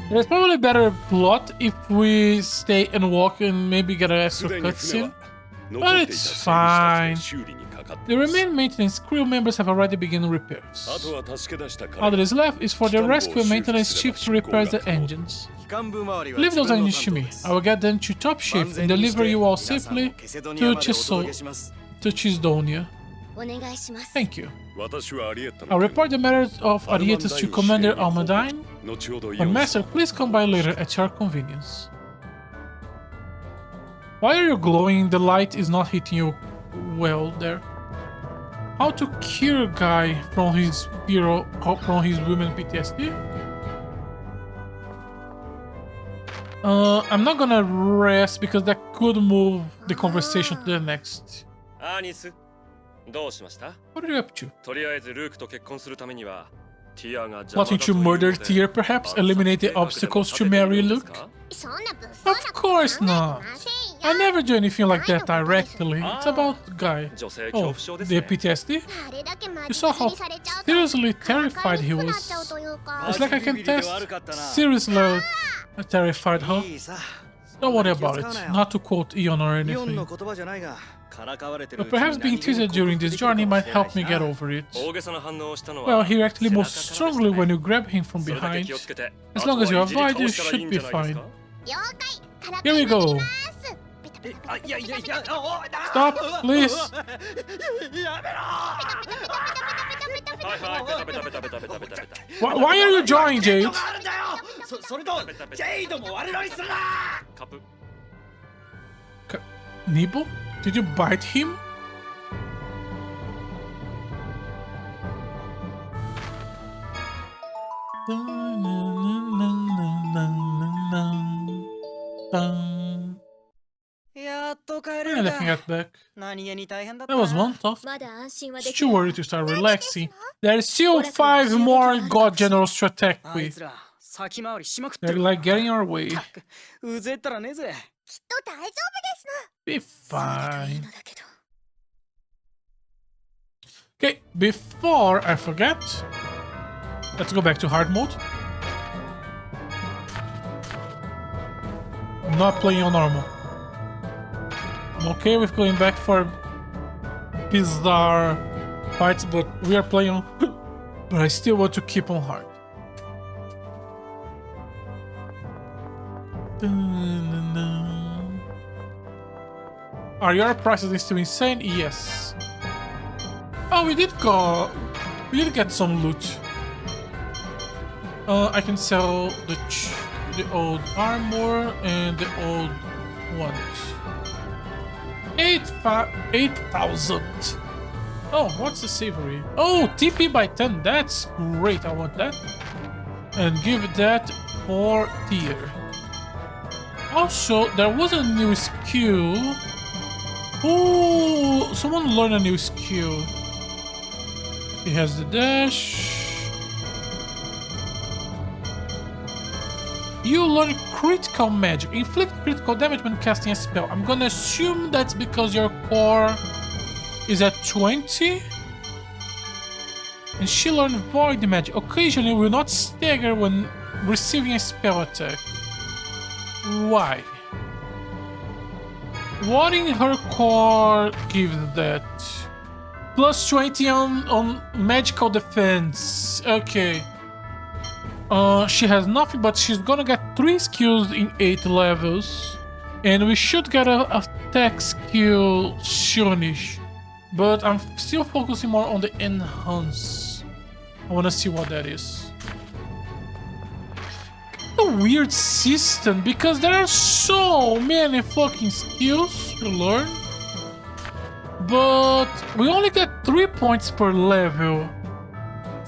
There's probably better plot if we stay and walk and maybe get an す extra でに船 cutscene. は残っていた it's 整備士たちで修理にかかって The います remaining maintenance crew members have already begun repairs. あとは助け出した彼 All that is left is for the rescue and maintenance chief to repair the engines. 機関部周りは Leave those 自分 on の Nishimi. 担当です I will get them to top shift 万 and 全にして deliver you all 皆さん safely をケセドニア to までお届けします Chisdonia. お願いします。 Thank you. 私はアリエッタ I'll の report the matter of Arietas to Commander Almudine. 後ほどイオ But ン Master, 様 please come by later at your convenience. Why are you glowing? The light is not hitting you well there. How to cure a guy from his women PTSD? I'm not gonna rest because that could move the conversation to the next. アーニスどうしました What are you up to? とりあえずルークと結婚するためにはティアが邪魔だ Wanting とい to うの murder で Tyr, perhaps? Eliminate the obstacles to marry Luke? そんな物騒な Of course こと考えて not. ませんよ I never do anything like that directly. It's about Guy. 女性恐 Oh, 怖症です the ね PTSD? あれだけ巻 You き saw 切 how りされちゃうと seriously から terrified he かりにくくなっ was. ちゃうというか It's like I can test 悪かったな seriously terrified her. いいさ Don't worry about it. Not to quote Ion or イオンの anything. 言葉じゃないがからかわれてる But perhaps being teased during this journey might help me get over it. 大げさな反応をしたの Well, は he actually 背 moves 中からでしたね strongly when you grab him from それだけ behind. 気をつけて As long as you あとは avoid, い you じり倒したらいい should ん be じゃないです fine. か了解から Here we かい go. ますペタペタペタペタペタペタペタペタペタ Stop, please. はいはいペタペタペタペタペタペタペタ Why are you drawing, Jade? あるんだよそれとジェイドも悪乗りするなカップ Nibble? Did you bite him? That やっと帰れるか I got back. 何気に大変だった That was one tough. まだ安心はで It's き too ない early to start relaxing. There is still 5 more god generals to attack あい with. つら先回りしまくって They're る like getting our way. ったくうぜったらねえぜきっと大丈夫です Be いい fine. のだけど Okay, before I forget, let's go back to hard mode. I'm not playing on normal. I'm okay with going back for bizarre fights, but we are playing. But I still want to keep on hard. Are your prices still insane? Yes. Oh, we did go. We did get some loot. I can sell the old armor and the old ones. 8,000. Oh, what's the savory? Oh, TP by 10. That's great. I want that. And give that 4 tier. Also, there was a new skill. Oh, someone learned a new skill. He has the dash. You learn critical magic. Inflict critical damage when casting a spell. I'm gonna assume that's because your core is at 20. And she learned void magic. Occasionally will not stagger when receiving a spell attack. Why? What in her core gives that? Plus 20 on magical defense. Okay. She has nothing, but she's gonna get 3 skills in 8 levels. And we should get a attack skill soonish. But I'm still focusing more on the enhance. I wanna see what that is. A weird system, because there are so many fucking skills to learn. But we only get 3 points per level.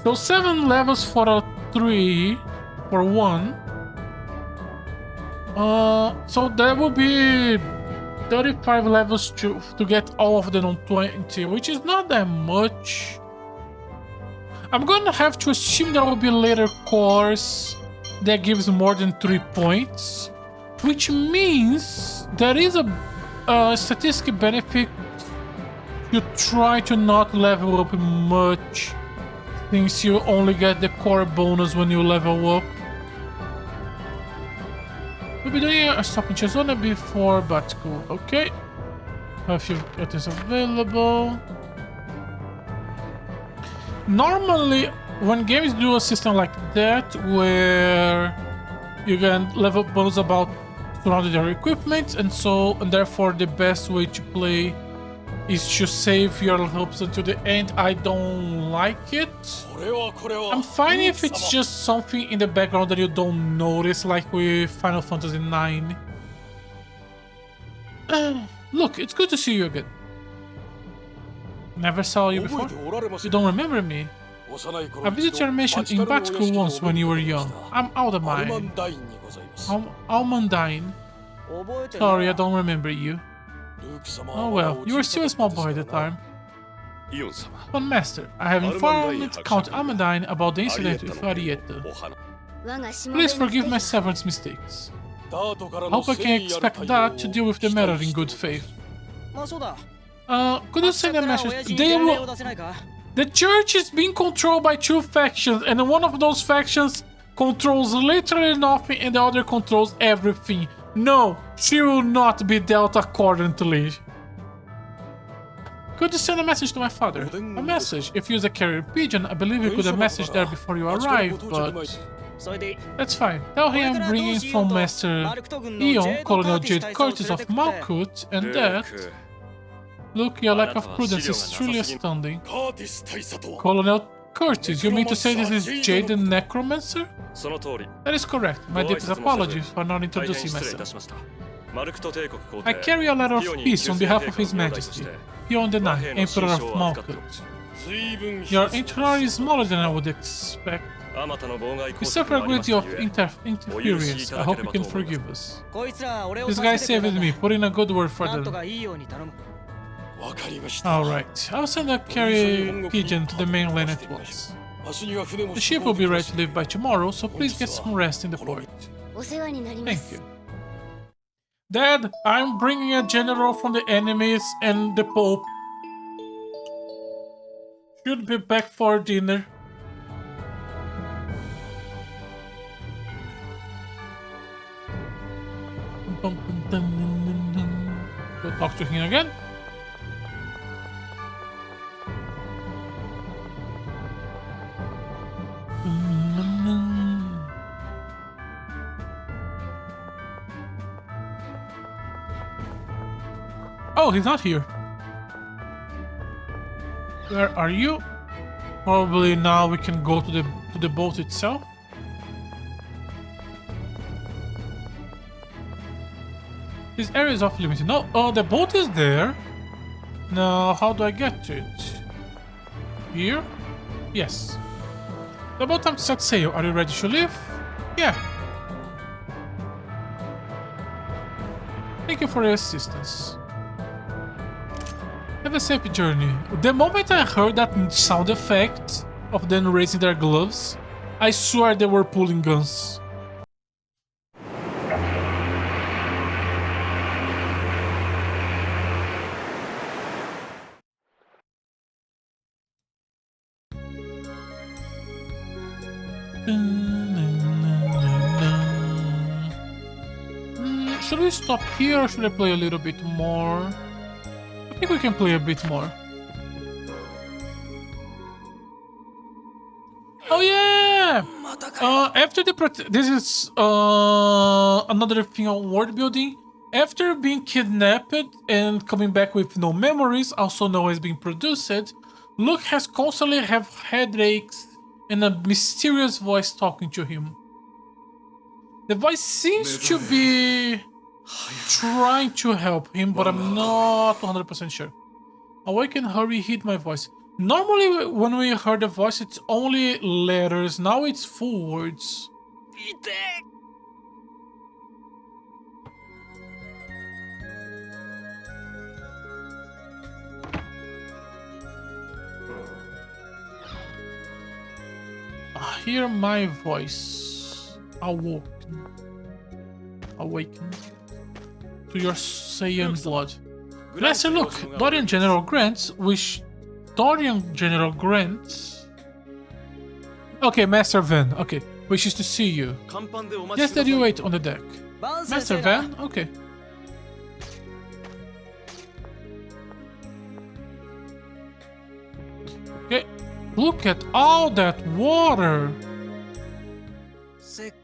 So 7 levels for a 3 for 1. So that would be 35 levels to get all of them on 20, which is not that much. I'm gonna have to assume there will be later cores that gives more than 3 points, which means there is a statistic benefit. You try to not level up much, since you only get the core bonus when you level up. We'll be doing a stop in Chazona before Batku. Okay. A few items available. Normally, when games do a system like that, where you can level bonus about surrounding your equipment, and therefore the best way to play is to save your hopes until the end, I don't like it. I'm fine if it's just something in the background that you don't notice, like with Final Fantasy IX. Look, it's good to see you again. Never saw you before? You don't remember me? I visited your mission in Batku once when you were young. I'm Almandine. Almandine. Sorry, I don't remember you. Oh well, you were still a small boy at the time. But Master, I have informed Count Almandine about the incident with Arietta. Please forgive my servant's mistakes. I hope I can expect that to deal with the matter in good faith. Could you send a message? The church is being controlled by 2 factions, and one of those factions controls literally nothing and the other controls everything. No, she will not be dealt accordingly. Could you send a message to my father? A message? If you use a carrier pigeon, I believe you could have messaged there before you arrived, but... That's fine. Tell him I'm bringing from Master Eon, Colonel Jade Curtis of Malkuth, and that... Look, your lack of prudence is truly astounding. Colonel Curtis, you mean to say this is Jade the Necromancer? That is correct. My deepest apologies for not introducing myself. I carry a letter of peace on behalf of His Majesty, Eon the Ninth, Emperor of Malkuth. Your itinerary is smaller than I would expect. We suffer a great deal of interference. I hope you can forgive us. This guy saved me. Put in a good word for them. Alright, I'll send a carrier pigeon to the mainland at once. The ship will be ready to leave by tomorrow, so please get some rest in the port. Thank you. Dad, I'm bringing a general from the enemies and the Pope. Should be back for dinner. Go talk to him again. Oh, he's not here. Where are you? Probably now we can go to the boat itself. This area is off limits. No, oh, the boat is there. Now, how do I get to it? Here? Yes. About time to set sail. Are you ready to leave? Yeah. Thank you for your assistance. Have a safe journey. The moment I heard that sound effect of them raising their gloves, I swear they were pulling guns. Should we stop here or should I play a little bit more? I think we can play a bit more. Oh yeah! After the this is another thing on world building. After being kidnapped and coming back with no memories, also known as being produced, Luke has constantly have headaches and a mysterious voice talking to him. The voice seems to be trying to help him, but I'm not 100% sure. Awaken, hurry, heed my voice. Normally when we heard the voice it's only letters, now it's full words. Hear my voice. Awaken to your Saiyan blood. Master Luke, Dorian General Grant, Okay, Master Van, okay, wishes to see you. Yes, that you wait on the deck. Master Van, okay. Okay, look at all that water.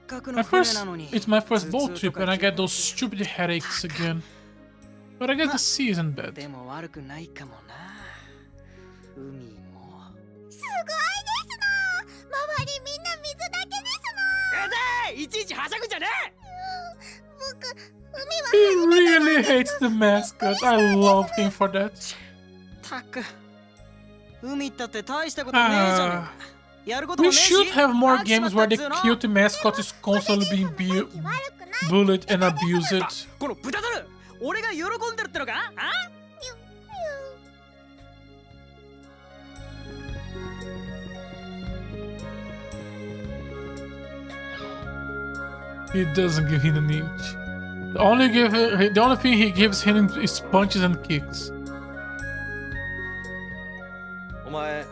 It's my first boat trip and I get those stupid headaches again. But I guess the sea isn't bad. He really hates the mascot. I love him for that. We should have more games where the cute mascot is constantly being bullied and abused. He doesn't give him an inch. The only thing he gives him is punches and kicks.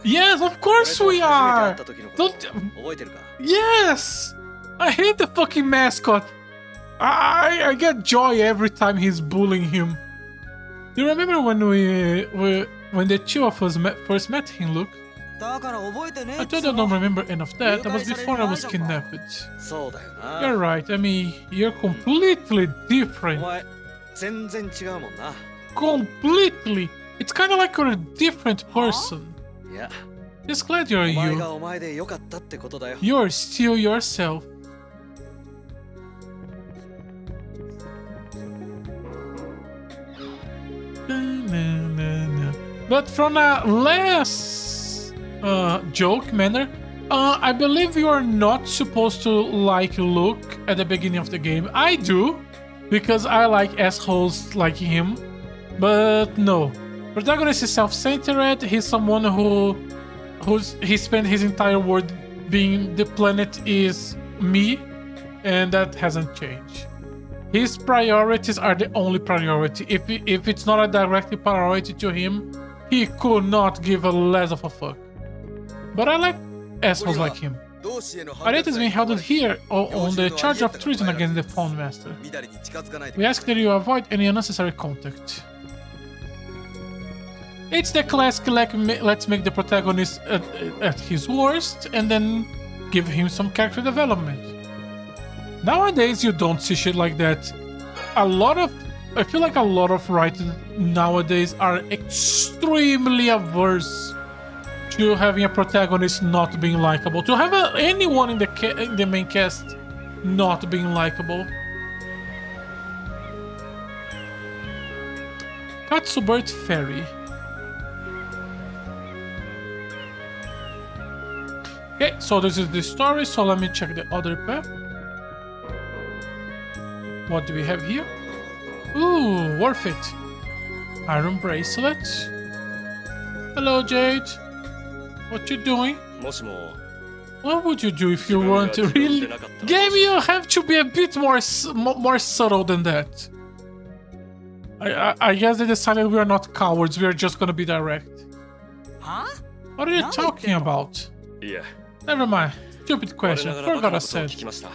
Yes, of course we are! Yes! I hate the fucking mascot. I get joy every time he's bullying him. Do you remember when when the two of us first met him, Luke? I told you I don't remember any of that. That was before I was kidnapped. You're right. I mean, you're completely different. Completely. It's kind of like you're a different person. Just glad you're you. You're still yourself. But from a less joke manner, I believe you are not supposed to like Luke at the beginning of the game. I do, because I like assholes like him. But no. Protagonist is self-centered. He's someone he spent his entire world being the planet is me, and that hasn't changed. His priorities are the only priority. If it's not a direct priority to him, he could not give a less of a fuck. But I like assholes like him. Arete is being held here on the charge of treason against the Fawn Master. We ask that you avoid any unnecessary contact. It's the classic let's make the protagonist at his worst and then give him some character development. Nowadays you don't see shit like that. A lot of I feel like a lot of writers nowadays are extremely averse to having a protagonist not being likable, to have anyone in the main cast not being likable. Katsubert Ferry. Okay, so this is the story, so let me check the other path. What do we have here? Ooh, worth it. Iron bracelet. Hello, Jade. What you doing? もしも What would you do if you weren't really... Game, you have to be a bit more subtle than that. I guess they decided we are not cowards, we are just gonna be direct. Huh? What are you talking about? いや Never mind. Stupid 我 question. ながらバカ Forgot な I ことを said. 聞きました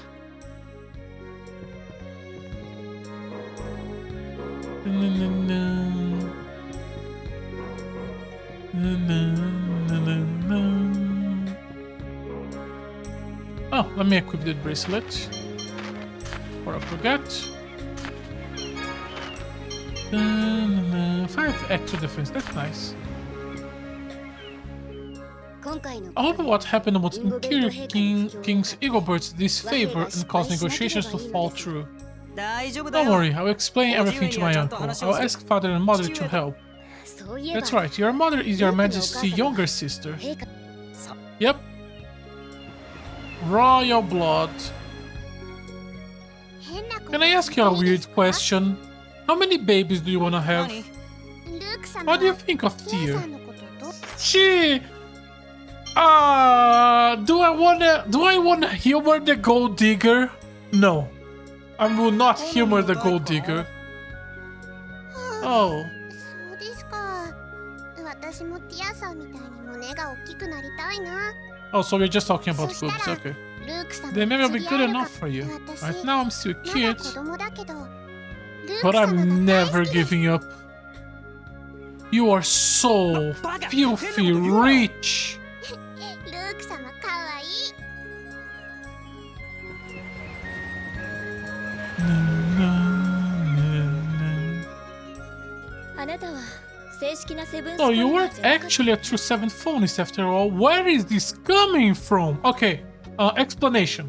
Oh, let me equip that bracelet. Before I forget. 5 extra defense, that's nice. 今回の All of what happened was Interior King's Eaglebird's disfavor and caused negotiations to fall through. 大丈夫だ Don't よ worry, I'll explain everything to my uncle. I'll ask father and mother to help. そういえば That's right, your mother is your majesty's younger sister. 陛下 Yep. Royal blood. 変なこと Can I ask you a weird question? How many babies do you wanna have? 何ルーク様 What do you think of キエさ Tyr? んのことど She... do I wanna humor the gold digger? No. I will not humor the gold digger. Oh. そうですか私もティアさんみたいに胸が大きくなりたいな Oh, so we're just talking about そ boobs, したら okay. ルーク様 They may not と be 釣り good 合えるか enough for you. 私 Right now I'm still a まだ kid, 子供だけどルーク but 様 I'm が never 大好きです giving up. You are so filthy rich. ルーク様かわいい あなたは正式なセブンス So ポ you インター weren't じゃなかった actually a true seventh phonist after all. Where is this coming from? Okay, explanation.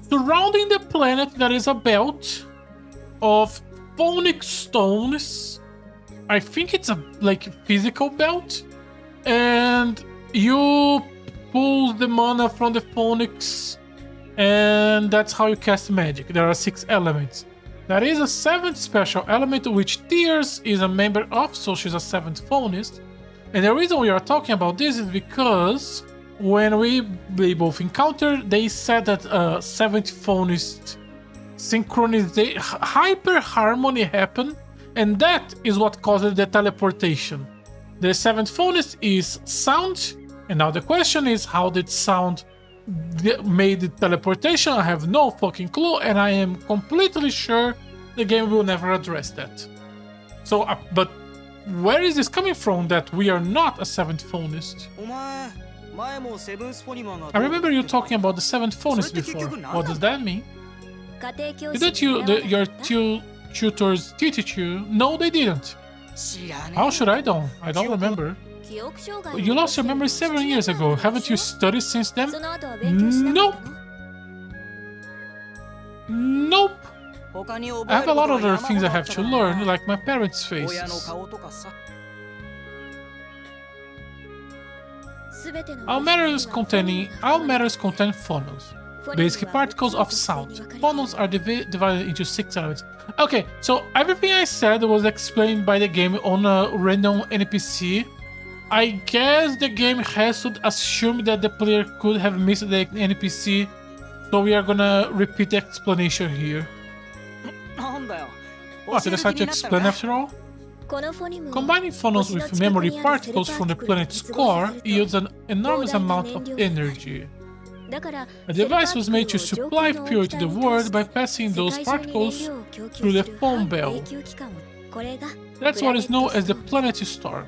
Surrounding the planet there is a belt of phonic stones. I think it's a like physical belt. And you pull the mana from the phonics, and that's how you cast magic. There are 6 elements. There is a 7th special element which Tears is a member of, so she's a 7th phonist. And the reason we are talking about this is because when they both encountered, they said that 7th phonist synchronization, hyper harmony happened, and that is what caused the teleportation. The 7th phonist is sound, and now the question is how did sound made the teleportation? I have no fucking clue, and I am completely sure the game will never address that. So, but where is this coming from that we are not a 7th phonist? お前前もセブンスポニマンが I remember you talking about the 7th phonist before. What does that mean? 家庭教師 Didn't に you, 習わなかった your two tutors teach you? No, they didn't. 知らね How should I know? I don't remember. 記憶障害を You lost your memory 起こ 7 years す ago. 1年 Haven't you studied since then? その後は勉強しなかったの Nope. 他に覚 I え have る a こ lot と of が other 山ほ things ど I あっ have た to から learn, like my parents' 親の faces. 顔とかさ 全ての All matters contain phonos, basic particles of sound. Phonos are divided into 6 elements. Okay, so everything I said was explained by the game on a random NPC. I guess the game has to assume that the player could have missed the NPC, so we are gonna repeat the explanation here. なんだよ What, you decided to explain after all? このフォニムは Combining phonos 星の with 近く memory にあるセル particles パ from the ーティクルに planet's 結合さ core れた yields an enormous 膨大な amount 燃 of 料になる energy. だから A device was made to supply fuel to the world by passing those particles through the foam bell. That's what is known as the planet storm.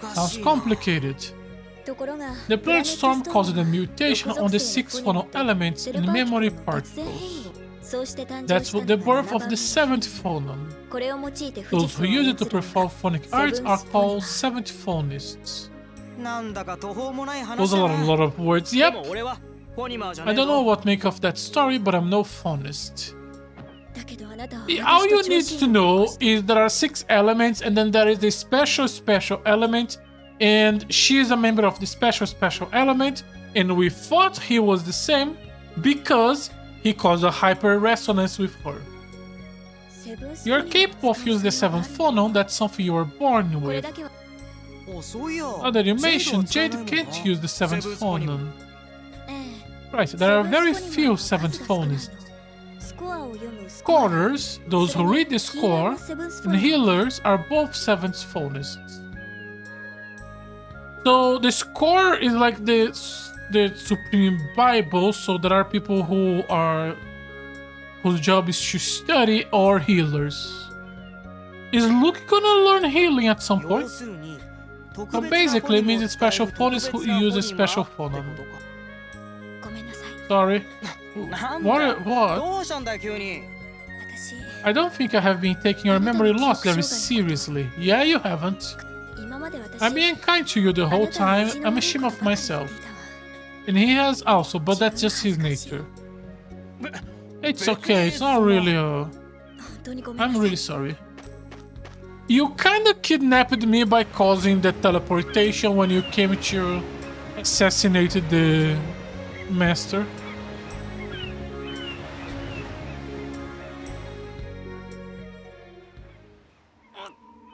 難 Sounds しいな complicated. The planet storm caused a mutation on the 6 phono elements in memory particles. そうして誕生 That's した what the のが birth 7 of 番 the 目 seventh phonon. これを用いて Those who use it to perform phonic arts are called seven. seventh phonists. なんだか途方もない Those 話 are だ a な lot of words. で Yep. も俺はフォニマーじゃ I ねえ don't know ぞ what make of that story, but I'm no phonist. だけどあなたは All you 私と need 調子 to に乗 know って is there are 6 elements, and then there is a special element, and she is a member of the special element, and we thought he was the same because he caused a hyper resonance with her. セブンス You're capable of using the seventh phonon, that's something you were born これ with. だけはおそういや Now that you ジェイドは mentioned, 使え Jade ないもんな can't use the seventh セブンスフォニマ phonon. ええ Right, there are セブン very スフォニ few マーは seventh 数が少ないの phonists. スコアを読むスコア Scholars, those who read the score, and healers are both seventh phonists. So the score is like the supreme Bible, so there are people whose job is to study, or healers. Is Luke gonna learn healing at some 要 point? するに But basically it means it's special phonists who use a special phonon. ごめんなさい Sorry. なんだ What? What? どうしたんだよ急に私 I don't think I have been taking your memory loss very seriously. Yeah, you haven't. 今まで私 I'm being kind to you the あ whole なたの time. 意地の I'm 悪い ashamed こと of ばかり myself. 言っていたわ And he has also, but that's just his nature. It's okay, it's not really a... 本当にごめん I'm なさい really sorry. You kinda kidnapped me by causing the teleportation when you came to assassinated the master.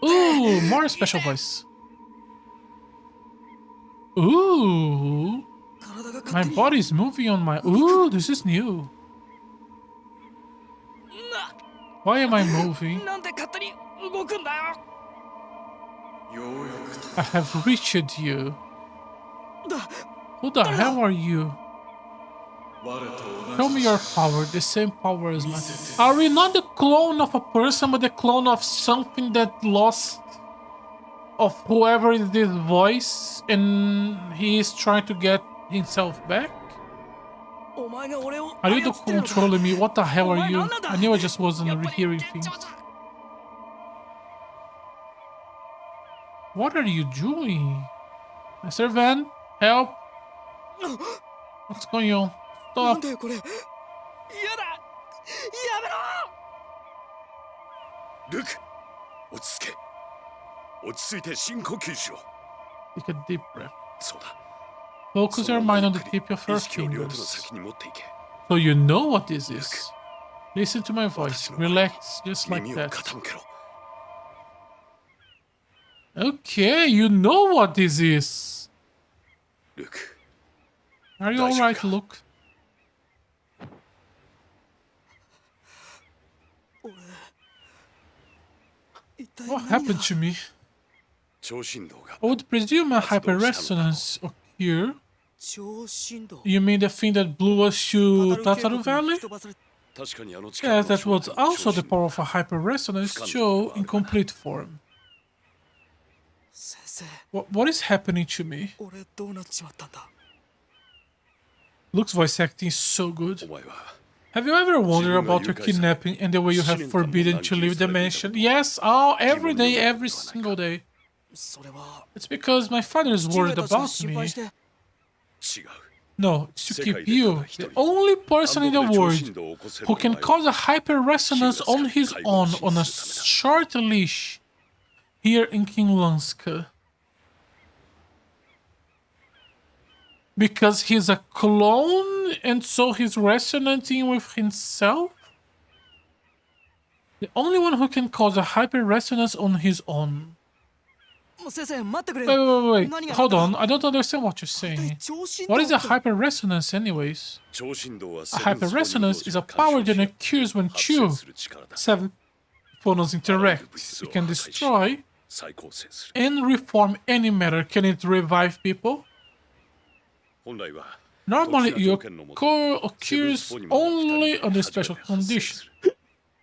Ooh, more special voice. Ooh, 体が my 勝手に body is moving on my... Ooh, this is new. Why am I moving? なんで勝手に動くんだよ I have reached you. だ Who the hell are you? Show me your power, the same power as mine. Are we not the clone of a person, but the clone of something that lost of whoever is this voice, and he is trying to get himself back? お前が俺を Are you the 操ってるのか controlling me? What the hell are you? お前何なんだ I knew I just wasn't やっぱり hearing 現 things. 状だ What are you doing? Mr. Van, help! What's going on? なん Stop! だよこれ嫌だやめろルク落ち着け落ち着いて深呼吸しろ Take a deep breath. そうだ Focus your mind on the tip of 意 your 識を両手の fingers. 先に持っていけ So you know what this is. Listen to my voice. Relax, just like 耳を that. 傾けろ Okay, you know what this is. ルク Are you alright, Luke? What happened to me? 超振動が I would presume a hyperresonance occur. 超振動 You mean the thing that blew us to Tataru Valley? 飛ばされ確かにあの力 Yes, that was also the power of a hyperresonance, Joe, in complete form. 先生 What is happening to me? 俺どうなっちまったんだ Luke's voice acting is so good. お前は Have you ever wondered about your kidnapping and the way you have forbidden to leave the mansion? Yes, every day, every single day. それは It's because my father is 父上 worried たちが about 心 me. 配して 違う No, it's to keep you, the only person in the world who can cause a hyper resonance on his own on a short leash here in King Lanska. Because he's a clone and so he's resonating with himself? The only one who can cause a hyper resonance on his own. もう先生待ってくれ Wait, 何が hold on, I don't understand what you're 一体 saying. 超振動 What is a って hyper resonance, anyways? 超振動は A hyper resonance is a power that occurs when 発生 two する力だ seven phonons interact. It can destroy 再構成する and reform any matter. Can it revive people? 本来は Normally, 特殊な it 条件の下 occurs only under special conditions,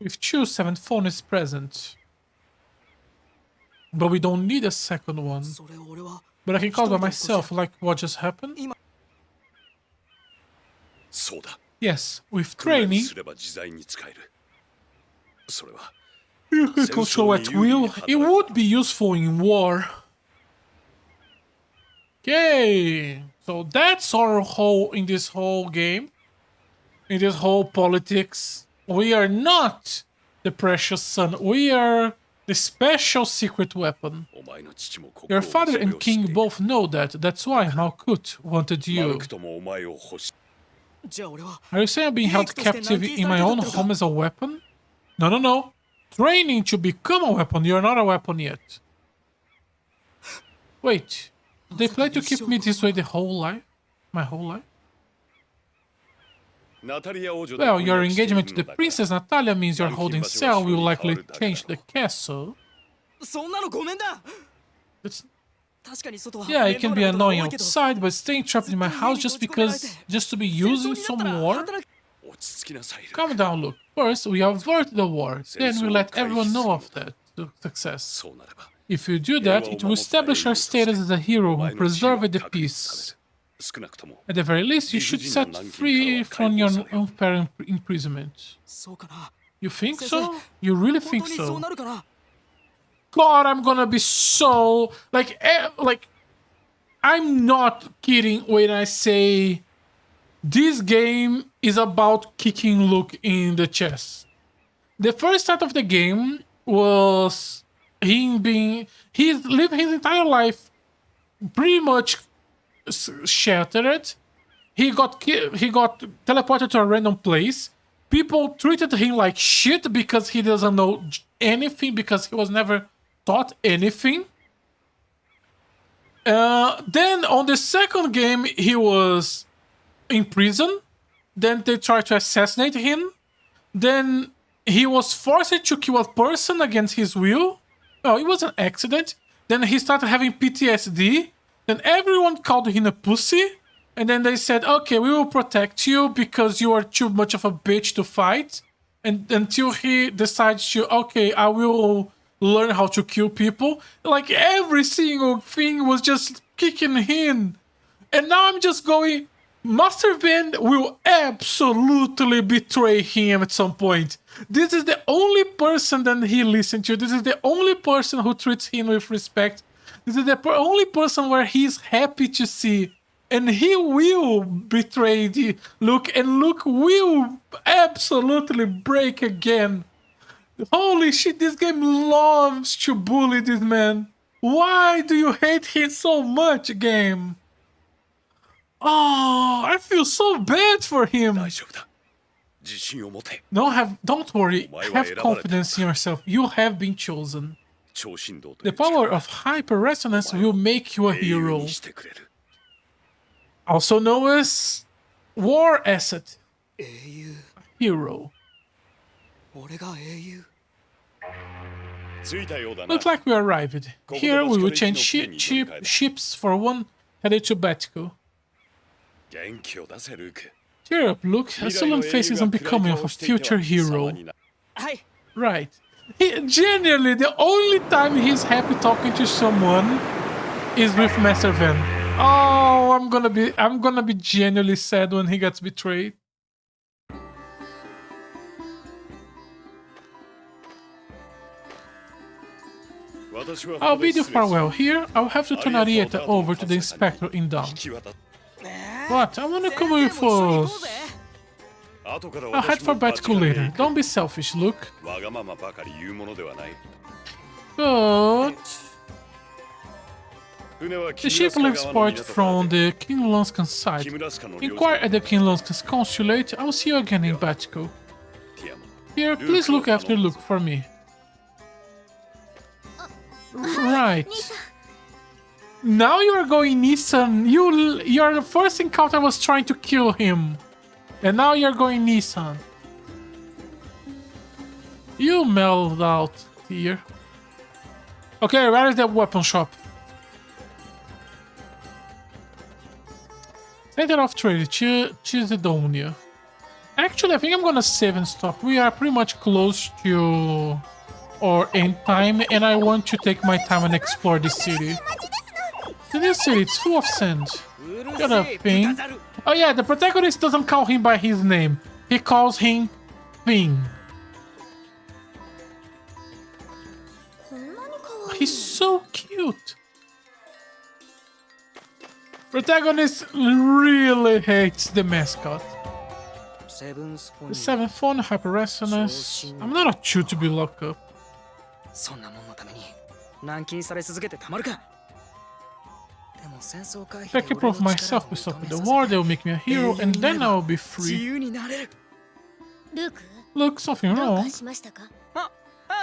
with two seven phonies present. But we don't need a second one. それ俺は But I can call by myself, like what just happened. そうだ Yes, with 訓練 training, すれば自在に使える。それは you can control at will. It would be useful in war. Okay, so that's our whole in this whole game, in this whole politics. We are not the precious son. We are the special secret weapon. お前の父も国王 Your もそ father れ and を知って king いる。 both know that. That's why Malkut wanted マル you. クともお前を欲し。じゃあ俺は Are you saying I'm being held captive in my own home as a weapon? No, no, no. Training to become a weapon. You're not a weapon yet. Wait. They plan to keep me this way the whole life? My whole life? ナタリア王女と Well, 婚 your 約している engagement の to だ the から Princess Natalia means your holding cell will likely change the castle. そんなのごめんだ It's, 確かに外は yeah, it can be 面倒なことが annoying 多いけど outside, but staying trapped in my house just to be using some war? 落ち着きなさい。 Calm down, look. First, we avert the war. Then we let everyone know of that success. そうなれば If you do that, it will establish your status as a hero who preserved the peace. 少なくとも At the very least, you should set free from your unfair imprisonment. そうかな You think so? You really 本 think 当にそう so? なるかな God, I'm gonna be so like I'm not kidding when I say this game is about kicking Luke in the chest. The first start of the game was he's lived his entire life pretty much shattered. He got teleported to a random place. People treated him like shit because he doesn't know anything, because he was never taught anything. Then on the second game, he was in prison. Then they tried to assassinate him. Then he was forced to kill a person against his will. Oh, it was an accident. Then he started having PTSD. Then everyone called him a pussy. And then they said, okay, we will protect you because you are too much of a bitch to fight. And until he decides to, okay, I will learn how to kill people. Like every single thing was just kicking him. And now I'm just going, Master Van will absolutely betray him at some point. This is the only person that he listens to. This is the only person who treats him with respect. This is the only person where he's happy to see. And he will betray Luke, and Luke will absolutely break again. Holy shit, this game loves to bully this man. Why do you hate him so much, game? Oh, I feel so bad for him. 大丈夫だ。自信を持て。 Don't worry. Have confidence in yourself. You have been chosen. 超振動と The いう力 power of hyper resonance will make you a 英雄 hero. にしてくれる。 Also known as war asset 英雄 hero. 俺が英雄着いたようだな。 Looks like we arrived. Here we will change ships for one headed to Batico. 元気を出せルーク。 Cheer up, Luke. A solemn face is unbecoming of a future hero. はい Right. Genuinely, the only time he's happy talking to someone is with Master Van. Oh, I'm gonna be genuinely sad when he gets betrayed. I'll bid you farewell. Here, I'll have to turn Arietta over to the inspector in Dawn. What? I wanna come with us. I'll head for Batico later. Don't be selfish, Luke. わがままばかり言うものではない。 But 船は the ship leaves port from the King Lonskan side. 木村スカの領事 Inquire at the King Lonskan's consulate. I'll see you again in Batico. ティアモ Here, please look after Luke for me. Right. Now you are going Nissan. Your first encounter was trying to kill him. And now you're going Nissan. You mellowed out here. Okay, where is the weapon shop? Center of Trade, Chisedonia. Actually, I think I'm gonna save and stop. We are pretty much close to our end time, and I want to take my time and explore this city. So this city, it's full of sand. Got a thing. Oh yeah, the protagonist doesn't call him by his name. He calls him Thing. こんなに可愛い He's so cute. Protagonist really hates the mascot. セブンスポ The ニー seventh phone, hyper resonance. I'm not a chew to be locked up. そんなもんのために軟禁され続けてたまるか。でも戦争回 If I 避 can で俺 prove の myself 力 to を stop 認め the させ war, て they will make me a hero, and then I will be 自 free. 由になれる。ルーク Look, something どう wrong. かしましたか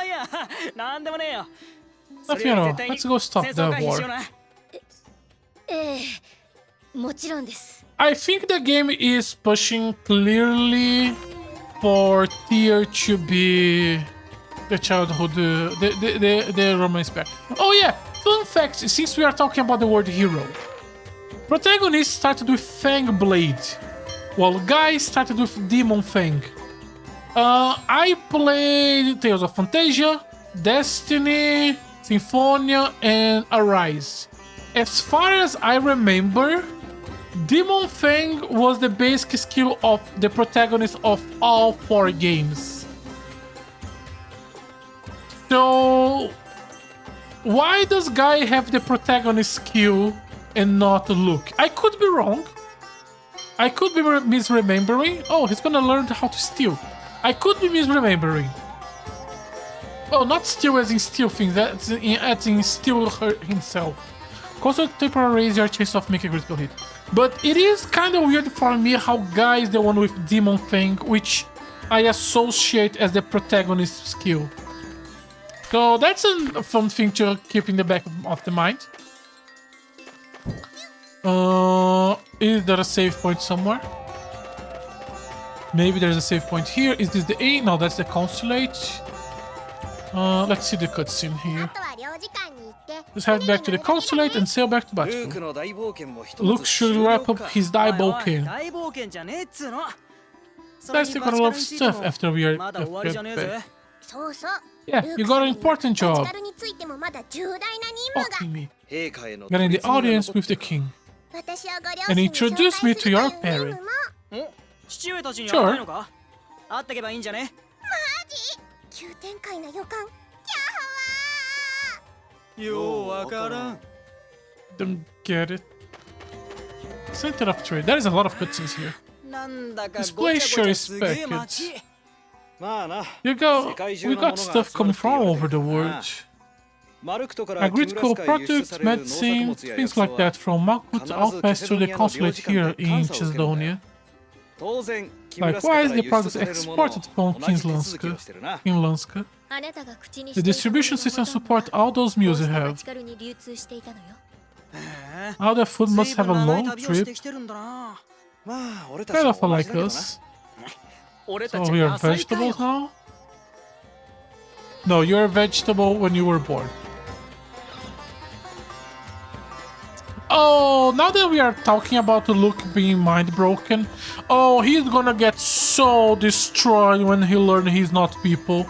いや、なんでもねえよ。 Nothing at all. Let's go stop 戦 the 争回避しよう war. な。ええもちろんです I think the game is pushing clearly for Tyr to be the childhood, the romance back. Oh yeah, fun fact, since we are talking about the word hero. Protagonist started with Fang Blade, while Guy started with Demon Fang. I played Tales of Fantasia, Destiny, Symphonia, and Arise. As far as I remember, Demon Fang was the basic skill of the protagonist of all 4 games. So, why does Guy have the protagonist skill and not Luke? I could be wrong. I could be misremembering. Oh, he's gonna learn how to steal. I could be misremembering. Oh, not steal as in steal things, that's in steal her himself. Constant temporary raise your chance of making a critical hit. But it is kind of weird for me how Guy is the one with Demon Fang, which I associate as the protagonist skill. So that's a fun thing to keep in the back of the mind. Is there a save point somewhere? Maybe there's a save point here. Is this the A? No, that's the consulate. Let's see the cutscene here. あとは領事館に行って Let's head back to the consulate and sail back to ルーク Batuu. の大冒険も一つ Luke should 終了 wrap up か his おいおい Daiboken. 大冒険じゃねえっつうの。 Let's take a lot of stuff after we are まだ終わりじゃねえぜ back.。そうそう Yeah, ルー you ク got さ an んには important バチ job. カルについてもまだ重大な任務が Fucking me. 陛下への Getting the 取り次ぎが audience 残っ with て the る king. 私はご両 And 親に introduce 紹 me 介 to する your という任務 parents. もお父上たちに会わないのか。会ってけばいいんじゃね。急展開な予感ようわからん Don't get it. Center of trade. There is a lot of cutscenes here. なんだか This ごち place ゃご sure ちゃ is すげえ packed. 街。まあな You go. 世界中 We のもの got が stuff coming 集ま from っている all わ over け the だな world. マルクトからキムラス Agricultural カへ輸出さ products, れる農作 medicine, 物や things 薬 like は that from Malkut 必ず outpass to the テセドニアの consulate 領事館 here で in 監査を受けるんだ Chisdonia. 当然キムラスカから Likewise, 輸 the 出 products されるもの exported from 同じ手続きをしてるな Kinlanska. あなたが口に The していたもの distribution の system ほとんど support all those こう meals し you てバ have. チカルに流通していたのよ All the food 随 must have 分 a 長い long 旅をして trip. きてるんだな。まあ俺たち Kind も of 同じ like だけどな us. 俺た So ち we は are 野菜かよ vegetables。now? No, you're a vegetable when you were born. Oh, now that we are talking about Luke being mind broken, oh, he's gonna get so destroyed when he learns he's not people.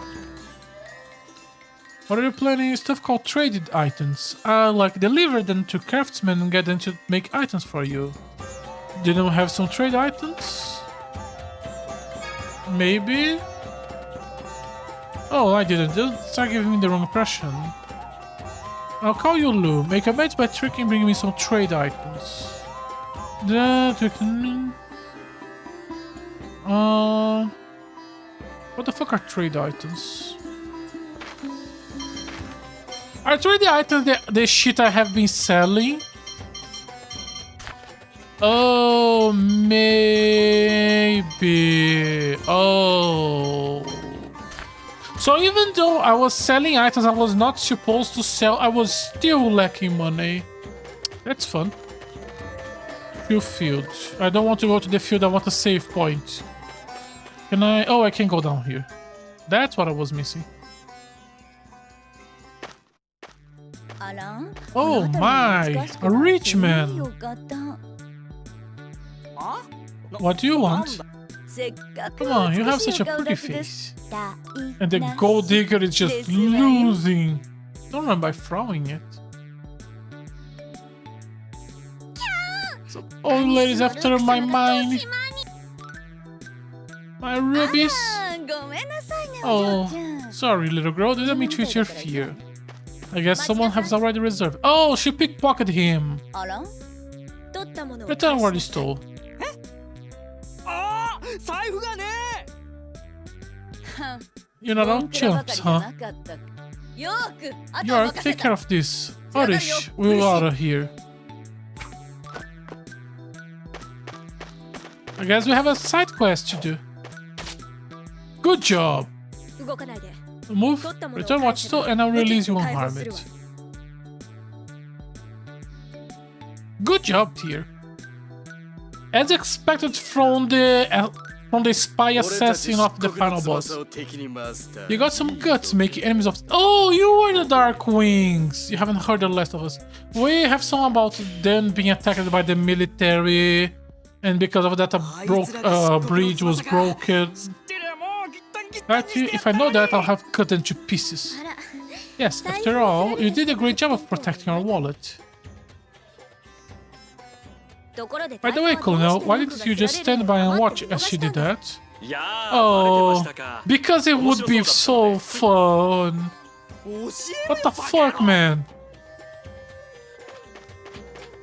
What are you planning? Stuff called traded items. Like deliver them to craftsmen and get them to make items for you. Didn't we have some trade items? Maybe? Oh, I didn't. Don't start giving me the wrong impression. I'll call you Lou. Make a match by tricking, bringing me some trade items. What the fuck are trade items? Are trade items the shit I have been selling? Oh, maybe. Oh. So even though I was selling items I was not supposed to sell, I was still lacking money. That's fun. Few field. I don't want to go to the field, I want a save point. Can I? Oh, I can go down here. That's what I was missing. あらん Oh あなた my, に懐かしく a なって rich man. よかったあ What do you want? せっかく Come on, you have 美し such い a お顔 pretty 立ちです face. 大 And the な gold digger is just ですわよ losing. Don't run by throwing it. So All ladies after my mind. My rubies. ごめんなさいね Oh, sorry, little girl. Didn't mean to eat your fear. I guess someone has already reserved. Oh, she pickpocketed him. あら取ったものを Return what he stole. ああ財布がね You're not all chumps, huh? よくあと You は are 任せ take た care of this. Harish, we're out of here. I guess we have a side quest to do. Good job. 動かないで Move, return what stole, and I'll release you on Harmit. Good job, Tyr. As expected from the spy assassin of the final boss. You got some guts making enemies of. Oh, you were the Dark Wings! You haven't heard the last of us. We have some about them being attacked by the military, and because of that, a bridge was broken. Actually, if I know that, I'll have cut into pieces. あら Yes, after all, you did a great job of protecting our wallet. ところで By the way, Colonel, why didn't you just stand by and watch as she did that? いやー、 Oh, バレてましたか。 because it would be so fun. What the fuck, man?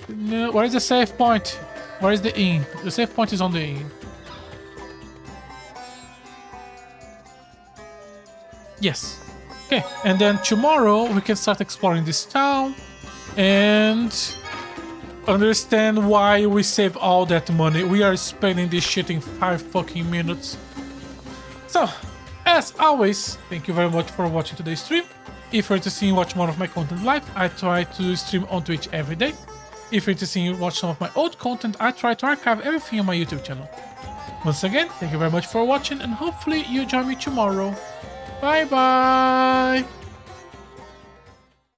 No, where is the save point? Where is the inn? The save point is on the inn. Yes. Okay, and then tomorrow we can start exploring this town and understand why we save all that money. We are spending this shit in 5 fucking minutes. So, as always, thank you very much for watching today's stream. If you're interested in watching more of my content live, I try to stream on Twitch every day. If you're interested in watching some of my old content, I try to archive everything on my YouTube channel. Once again, thank you very much for watching, and hopefully you join me tomorrow. Bye bye!